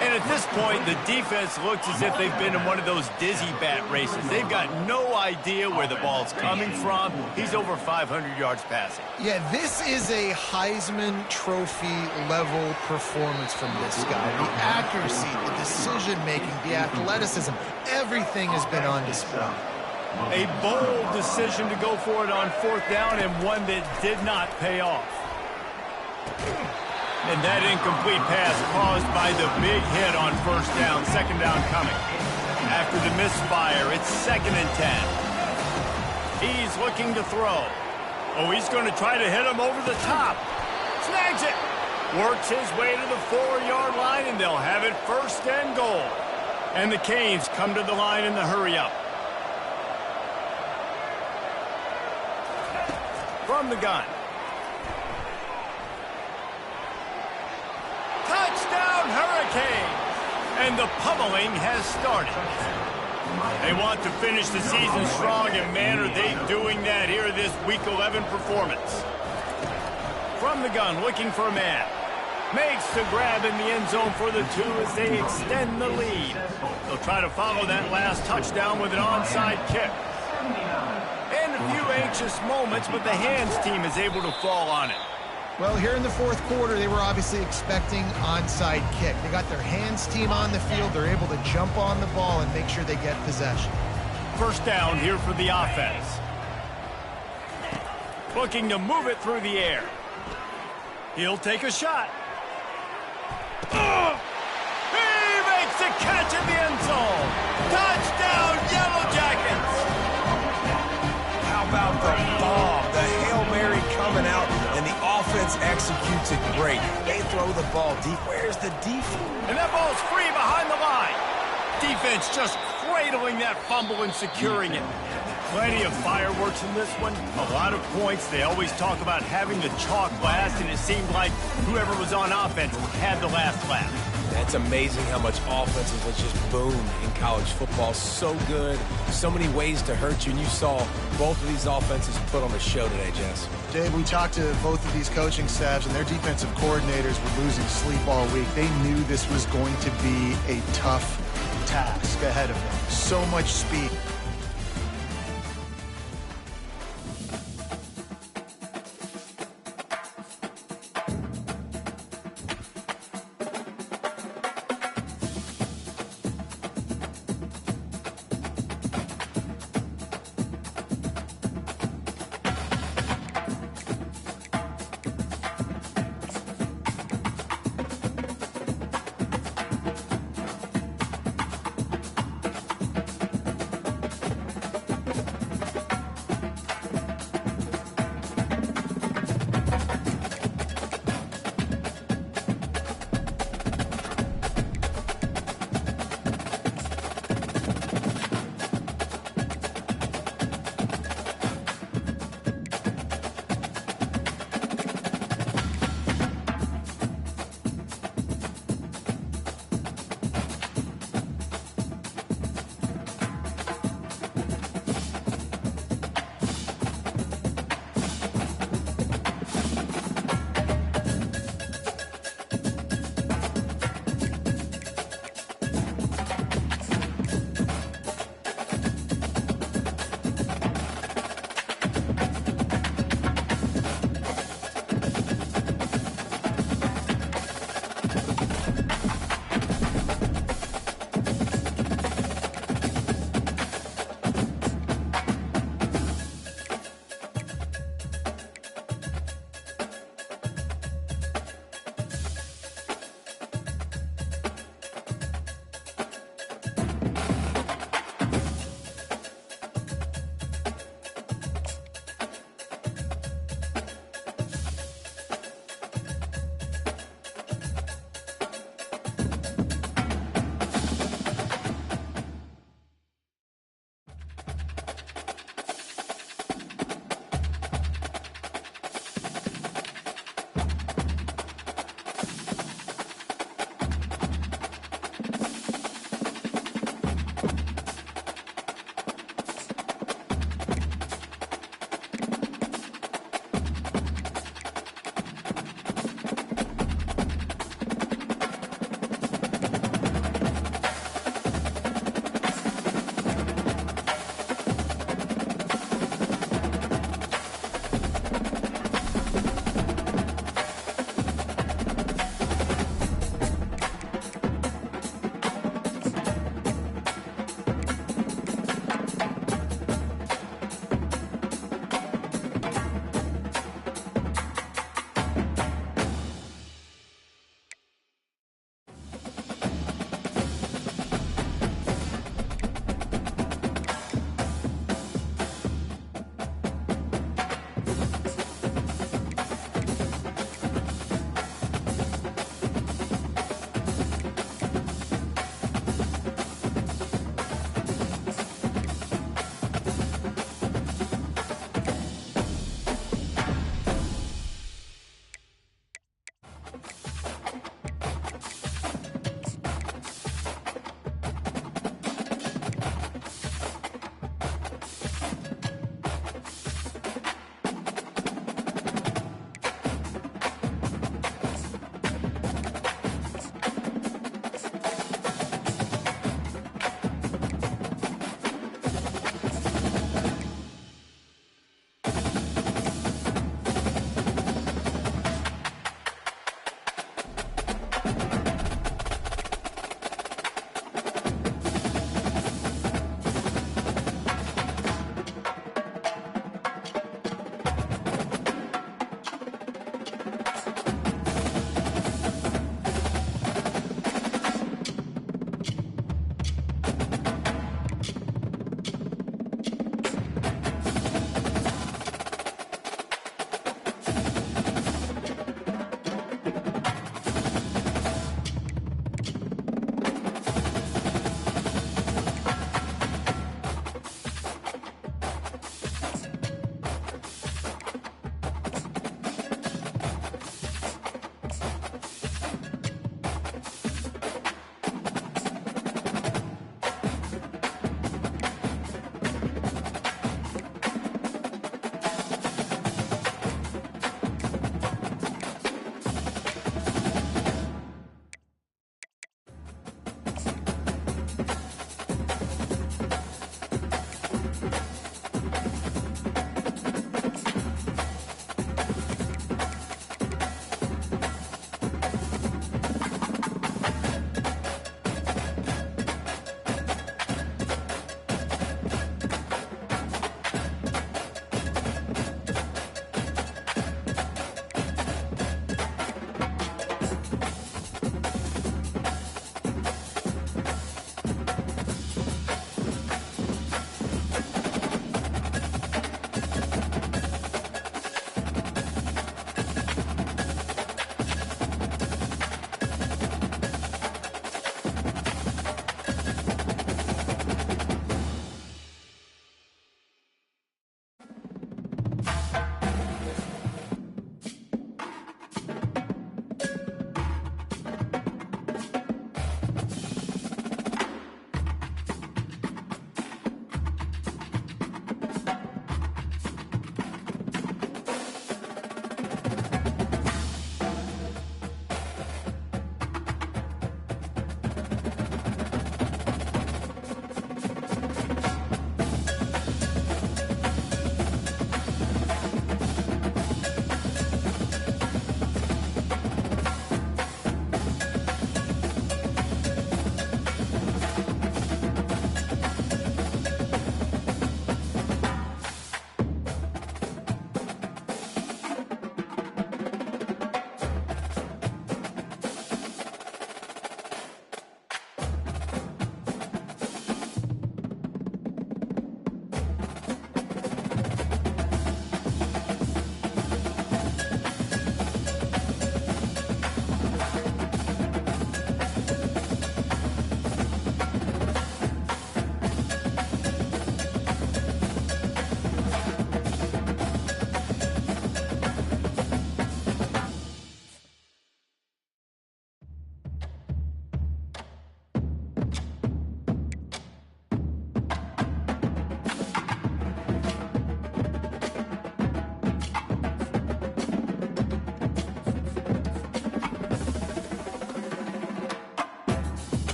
And at this point, the defense looks as if they've been in one of those dizzy bat races. They've got no idea where the ball's coming from. He's over 500 yards passing. Yeah, this is a Heisman Trophy level performance from this guy. The accuracy, the decision-making, the athleticism, everything has been on display. A bold decision to go for it on 4th down, and one that did not pay off. And that incomplete pass caused by the big hit on 1st down, 2nd down coming. After the misfire, it's 2nd and 10. He's looking to throw. Oh, he's going to try to hit him over the top. Snags it. Works his way to the 4-yard line, and they'll have it 1st and goal. And the Canes come to the line in the hurry-up. From the gun. Touchdown, Hurricanes! And the pummeling has started. They want to finish the season strong, and man, are they doing that here this Week 11 performance. From the gun, looking for a man. Makes the grab in the end zone for the 2 as they extend the lead. They'll try to follow that last touchdown with an onside kick. And a few anxious moments, but the hands team is able to fall on it. Well, here in the fourth quarter, they were obviously expecting onside kick. They got their hands team on the field. They're able to jump on the ball and make sure they get possession. First down here for the offense. Looking to move it through the air. He'll take a shot. Oh! He makes the catch in the end zone. Touchdown, Yellow Jackets! How about the bomb? The Hail Mary coming out, and the offense executes it great. They throw the ball deep. Where's the defense? And that ball's free behind the line. Defense just cradling that fumble and securing it. Plenty of fireworks in this one. A lot of points. They always talk about having the chalk last, and it seemed like whoever was on offense had the last laugh. That's amazing how much offenses has just boomed in college football. So good. So many ways to hurt you, and you saw both of these offenses put on the show today, Jess. Dave, we talked to both of these coaching staffs, and their defensive coordinators were losing sleep all week. They knew this was going to be a tough task ahead of them. So much speed.